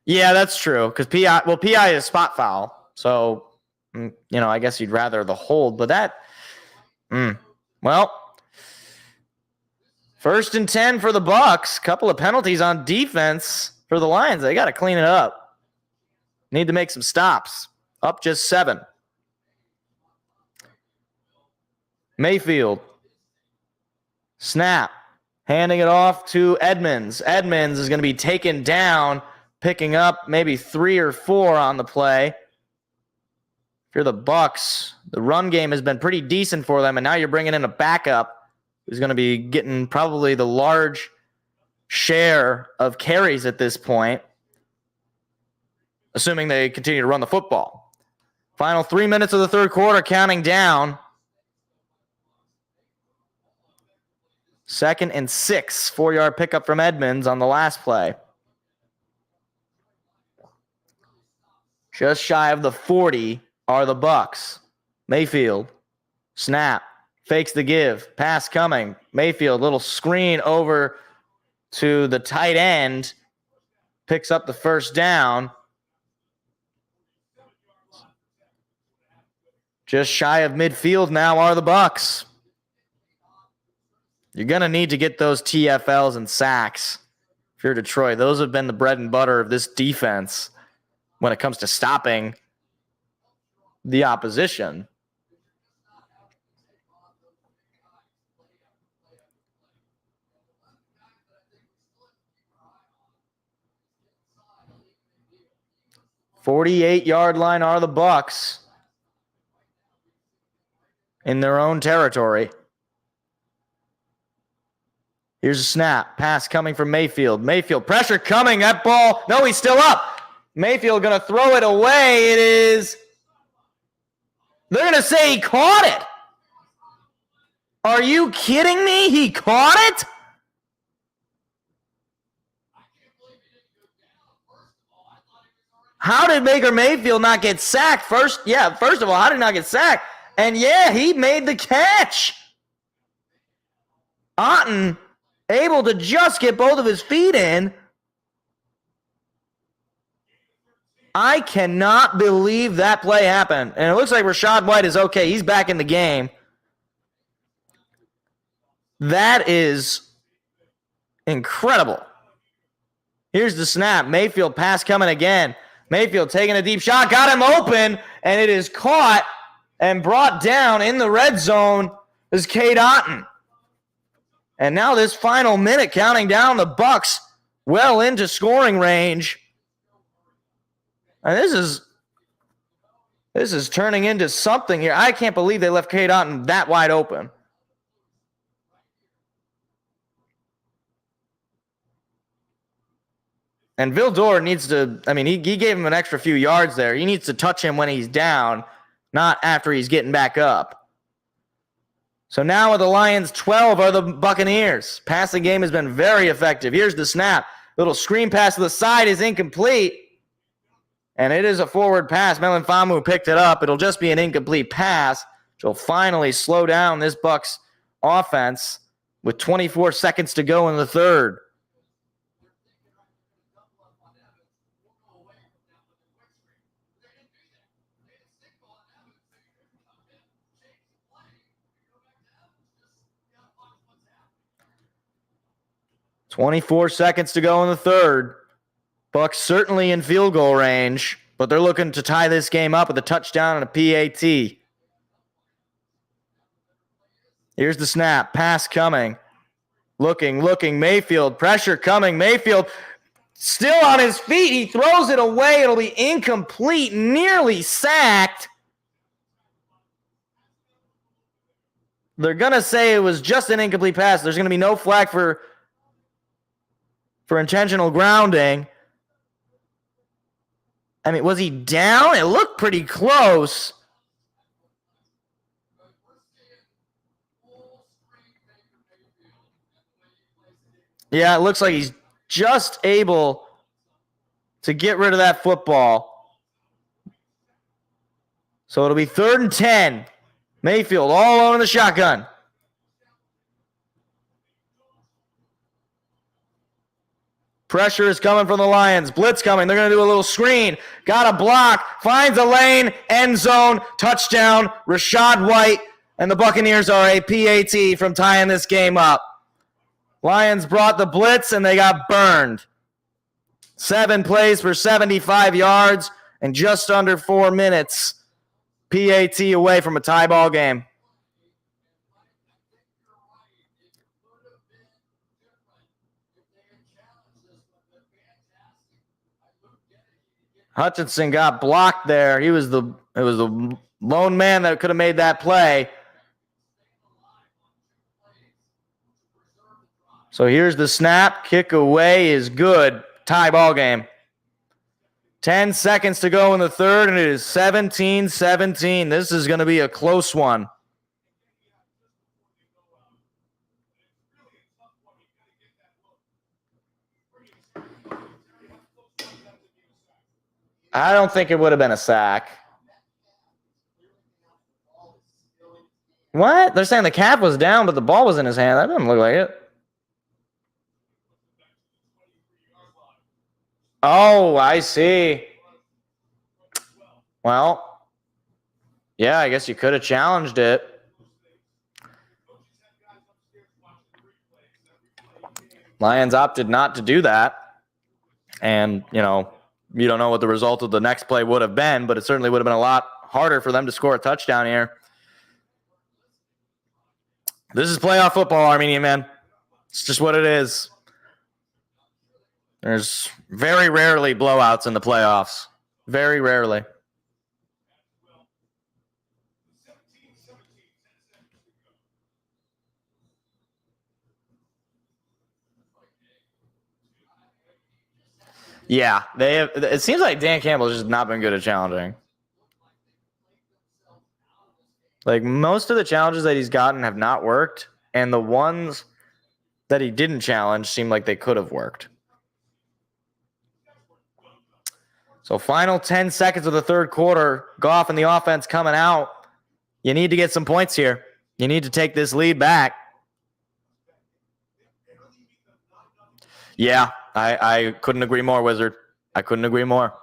Yeah, that's true. Because PI is spot foul. So, I guess you'd rather the hold. But that, well, 1st and 10 for the Bucs. Couple of penalties on defense for the Lions. They got to clean it up. Need to make some stops. Up just 7. Mayfield. Snap. Handing it off to Edmonds. Edmonds is going to be taken down, picking up maybe 3 or 4 on the play. If you're the Bucs, the run game has been pretty decent for them, and now you're bringing in a backup who's going to be getting probably the large share of carries at this point, assuming they continue to run the football. Final 3 minutes of the third quarter, counting down. 2nd and 6, 4-yard pickup from Edmonds on the last play. Just shy of the 40 are the Bucs. Mayfield, snap, fakes the give, pass coming. Mayfield, little screen over to the tight end, picks up the first down. Just shy of midfield now are the Bucs. You're going to need to get those TFLs and sacks if you're Detroit. Those have been the bread and butter of this defense when it comes to stopping the opposition. "48-yard line are the Bucs in their own territory. Here's a snap. Pass coming from Mayfield. Mayfield, pressure coming. That ball. No, he's still up. Mayfield going to throw it away. It is. They're going to say he caught it. Are you kidding me? He caught it? How did Baker Mayfield not get sacked? First of all, how did he not get sacked? And yeah, he made the catch. Otten able to just get both of his feet in. I cannot believe that play happened. And it looks like Rashad White is okay. He's back in the game. That is incredible. Here's the snap. Mayfield pass coming again. Mayfield taking a deep shot. Got him open, and it is caught and brought down in the red zone is Cade Otton. And now this final minute counting down, the Bucs well into scoring range. And this is turning into something here. I can't believe they left Cade Otton that wide open. And Vildor needs to, he gave him an extra few yards there. He needs to touch him when he's down, not after he's getting back up. So now with the Lions 12 are the Buccaneers. Passing game has been very effective. Here's the snap. Little screen pass to the side is incomplete. And it is a forward pass. Melanfamu picked it up. It'll just be an incomplete pass, which will finally slow down this Bucs offense with 24 seconds to go in the third. .24 seconds to go in the third. Bucs certainly in field goal range, but they're looking to tie this game up with a touchdown and a PAT. Here's the snap. Pass coming. Looking. Mayfield. Pressure coming. Mayfield still on his feet. He throws it away. It'll be incomplete. Nearly sacked. They're going to say it was just an incomplete pass. There's going to be no flag for intentional grounding. Was he down? It looked pretty close. Yeah, it looks like he's just able to get rid of that football. So it'll be 3rd and 10. Mayfield all alone in the shotgun. Pressure is coming from the Lions. Blitz coming. They're going to do a little screen. Got a block. Finds a lane. End zone. Touchdown. Rashad White. And the Buccaneers are a PAT from tying this game up. Lions brought the blitz, and they got burned. 7 plays for 75 yards and just under 4 minutes. PAT away from a tie ball game. Hutchinson got blocked there. It was the lone man that could have made that play. So here's the snap. Kick away is good. Tie ball game. 10 seconds to go in the third, and it is 17-17. This is going to be a close one. I don't think it would have been a sack. What? They're saying the cap was down, but the ball was in his hand. That doesn't look like it. Oh, I see. Well, yeah, I guess you could have challenged it. Lions opted not to do that. And, you don't know what the result of the next play would have been, but it certainly would have been a lot harder for them to score a touchdown here. This is playoff football, Armenian man. It's just what it is. There's very rarely blowouts in the playoffs. Very rarely. Yeah, it seems like Dan Campbell's just not been good at challenging. Like, most of the challenges that he's gotten have not worked, and the ones that he didn't challenge seem like they could have worked. So final 10 seconds of the third quarter. Goff and the offense coming out. You need to get some points here. You need to take this lead back. Yeah, I couldn't agree more, Wizard. I couldn't agree more.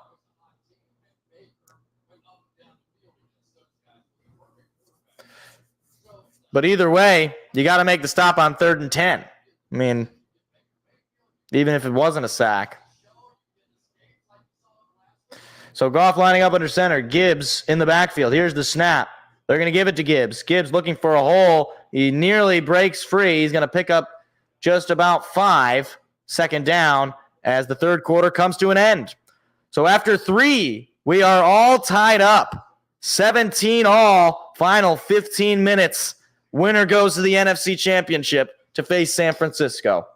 But either way, you got to make the stop on 3rd and 10. I mean, even if it wasn't a sack. So Goff lining up under center. Gibbs in the backfield. Here's the snap. They're going to give it to Gibbs. Gibbs looking for a hole. He nearly breaks free. He's going to pick up just about 5. Second down as the third quarter comes to an end. So after 3, we are all tied up. 17 all, final 15 minutes. Winner goes to the NFC Championship to face San Francisco.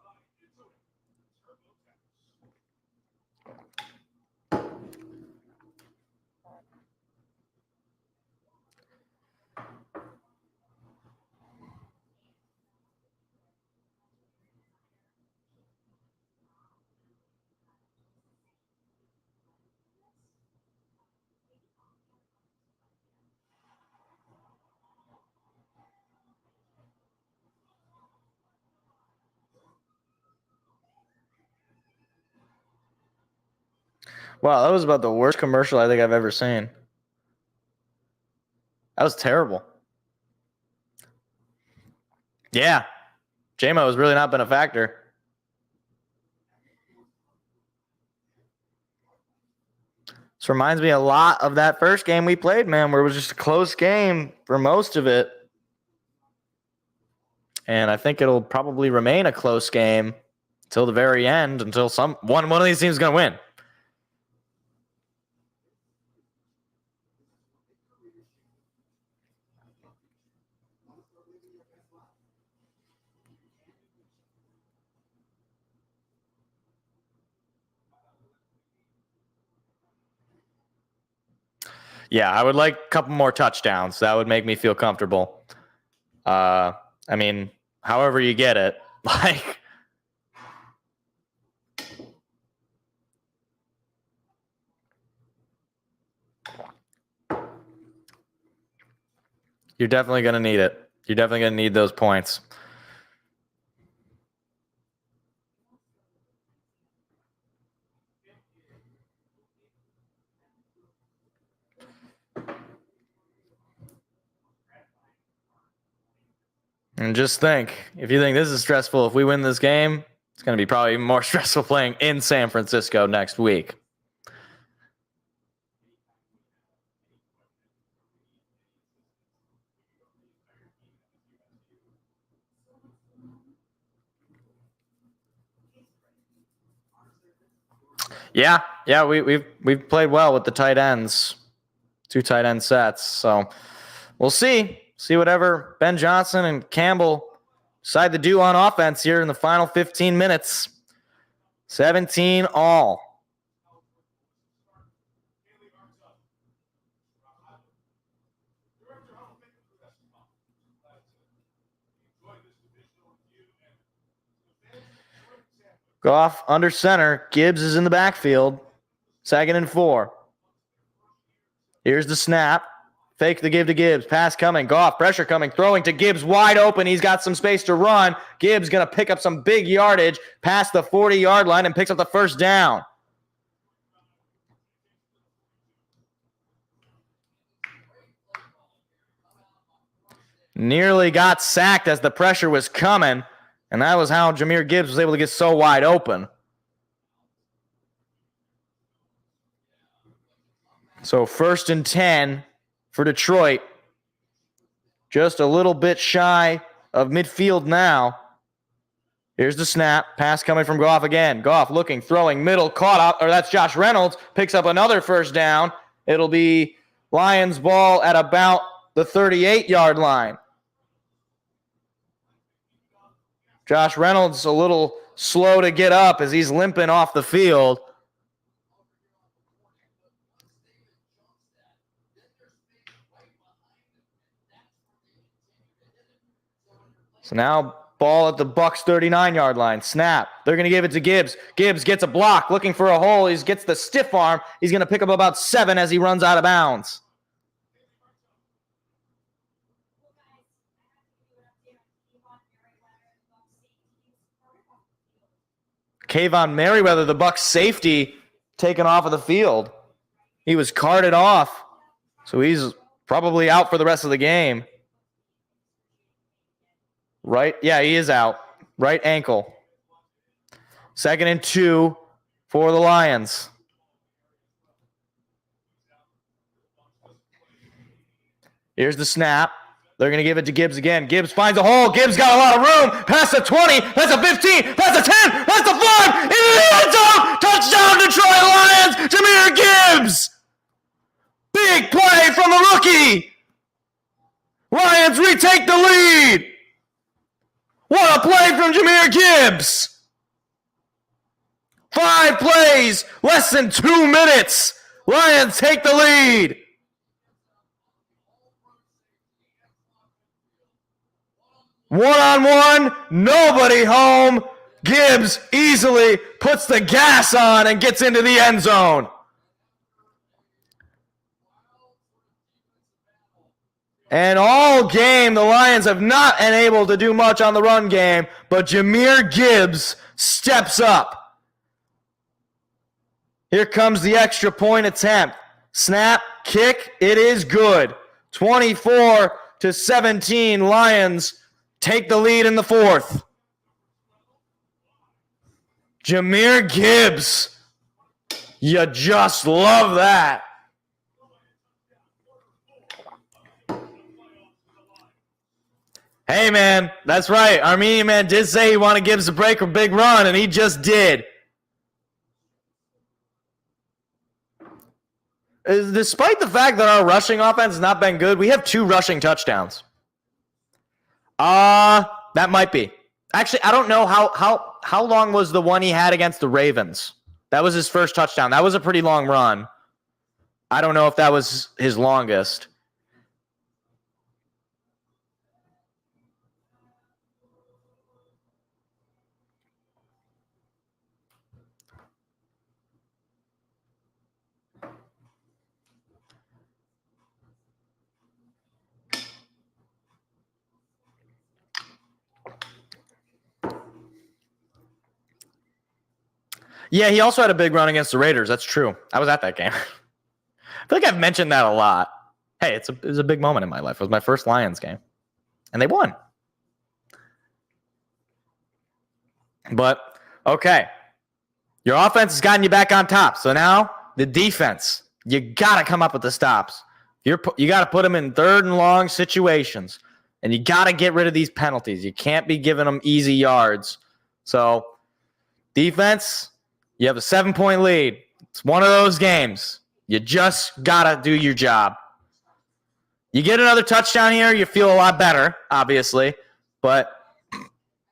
Wow, that was about the worst commercial I think I've ever seen. That was terrible. Yeah. J-Mo has really not been a factor. This reminds me a lot of that first game we played, man, where it was just a close game for most of it. And I think it'll probably remain a close game until the very end, until one of these teams is going to win. Yeah, I would like a couple more touchdowns. That would make me feel comfortable. I mean, however you get it. Like, you're definitely going to need it. You're definitely going to need those points. And just think, if you think this is stressful, if we win this game, it's going to be probably even more stressful playing in San Francisco next week. Yeah, we've played well with the tight ends, 2 tight end sets. So we'll see whatever Ben Johnson and Campbell decide to do on offense here in the final 15 minutes. 17 all. Goff under center. Gibbs is in the backfield. 2nd and 4. Here's the snap. Fake the give to Gibbs. Pass coming. Goff, pressure coming. Throwing to Gibbs wide open. He's got some space to run. Gibbs going to pick up some big yardage past the 40-yard line and picks up the first down. Nearly got sacked as the pressure was coming. And that was how Jahmyr Gibbs was able to get so wide open. So 1st and 10 for Detroit. Just a little bit shy of midfield now. Here's the snap. Pass coming from Goff again. Goff looking, throwing, middle, caught up. Or that's Josh Reynolds. Picks up another first down. It'll be Lions ball at about the 38-yard line. Josh Reynolds a little slow to get up as he's limping off the field. So now ball at the Bucs 39-yard line. Snap. They're going to give it to Gibbs. Gibbs gets a block, looking for a hole. He gets the stiff arm. He's going to pick up about 7 as he runs out of bounds. Kayvon Merriweather, the Bucs safety, taken off of the field. He was carted off, so he's probably out for the rest of the game. Right? Yeah, he is out. Right ankle. 2nd and 2 for the Lions. Here's the snap. They're going to give it to Gibbs again. Gibbs finds a hole. Gibbs got a lot of room. Past the 20. Past the 15. Past the 10. Past the 5. Into the end zone. Touchdown, Detroit Lions. Jahmyr Gibbs. Big play from the rookie. Lions retake the lead. What a play from Jahmyr Gibbs. 5 plays. Less than 2 minutes. Lions take the lead. One-on-one, nobody home. Gibbs easily puts the gas on and gets into the end zone. And all game, the Lions have not been able to do much on the run game, but Jahmyr Gibbs steps up. Here comes the extra point attempt. Snap, kick, it is good. 24-17, Lions take the lead in the fourth. Jahmyr Gibbs. You just love that. Hey, man, that's right. Armenian man did say he wanted Gibbs to break a big run, and he just did. Despite the fact that our rushing offense has not been good, we have 2 rushing touchdowns. That might be. Actually, I don't know how long was the one he had against the Ravens. That was his first touchdown. That was a pretty long run. I don't know if that was his longest. Yeah, he also had a big run against the Raiders. That's true. I was at that game. I feel like I've mentioned that a lot. Hey, it was a big moment in my life. It was my first Lions game. And they won. But, okay. Your offense has gotten you back on top. So now, the defense. You got to come up with the stops. You got to put them in 3rd and long situations. And you got to get rid of these penalties. You can't be giving them easy yards. So, defense, you have a 7-point lead. It's one of those games. You just got to do your job. You get another touchdown here, you feel a lot better, obviously. But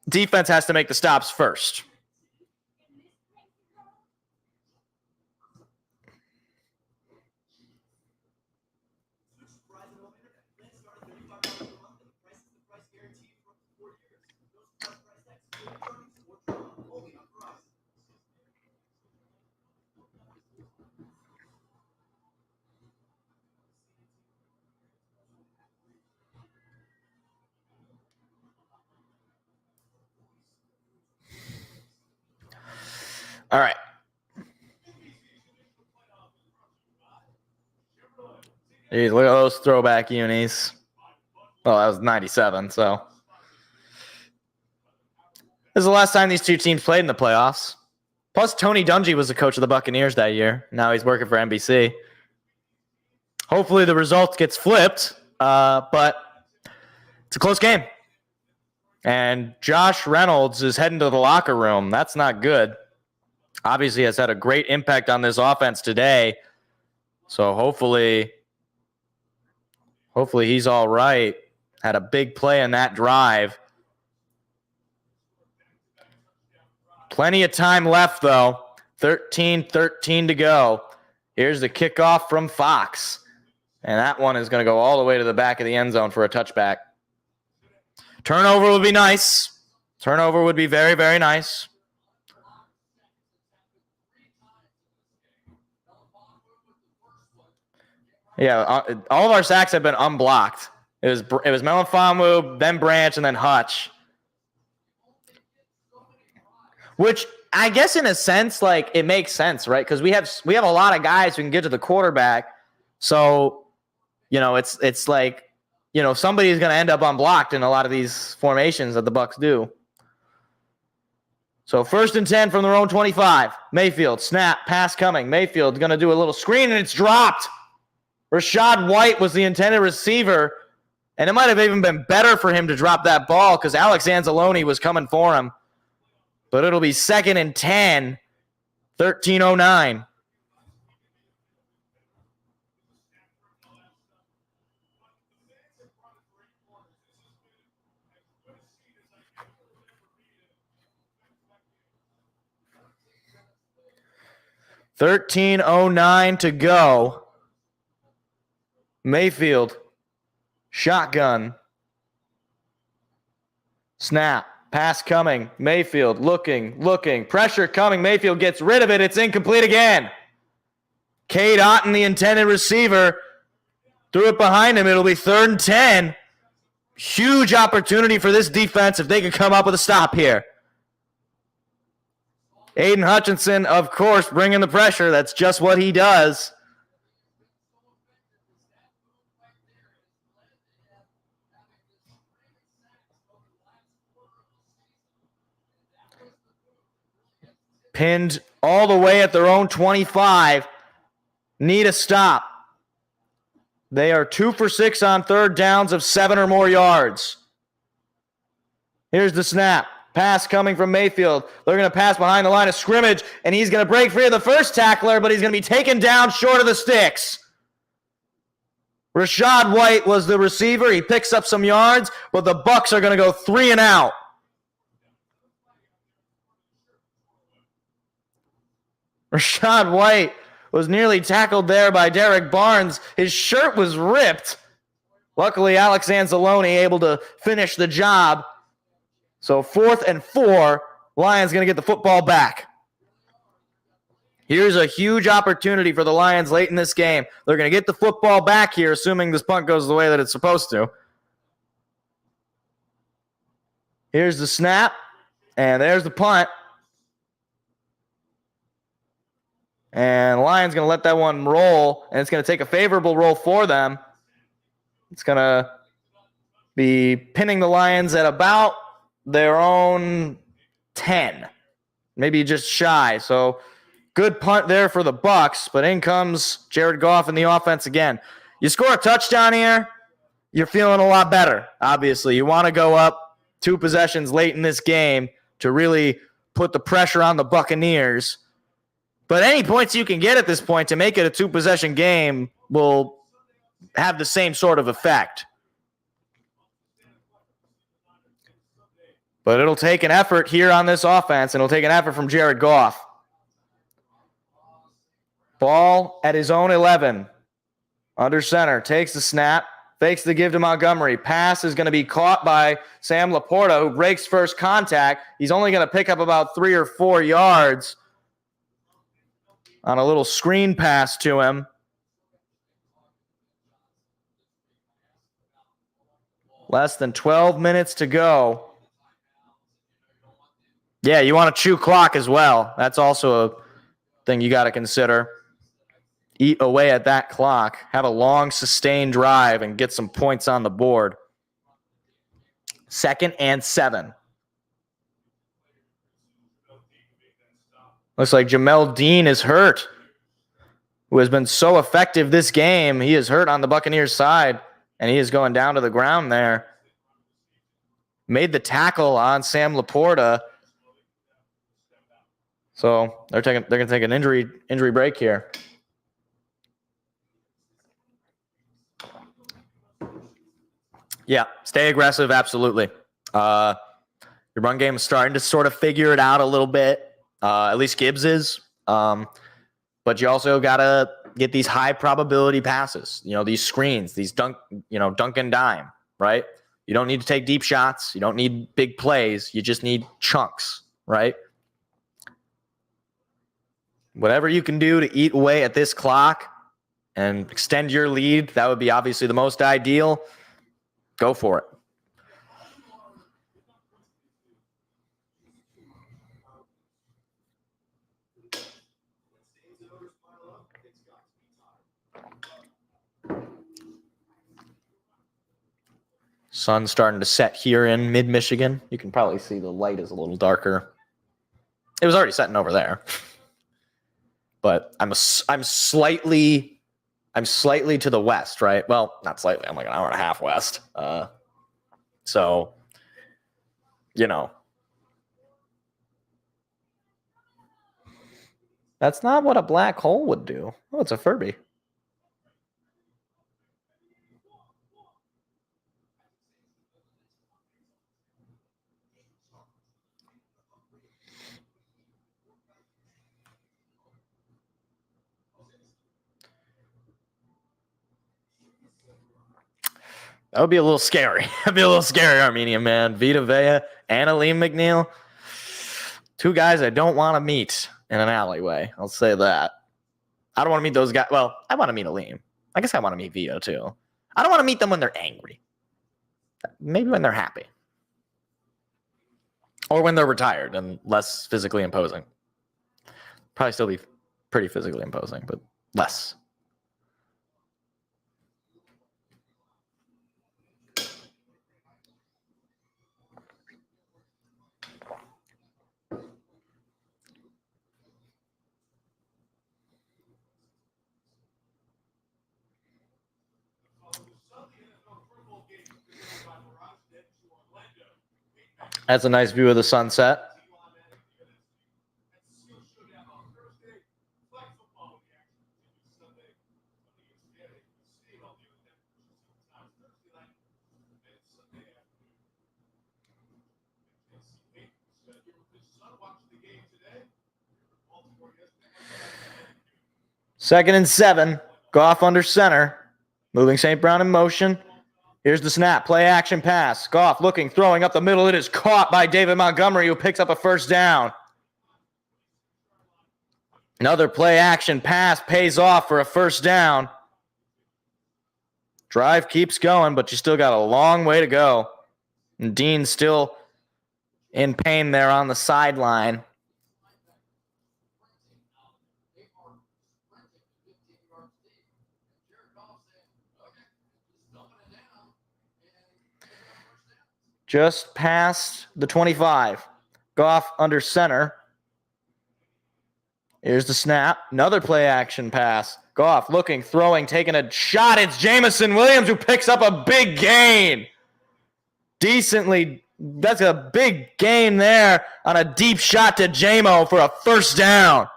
defense has to make the stops first. All right. Jeez, look at those throwback unis. Well, that was 97, so. This is the last time these 2 teams played in the playoffs. Plus, Tony Dungy was the coach of the Buccaneers that year. Now he's working for NBC. Hopefully the result gets flipped, but it's a close game. And Josh Reynolds is heading to the locker room. That's not good. Obviously has had a great impact on this offense today. So hopefully he's all right. Had a big play in that drive. Plenty of time left, though. 13-13 to go. Here's the kickoff from Fox. And that one is going to go all the way to the back of the end zone for a touchback. Turnover would be nice. Turnover would be very, very nice. Yeah, all of our sacks have been unblocked. It was Melifonwu, then Branch, and then Hutch. Which I guess in a sense, like, it makes sense, right? Because we have a lot of guys who can get to the quarterback. So, you know, it's like, you know, somebody's going to end up unblocked in a lot of these formations that the Bucs do. So 1st and 10 from their own 25. Mayfield, snap, pass coming. Mayfield's going to do a little screen, and it's dropped. Rachaad White was the intended receiver, and it might have even been better for him to drop that ball because Alex Anzalone was coming for him. But it'll be 2nd and 10, 13:09. $13:09 to go. Mayfield, shotgun. Snap, pass coming. Mayfield looking. Pressure coming. Mayfield gets rid of it. It's incomplete again. Cade Otton, the intended receiver, threw it behind him. It'll be 3rd and 10. Huge opportunity for this defense if they can come up with a stop here. Aiden Hutchinson, of course, bringing the pressure. That's just what he does. Pinned all the way at their own 25. Need a stop. They are 2 for 6 on 3rd downs of 7 or more yards. Here's the snap. Pass coming from Mayfield. They're going to pass behind the line of scrimmage, and he's going to break free of the first tackler, but he's going to be taken down short of the sticks. Rachaad White was the receiver. He picks up some yards, but the Bucs are going to go 3 and out. Rachaad White was nearly tackled there by Derek Barnes. His shirt was ripped. Luckily, Alex Anzalone able to finish the job. So 4th and 4, Lions going to get the football back. Here's a huge opportunity for the Lions late in this game. They're going to get the football back here, assuming this punt goes the way that it's supposed to. Here's the snap, and there's the punt. And the Lions going to let that one roll, and it's going to take a favorable roll for them. It's going to be pinning the Lions at about their own 10, maybe just shy. So good punt there for the Bucs, but in comes Jared Goff in the offense again. You score a touchdown here, you're feeling a lot better. Obviously, you want to go up 2 possessions late in this game to really put the pressure on the Buccaneers. But any points you can get at this point to make it a 2-possession game will have the same sort of effect. But it'll take an effort here on this offense, and it'll take an effort from Jared Goff. Ball at his own 11. Under center. Takes the snap. Fakes the give to Montgomery. Pass is going to be caught by Sam Laporta, who breaks first contact. He's only going to pick up about 3 or 4 yards on a little screen pass to him. Less than 12 minutes to go. Yeah, you want to chew clock as well. That's also a thing you got to consider. Eat away at that clock. Have a long, sustained drive and get some points on the board. 2nd and 7. Looks like Jamel Dean is hurt, who has been so effective this game. He is hurt on the Buccaneers side, and he is going down to the ground there. Made the tackle on Sam Laporta. So they're going to take an injury break here. Yeah, stay aggressive, absolutely. Your run game is starting to sort of figure it out a little bit. At least Gibbs is. But you also got to get these high probability passes. You know, these screens, these dunk and dime, right? You don't need to take deep shots. You don't need big plays. You just need chunks, right? Whatever you can do to eat away at this clock and extend your lead, that would be obviously the most ideal. Go for it. Sun's starting to set here in mid-Michigan. You can probably see the light is a little darker. It was already setting over there. But I'm slightly I'm slightly to the west, right? Well, not slightly. I'm like an hour and a half west. So, you know. That's not what a black hole would do. Oh, it's a Furby. That would be a little scary. That'd be a little scary, Armenian man. Vita Vea and Aleem McNeil. Two guys I don't want to meet in an alleyway. I'll say that. I don't want to meet those guys. Well, I want to meet Aleem. I guess I want to meet Vito too. I don't want to meet them when they're angry. Maybe when they're happy. Or when they're retired and less physically imposing. Probably still be pretty physically imposing, but less. That's a nice view of the sunset. Second and 7. Goff under center. Moving St. Brown in motion. Here's the snap. Play action pass. Goff looking, throwing up the middle. It is caught by David Montgomery, who picks up a first down. Another play action pass pays off for a first down. Drive keeps going, but you still got a long way to go. And Dean's still in pain there on the sideline. Just past the 25. Goff under center. Here's the snap. Another play action pass. Goff looking, throwing, taking a shot. It's Jameson Williams who picks up a big gain. Decently, that's a big gain there on a deep shot to Jamo for a first down.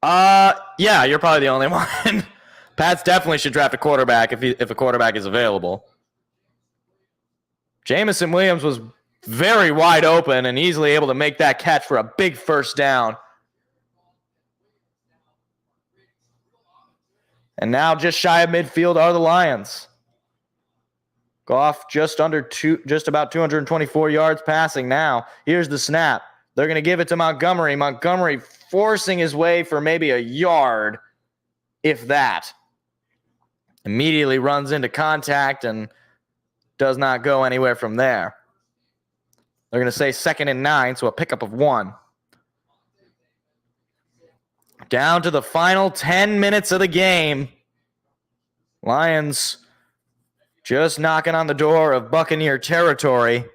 Yeah, you're probably the only one. Pats definitely should draft a quarterback if a quarterback is available. Jameson Williams was very wide open and easily able to make that catch for a big first down. And now just shy of midfield are the Lions. Goff just about 224 yards passing now. Here's the snap. They're going to give it to Montgomery. Montgomery forcing his way for maybe a yard, if that. Immediately runs into contact and does not go anywhere from there. They're going to say 2nd and 9, so a pickup of 1. Down to the final 10 minutes of the game. Lions just knocking on the door of Buccaneer territory.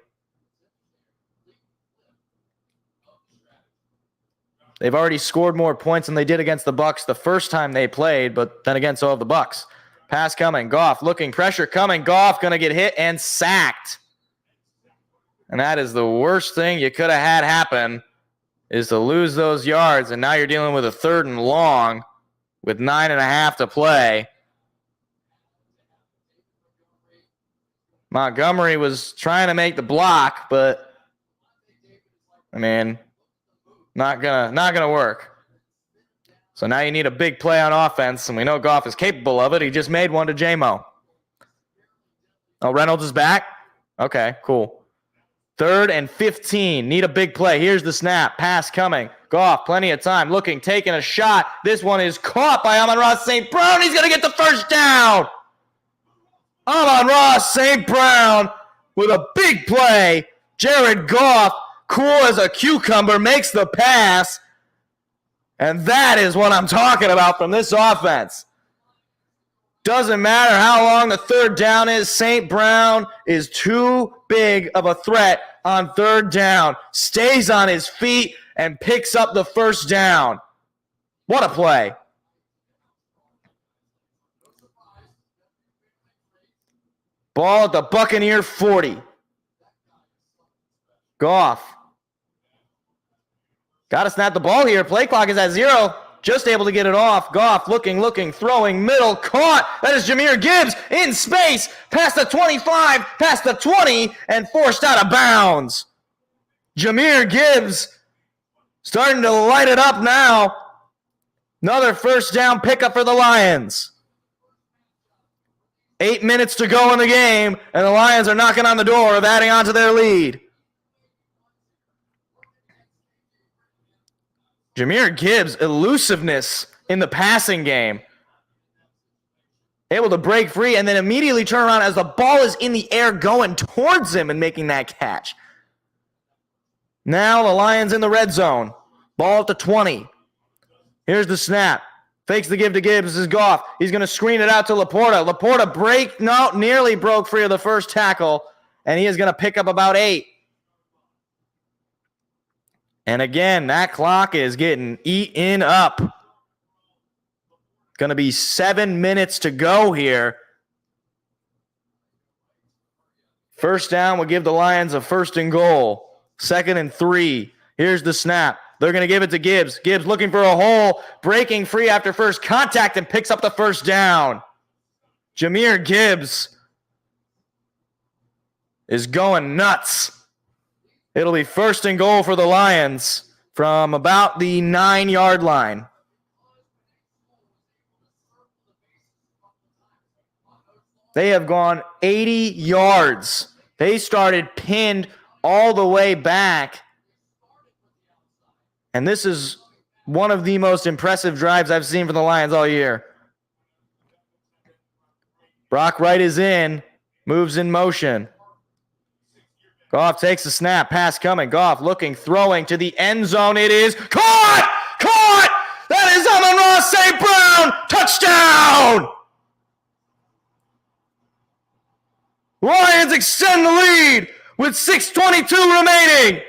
They've already scored more points than they did against the Bucs the first time they played, but then again, so have the Bucs. Pass coming. Goff looking. Pressure coming. Goff going to get hit and sacked. And that is the worst thing you could have had happen, is to lose those yards. And now you're dealing with a 3rd and long with 9.5 to play. Montgomery was trying to make the block, but, I mean, not gonna work. So now you need a big play on offense, and we know Goff is capable of it. He just made one to Jamo. Oh, Reynolds is back? Okay, cool. 3rd and 15. Need a big play. Here's the snap. Pass coming. Goff, plenty of time. Looking, taking a shot. This one is caught by Amon-Ra St. Brown. He's going to get the first down. Amon-Ra St. Brown with a big play. Jared Goff, cool as a cucumber, makes the pass. And that is what I'm talking about from this offense. Doesn't matter how long the 3rd down is. St. Brown is too big of a threat on 3rd down. Stays on his feet and picks up the first down. What a play. Ball at the Buccaneer 40. Goff. Got to snap the ball here. Play clock is at 0. Just able to get it off. Goff looking, throwing, middle, caught. That is Jahmyr Gibbs in space. Past the 25, past the 20, and forced out of bounds. Jahmyr Gibbs starting to light it up now. Another first down pickup for the Lions. 8 minutes to go in the game, and the Lions are knocking on the door of adding on to their lead. Jahmyr Gibbs' elusiveness in the passing game. Able to break free and then immediately turn around as the ball is in the air going towards him and making that catch. Now the Lions in the red zone. Ball at the 20. Here's the snap. Fakes the give to Gibbs. This is Goff. He's going to screen it out to Laporta. Laporta nearly broke free of the first tackle, and he is going to pick up about 8. And again, that clock is getting eaten up. Going to be 7 minutes to go here. First down will give the Lions a 1st and goal. 2nd and 3. Here's the snap. They're going to give it to Gibbs. Gibbs looking for a hole, breaking free after first contact and picks up the first down. Jahmyr Gibbs is going nuts. It'll be 1st and goal for the Lions from about the 9-yard line. They have gone 80 yards. They started pinned all the way back. And this is one of the most impressive drives I've seen from the Lions all year. Brock Wright is in, moves in motion. Goff takes the snap, pass coming. Goff looking, throwing to the end zone. It is caught! Caught! That is Amon-Ra St. Brown! Touchdown! Lions extend the lead with 6:22 remaining.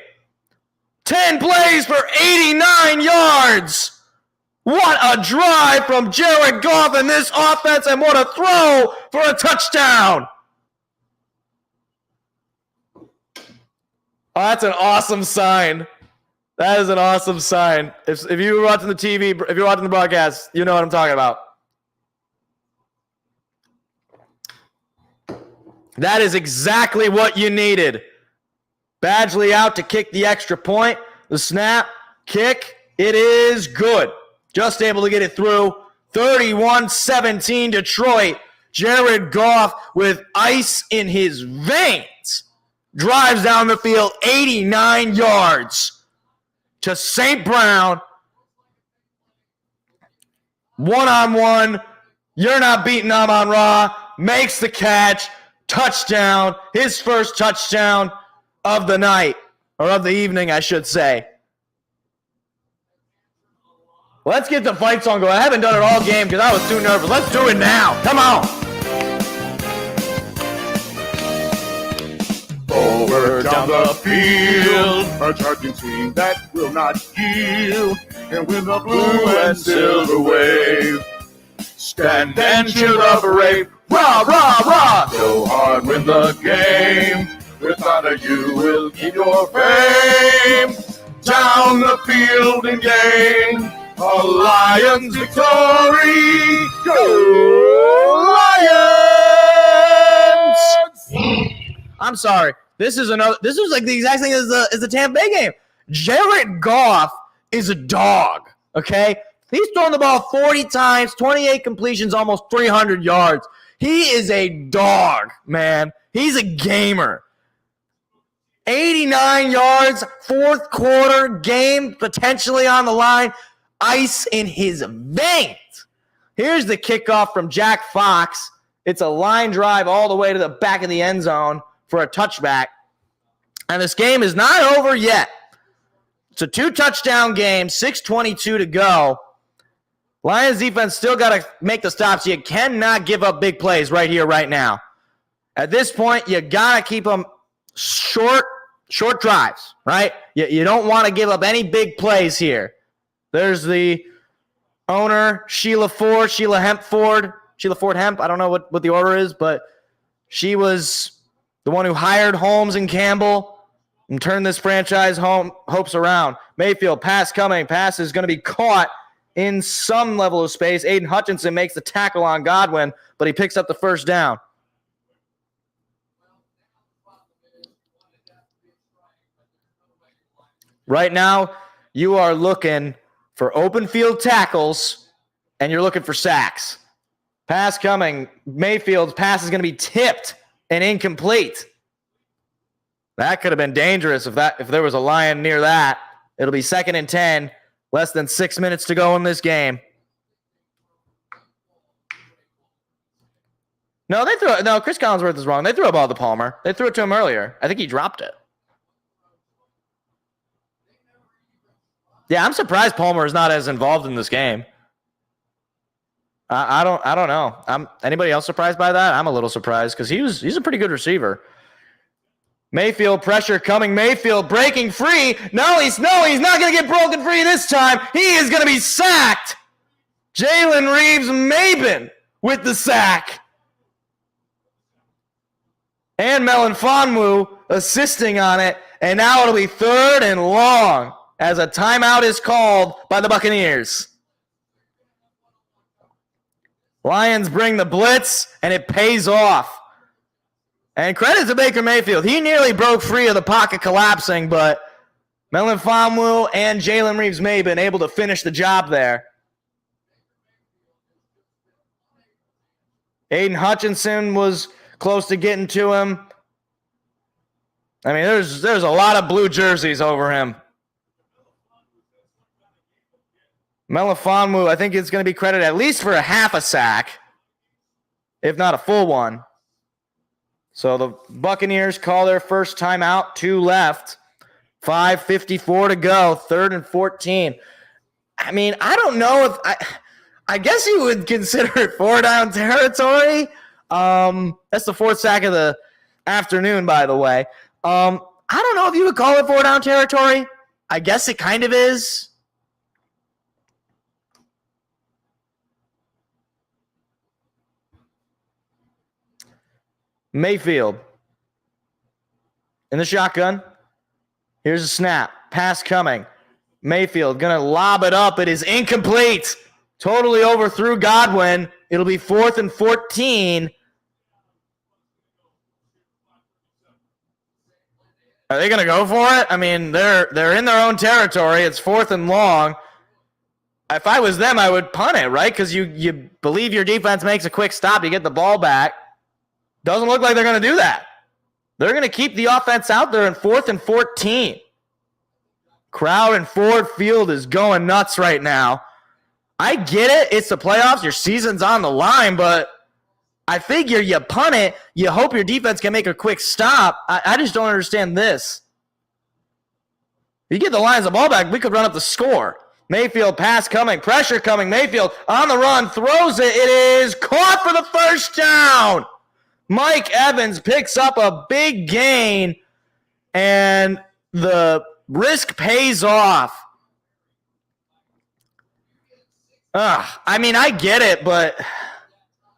10 plays for 89 yards. What a drive from Jared Goff in this offense, and what a throw for a touchdown. Oh, that's an awesome sign. That is an awesome sign. If you were watching the TV, if you're watching the broadcast, you know what I'm talking about. That is exactly what you needed. Badgley out to kick the extra point. The snap, kick, it is good. Just able to get it through. 31-17 Detroit. Jared Goff with ice in his veins drives down the field 89 yards to St. Brown. One-on-one. You're not beating Amon-Ra. Makes the catch. Touchdown. His first touchdown of the night, or of the evening, I should say. Let's get the fight song going. I haven't done it all game because I was too nervous. Let's do it now. Come on. Over down the field, a charging team that will not yield, and with the blue and silver wave, stand and cheer the parade. Rah, rah, rah! Go hard, win the game. With honor you will keep your fame. Down the field and gain a Lions victory. Go Lions! I'm sorry. This is like the exact thing as the Tampa Bay game. Jared Goff is a dog, okay? He's thrown the ball 40 times, 28 completions, almost 300 yards. He is a dog, man. He's a gamer. 89 yards, fourth quarter, game potentially on the line. Ice in his veins. Here's the kickoff from Jack Fox. It's a line drive all the way to the back of the end zone for a touchback. And this game is not over yet. It's a 2-touchdown game, 6:22 to go. Lions defense still got to make the stops. You cannot give up big plays right here, right now. At this point, you got to keep them short drives, right? You don't want to give up any big plays here. There's the owner, Sheila Ford Hemp. I don't know what the order is, but She was the one who hired Holmes and Campbell and turned this franchise hopes around. Mayfield, pass coming. Pass is going to be caught in some level of space. Aiden Hutchinson makes the tackle on Godwin, but he picks up the first down. Right now, you are looking for open field tackles, and you're looking for sacks. Pass coming. Mayfield's pass is going to be tipped and incomplete. That could have been dangerous if there was a Lion near that. It'll be 2nd and 10, less than 6 minutes to go in this game. No, Chris Collinsworth is wrong. They threw a ball to Palmer. They threw it to him earlier. I think he dropped it. Yeah, I'm surprised Palmer is not as involved in this game. I don't know. Anybody else surprised by that? I'm a little surprised because he's a pretty good receiver. Mayfield, pressure coming. Mayfield breaking free. No, he's not going to get broken free this time. He is going to be sacked. Jalen Reeves-Maybin with the sack. And Melon Fonwu assisting on it. And now it'll be 3rd and long as a timeout is called by the Buccaneers. Lions bring the blitz, and it pays off. And credit to Baker Mayfield. He nearly broke free of the pocket collapsing, but Melon Fonwu and Jalen Reeves-Maybin able to finish the job there. Aiden Hutchinson was close to getting to him. I mean, there's a lot of blue jerseys over him. Melon Fonwu, I think it's going to be credited at least for a half a sack, if not a full one. So the Buccaneers call their first timeout, 2 left, 5:54 to go, 3rd and 14. I mean, I don't know if I guess you would consider it 4-down territory. That's the 4th sack of the afternoon, by the way. I don't know if you would call it 4-down territory. I guess it kind of is. Mayfield in the shotgun. Here's a snap. Pass coming. Mayfield going to lob it up. It is incomplete. Totally overthrew Godwin. It'll be 4th and 14. Are they going to go for it? I mean, they're in their own territory. It's 4th and long. If I was them, I would punt it, right? Because you believe your defense makes a quick stop. You get the ball back. Doesn't look like they're going to do that. They're going to keep the offense out there in 4th and 14. Crowd in Ford Field is going nuts right now. I get it. It's the playoffs. Your season's on the line, but I figure you punt it. You hope your defense can make a quick stop. I just don't understand this. If you get the Lions the ball back, we could run up the score. Mayfield pass coming. Pressure coming. Mayfield on the run. Throws it. It is caught for the first down. Mike Evans picks up a big gain, and the risk pays off. I mean, I get it, but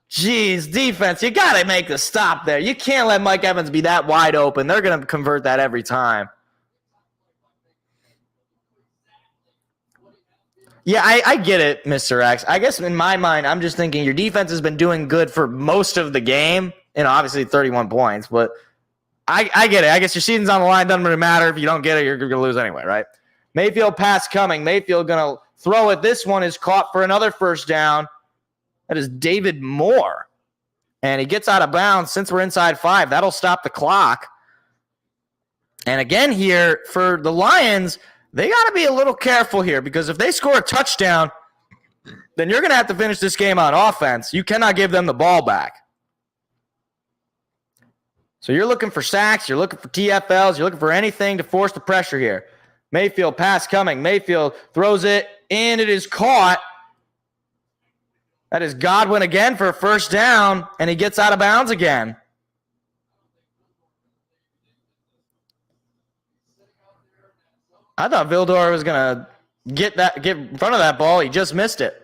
geez, defense, you got to make the stop there. You can't let Mike Evans be that wide open. They're going to convert that every time. Yeah, I get it, Mr. X. I guess in my mind, I'm just thinking your defense has been doing good for most of the game. And obviously 31 points, but I get it. I guess your season's on the line. Doesn't really matter. If you don't get it, you're going to lose anyway, right? Mayfield pass coming. Mayfield going to throw it. This one is caught for another first down. That is David Moore. And he gets out of bounds since we're inside 5. That'll stop the clock. And again here, for the Lions, they got to be a little careful here because if they score a touchdown, then you're going to have to finish this game on offense. You cannot give them the ball back. So you're looking for sacks, you're looking for TFLs, you're looking for anything to force the pressure here. Mayfield pass coming. Mayfield throws it, and it is caught. That is Godwin again for a first down, and he gets out of bounds again. I thought Vildor was going to get in front of that ball. He just missed it.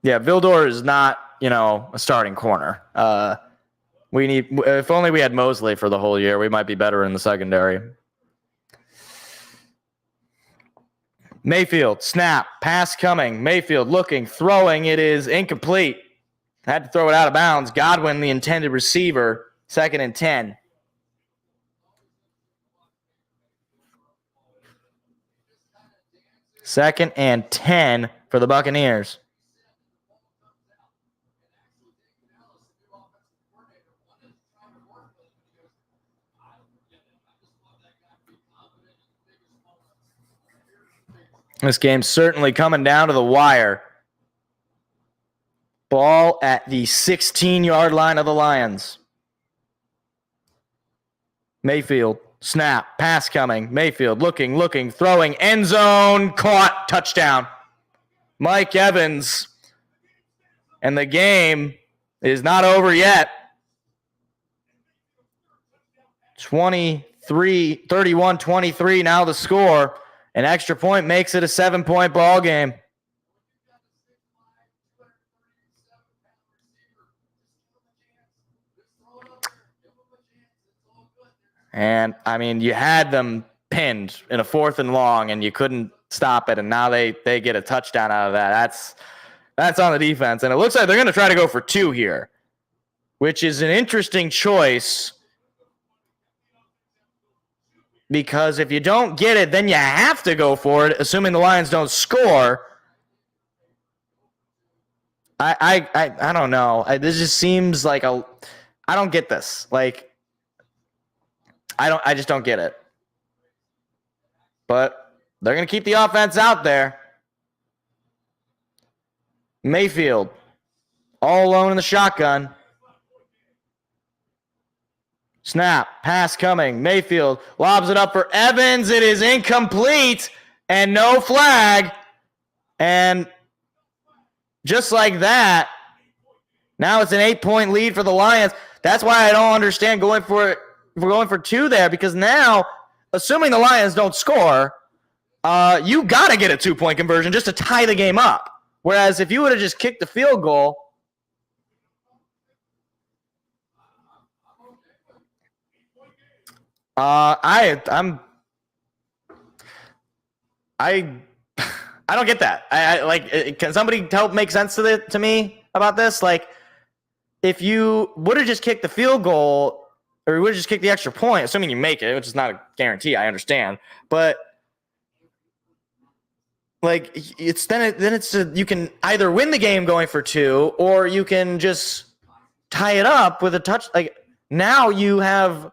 Yeah, Vildor is not, a starting corner. If only we had Mosley for the whole year, we might be better in the secondary. Mayfield, snap, pass coming. Mayfield looking, throwing. It is incomplete. Had to throw it out of bounds. Godwin, the intended receiver, 2nd and 10. Second and 10 for the Buccaneers. This game's certainly coming down to the wire. Ball at the 16-yard line of the Lions. Mayfield, snap, pass coming. Mayfield looking, throwing, end zone, caught, touchdown. Mike Evans. And the game is not over yet. 31-23 now the score. An extra point makes it a 7-point ball game. And, you had them pinned in a 4th and long, and you couldn't stop it, and now they get a touchdown out of that. That's on the defense, and it looks like they're going to try to go for 2 here, which is an interesting choice because if you don't get it, then you have to go for it, assuming the Lions don't score. I don't know. This just seems like I don't get this. I just don't get it. But they're going to keep the offense out there. Mayfield, all alone in the shotgun. Snap, pass coming. Mayfield lobs it up for Evans. It is incomplete and no flag. And just like that, now it's an 8-point lead for the Lions. That's why I don't understand going for 2 there, because now, assuming the Lions don't score, you got to get a 2-point conversion just to tie the game up. Whereas if you would have just kicked the field goal, I don't get that. Can somebody help make sense to me about this? If you would have just kicked the field goal, or you would have just kicked the extra point, assuming you make it, which is not a guarantee, I understand, but you can either win the game going for 2, or you can just tie it up with a touch. Now you have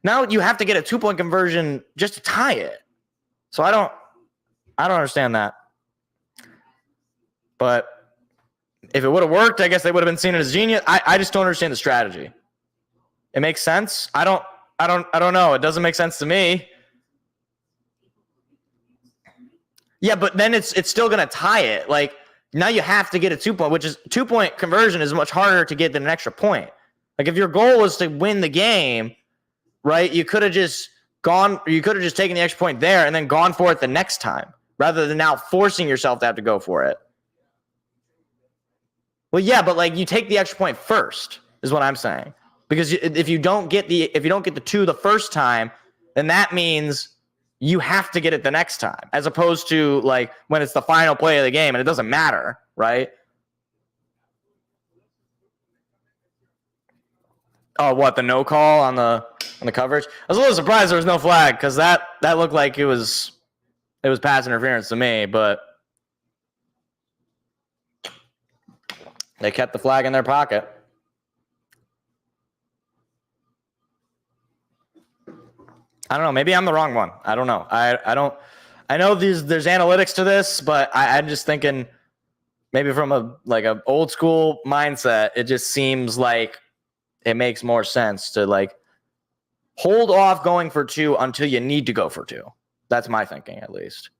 to get a 2-point conversion just to tie it. So I don't understand that. But if it would have worked, I guess they would have been seen as genius. I just don't understand the strategy. It makes sense. I don't know. It doesn't make sense to me. Yeah, but then it's still going to tie it. Now you have to get a 2-point, which is 2-point conversion is much harder to get than an extra point. If your goal was to win the game, right, you could have just taken the extra point there and then gone for it the next time, rather than now forcing yourself to have to go for it. Well, yeah, but you take the extra point first, is what I'm saying. Because if you don't get the 2 the first time, then that means you have to get it the next time, as opposed to when it's the final play of the game and it doesn't matter, right? Oh, what, the no call on the coverage? I was a little surprised there was no flag, because that looked like it was pass interference to me, but they kept the flag in their pocket. I don't know. Maybe I'm the wrong one. I don't know. I know there's analytics to this, but I'm just thinking maybe from a old school mindset, it just seems like it makes more sense to hold off going for 2 until you need to go for 2. That's my thinking, at least.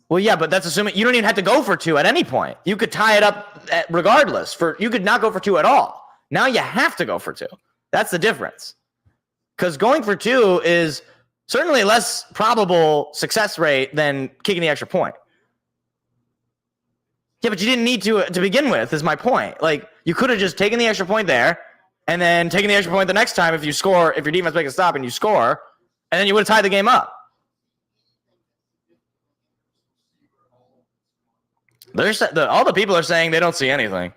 Well, yeah, but that's assuming you don't even have to go for 2 at any point. You could tie it up regardless. You could not go for 2 at all. Now you have to go for 2. That's the difference. Because going for 2 is Certainly less probable success rate than kicking the extra point. Yeah, but you didn't need to begin with, is my point. Like, you could have just taken the extra point there and then taken the extra point the next time if your defense makes a stop and you score, and then you would have tied the game up. All the people are saying they don't see anything.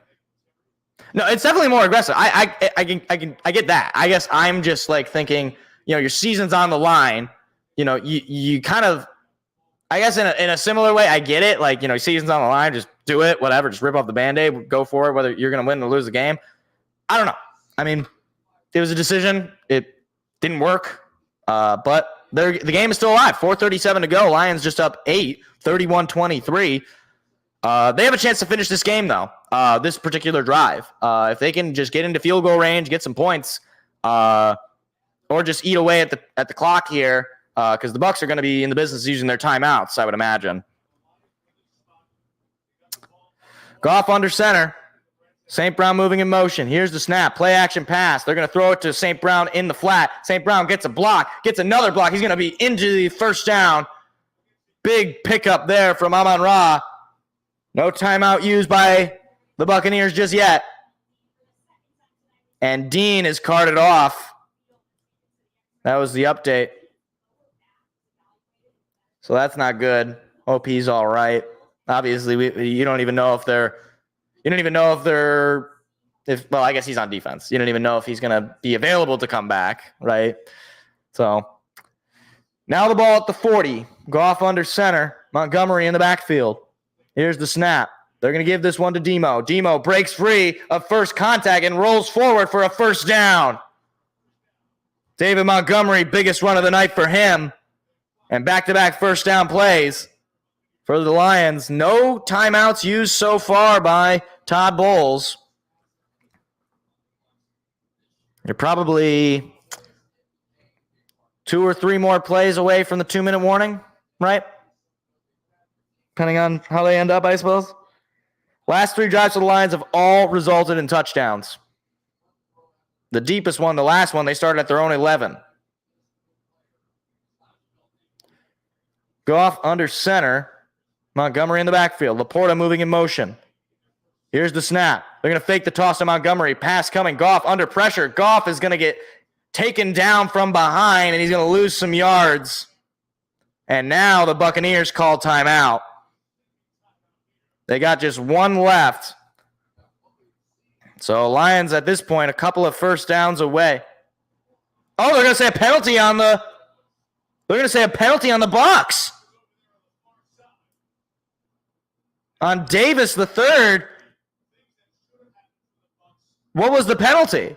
No, it's definitely more aggressive. I get that. I guess I'm just like thinking, your season's on the line. You kind of, I guess in a similar way, I get it. Like, season's on the line, just do it, whatever. Just rip off the Band-Aid, go for it, whether you're going to win or lose the game. I don't know. I mean, it was a decision. It didn't work, but the game is still alive. 4:37 to go. Lions just up 8, 31-23. They have a chance to finish this game, though, this particular drive. If they can just get into field goal range, get some points, or just eat away at the clock here, because the Bucs are going to be in the business using their timeouts, I would imagine. Goff under center. St. Brown moving in motion. Here's the snap. Play action pass. They're going to throw it to St. Brown in the flat. St. Brown gets a block, gets another block. He's going to be into the first down. Big pickup there from Amon-Ra. No timeout used by the Buccaneers just yet. And Dean is carted off. That was the update. So that's not good. Hope he's all right. Obviously, you don't even know well, I guess he's on defense. You don't even know if he's going to be available to come back, right? So now the ball at the 40. Goff under center. Montgomery in the backfield. Here's the snap. They're going to give this one to Demo. Demo breaks free of first contact and rolls forward for a first down. David Montgomery, biggest run of the night for him. And back-to-back first down plays for the Lions. No timeouts used so far by Todd Bowles. You're probably 2 or 3 more plays away from the 2-minute warning, right? Depending on how they end up, I suppose. Last 3 drives for the Lions have all resulted in touchdowns. The deepest one, the last one, they started at their own 11. Goff under center. Montgomery in the backfield. Laporta moving in motion. Here's the snap. They're going to fake the toss to Montgomery. Pass coming. Goff under pressure. Goff is going to get taken down from behind, and he's going to lose some yards. And now the Buccaneers call timeout. They got just 1 left. So Lions at this point, a couple of first downs away. Oh, they're going to say a penalty on the Bucs. On Davis the third. What was the penalty?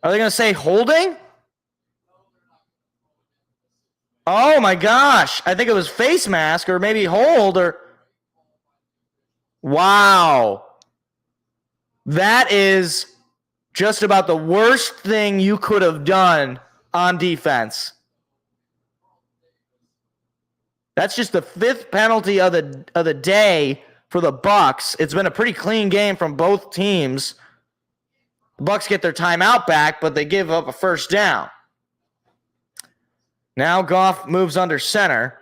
Are they going to say holding? Oh my gosh. I think it was face mask or maybe hold or. Wow. That is just about the worst thing you could have done on defense. That's just the 5th penalty of the day for the Bucs. It's been a pretty clean game from both teams. The Bucs get their timeout back, but they give up a first down. Now Goff moves under center.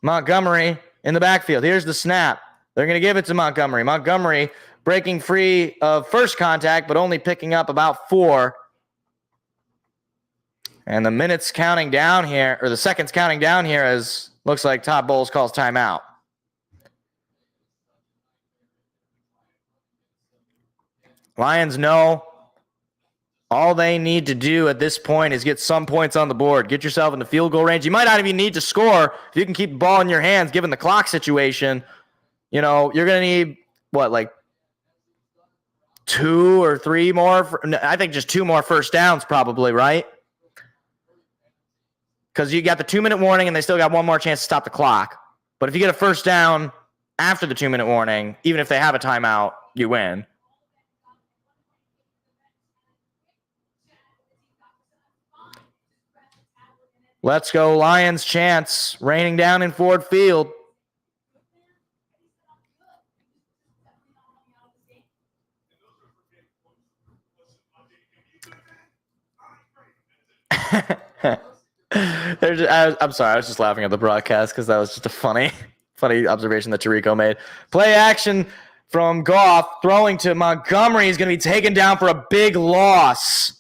Montgomery in the backfield. Here's the snap. They're going to give it to Montgomery. Montgomery breaking free of first contact, but only picking up about 4. And the minutes counting down here, or the seconds counting down here, as looks like Todd Bowles calls timeout. Lions know all they need to do at this point is get some points on the board. Get yourself in the field goal range. You might not even need to score if you can keep the ball in your hands, given the clock situation. You're going to need, like 2 or 3 more? I think just 2 more first downs probably, right? Because you got the 2-minute warning and they still got 1 more chance to stop the clock. But if you get a first down after the 2-minute warning, even if they have a timeout, you win. Let's go Lions chance raining down in Ford Field. I'm sorry, I was just laughing at the broadcast because that was just a funny observation that Tirico made. Play action from Goff, throwing to Montgomery. He's going to be taken down for a big loss.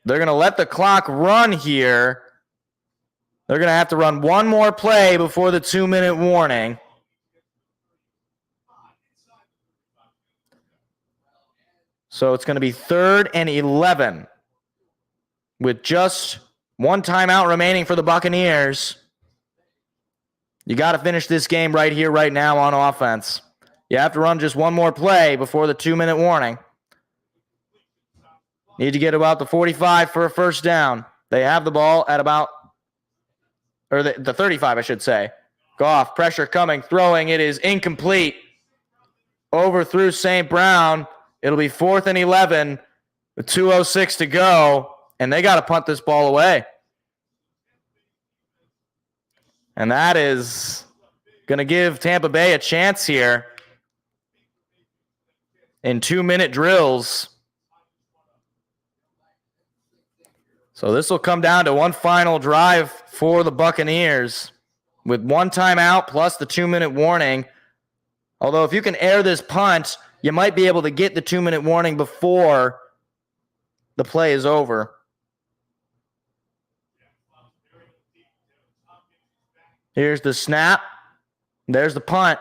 They're going to let the clock run here. They're going to have to run one more play before the 2-minute warning. So it's going to be 3rd and 11 with just one timeout remaining for the Buccaneers. You got to finish this game right here, right now on offense. You have to run just one more play before the 2-minute warning. Need to get about the 45 for a first down. They have the ball at about, or the 35, I should say. Goff, pressure coming, throwing. It is incomplete. Overthrew St. Brown. It'll be 4th and 11 with 2:06 to go, and they got to punt this ball away. And that is going to give Tampa Bay a chance here in 2-minute drills. So this will come down to one final drive for the Buccaneers with one timeout plus the 2-minute warning. Although if you can air this punt, you might be able to get the 2-minute warning before the play is over. Here's the snap. There's the punt.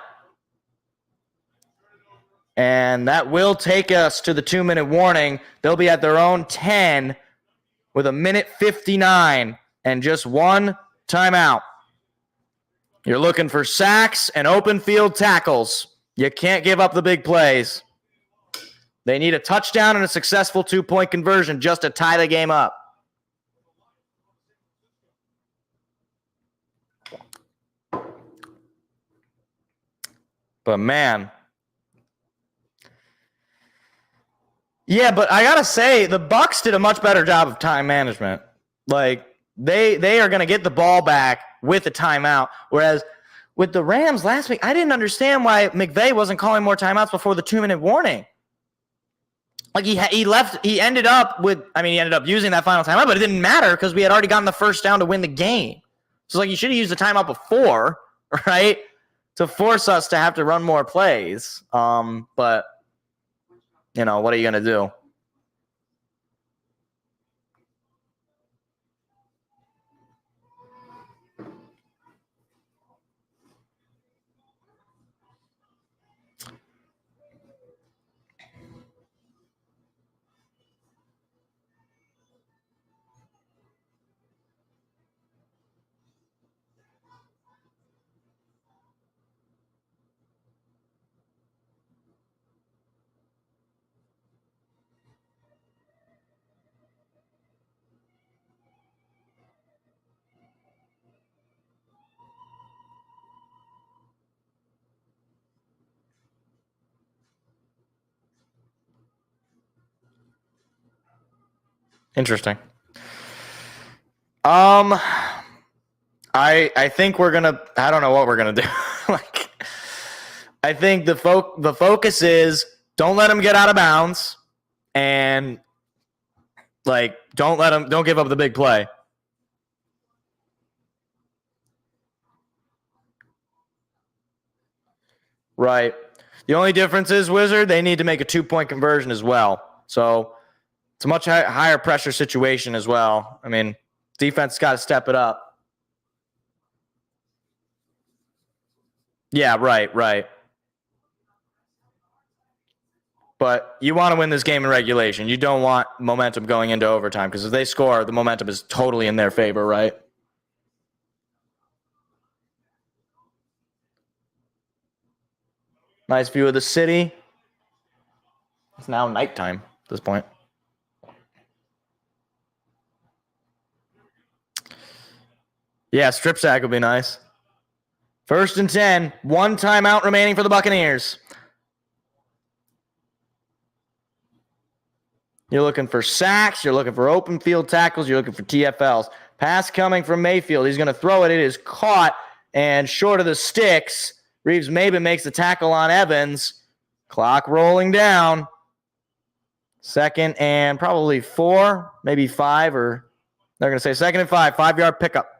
And that will take us to the 2-minute warning. They'll be at their own 10 with 1:59 and just one timeout. You're looking for sacks and open field tackles. You can't give up the big plays. They need a touchdown and a successful 2-point conversion just to tie the game up. But man, yeah, but I gotta say the Bucs did a much better job of time management. Like they are gonna get the ball back with a timeout, whereas with the Rams last week, I didn't understand why McVay wasn't calling more timeouts before the 2-minute warning. Like he ended up using that final timeout, but it didn't matter because we had already gotten the first down to win the game. So like you should have used the timeout before, right? To force us to have to run more plays. But you know, what are you gonna do? Interesting. I think we're gonna. I don't know what we're gonna do. Like, I think the focus is don't let them get out of bounds, and like don't give up the big play. Right. The only difference is, Wizard, they need to make a 2-point conversion as well. So it's a much higher pressure situation as well. I mean, defense got to step it up. Yeah, right. But you want to win this game in regulation. You don't want momentum going into overtime because if they score, the momentum is totally in their favor, right? Nice view of the city. It's now nighttime at this point. Yeah, strip sack would be nice. 1st and 10, one timeout remaining for the Buccaneers. You're looking for sacks. You're looking for open field tackles. You're looking for TFLs. Pass coming from Mayfield. He's going to throw it. It is caught and short of the sticks. Reeves-Maybin makes the tackle on Evans. Clock rolling down. Second and probably 4, maybe 5, or they're going to say second and 5, 5-yard pickup.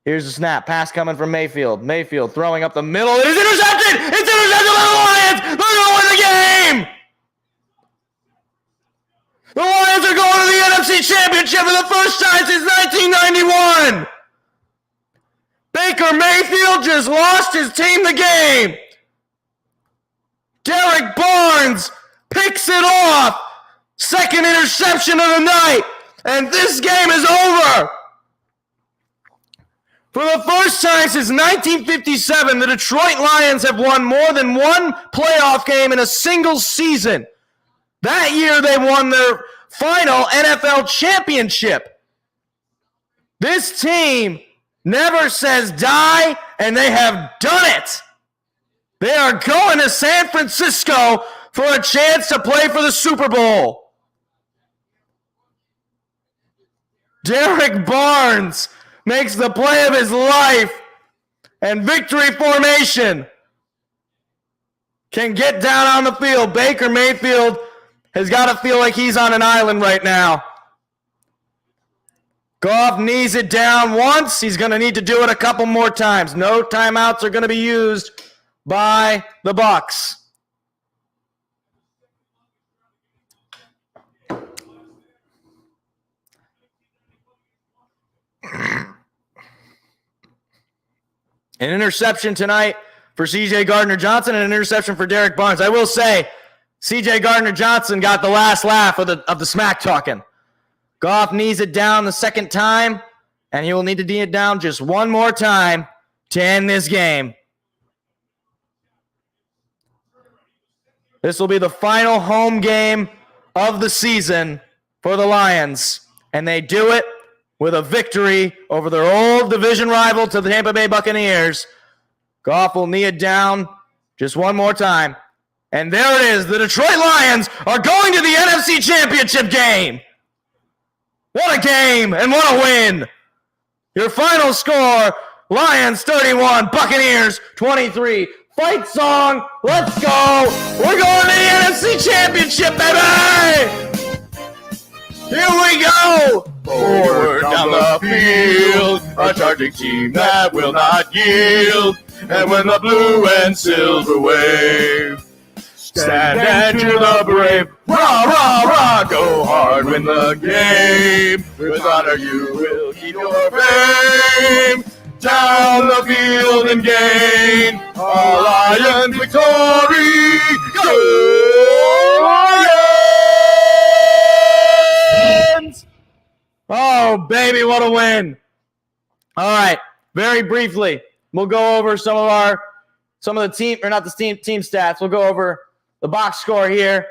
Here's the snap. Pass coming from Mayfield. Mayfield throwing up the middle. It is intercepted! It's intercepted by the Lions! They're going to win the game! The Lions are going to the NFC Championship for the first time since 1991! Baker Mayfield just lost his team the game! Derek Barnes picks it off. Second interception of the night. And this game is over. For the first time since 1957, the Detroit Lions have won more than one playoff game in a single season. That year, they won their final NFL championship. This team never says die, and they have done it. They are going to San Francisco for a chance to play for the Super Bowl. Derek Barnes makes the play of his life, and victory formation can get down on the field. Baker Mayfield has got to feel like he's on an island right now. Goff knees it down once. He's going to need to do it a couple more times. No timeouts are going to be used by the Bucs. An interception tonight for C.J. Gardner-Johnson and an interception for Derek Barnes. I will say, C.J. Gardner-Johnson got the last laugh of the smack talking. Goff knees it down the second time, and he will need to knee it down just one more time to end this game. This will be the final home game of the season for the Lions, and they do it with a victory over their old division rival to the Tampa Bay Buccaneers. Goff will knee it down just one more time. And there it is. The Detroit Lions are going to the NFC Championship game. What a game and what a win. Your final score, Lions 31, Buccaneers 23. Fight song, let's go. We're going to the NFC Championship, baby. Here we go. Forward down the field, a charging team that will not yield. And when the blue and silver wave, stand and cheer the brave. Rah, rah, rah, go hard, win the game. With honor you will keep your fame. Down the field and gain a Lions victory. Go Lions! Oh, baby, what a win. All right, very briefly, we'll go over some of the team, or not the team stats. We'll go over the box score here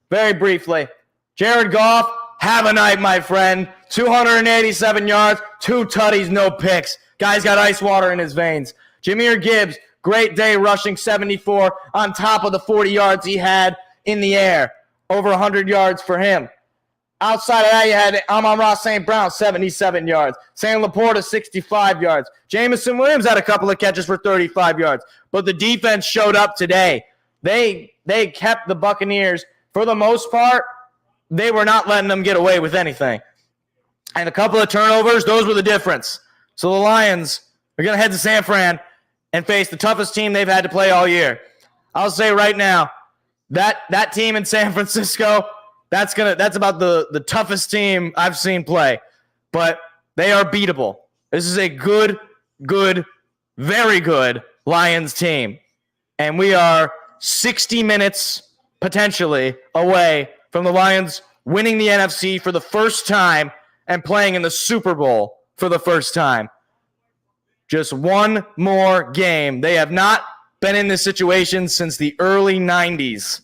very briefly. Jared Goff, have a night, my friend. 287 yards, 2 tutties, no picks. Guy's got ice water in his veins. Jahmyr Gibbs, great day rushing 74 on top of the 40 yards he had in the air. Over 100 yards for him. Outside of that, you had Amon-Ra St. Brown, 77 yards. Sam Laporta, 65 yards. Jamison Williams had a couple of catches for 35 yards. But the defense showed up today. They kept the Buccaneers, for the most part, they were not letting them get away with anything. And a couple of turnovers, those were the difference. So the Lions are going to head to San Fran and face the toughest team they've had to play all year. I'll say right now, that team in San Francisco, that's about the toughest team I've seen play. But they are beatable. This is a good, very good Lions team. And we are 60 minutes potentially away from the Lions winning the NFC for the first time and playing in the Super Bowl for the first time. Just one more game. They have not been in this situation since the early 90s.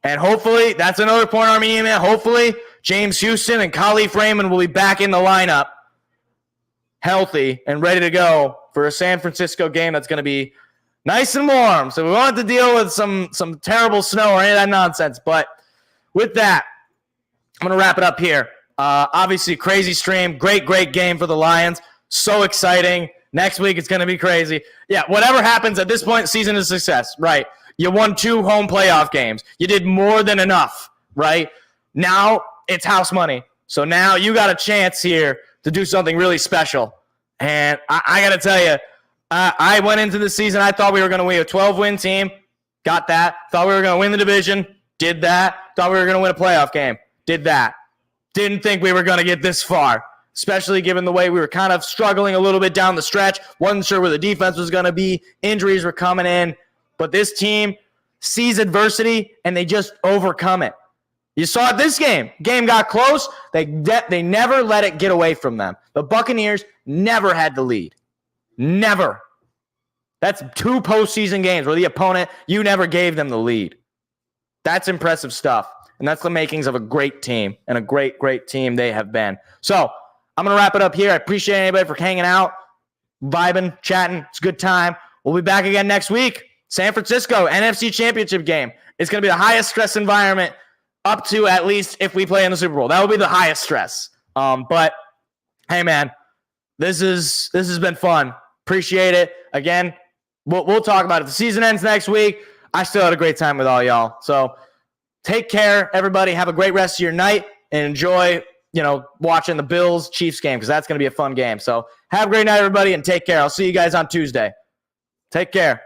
And hopefully, that's another point, Army email. Hopefully, James Houston and Khalif Raymond will be back in the lineup, healthy and ready to go for a San Francisco game that's going to be nice and warm. So we won't have to deal with some terrible snow or any of that nonsense. But with that, I'm going to wrap it up here. Obviously, crazy stream. Great game for the Lions. So exciting. Next week, it's going to be crazy. Yeah, whatever happens at this point, season is success. Right. You won 2 home playoff games. You did more than enough, right? Now it's house money. So now you got a chance here to do something really special. And I got to tell you, I went into the season, I thought we were going to win a 12-win team. Got that. Thought we were going to win the division. Did that. Thought we were going to win a playoff game. Did that. Didn't think we were going to get this far, especially given the way we were kind of struggling a little bit down the stretch. Wasn't sure where the defense was going to be. Injuries were coming in. But this team sees adversity, and they just overcome it. You saw it this game. Game got close. They never let it get away from them. The Buccaneers never had the lead. Never. That's 2 postseason games where the opponent, you never gave them the lead. That's impressive stuff. And that's the makings of a great team, and a great, great team they have been. So I'm going to wrap it up here. I appreciate anybody for hanging out, vibing, chatting. It's a good time. We'll be back again next week. San Francisco, NFC Championship game. It's going to be the highest stress environment up to at least if we play in the Super Bowl. That will be the highest stress. But, hey, man, this has been fun. Appreciate it. Again, we'll talk about it. The season ends next week. I still had a great time with all y'all. So take care, everybody. Have a great rest of your night and enjoy, watching the Bills-Chiefs game because that's going to be a fun game. So have a great night, everybody, and take care. I'll see you guys on Tuesday. Take care.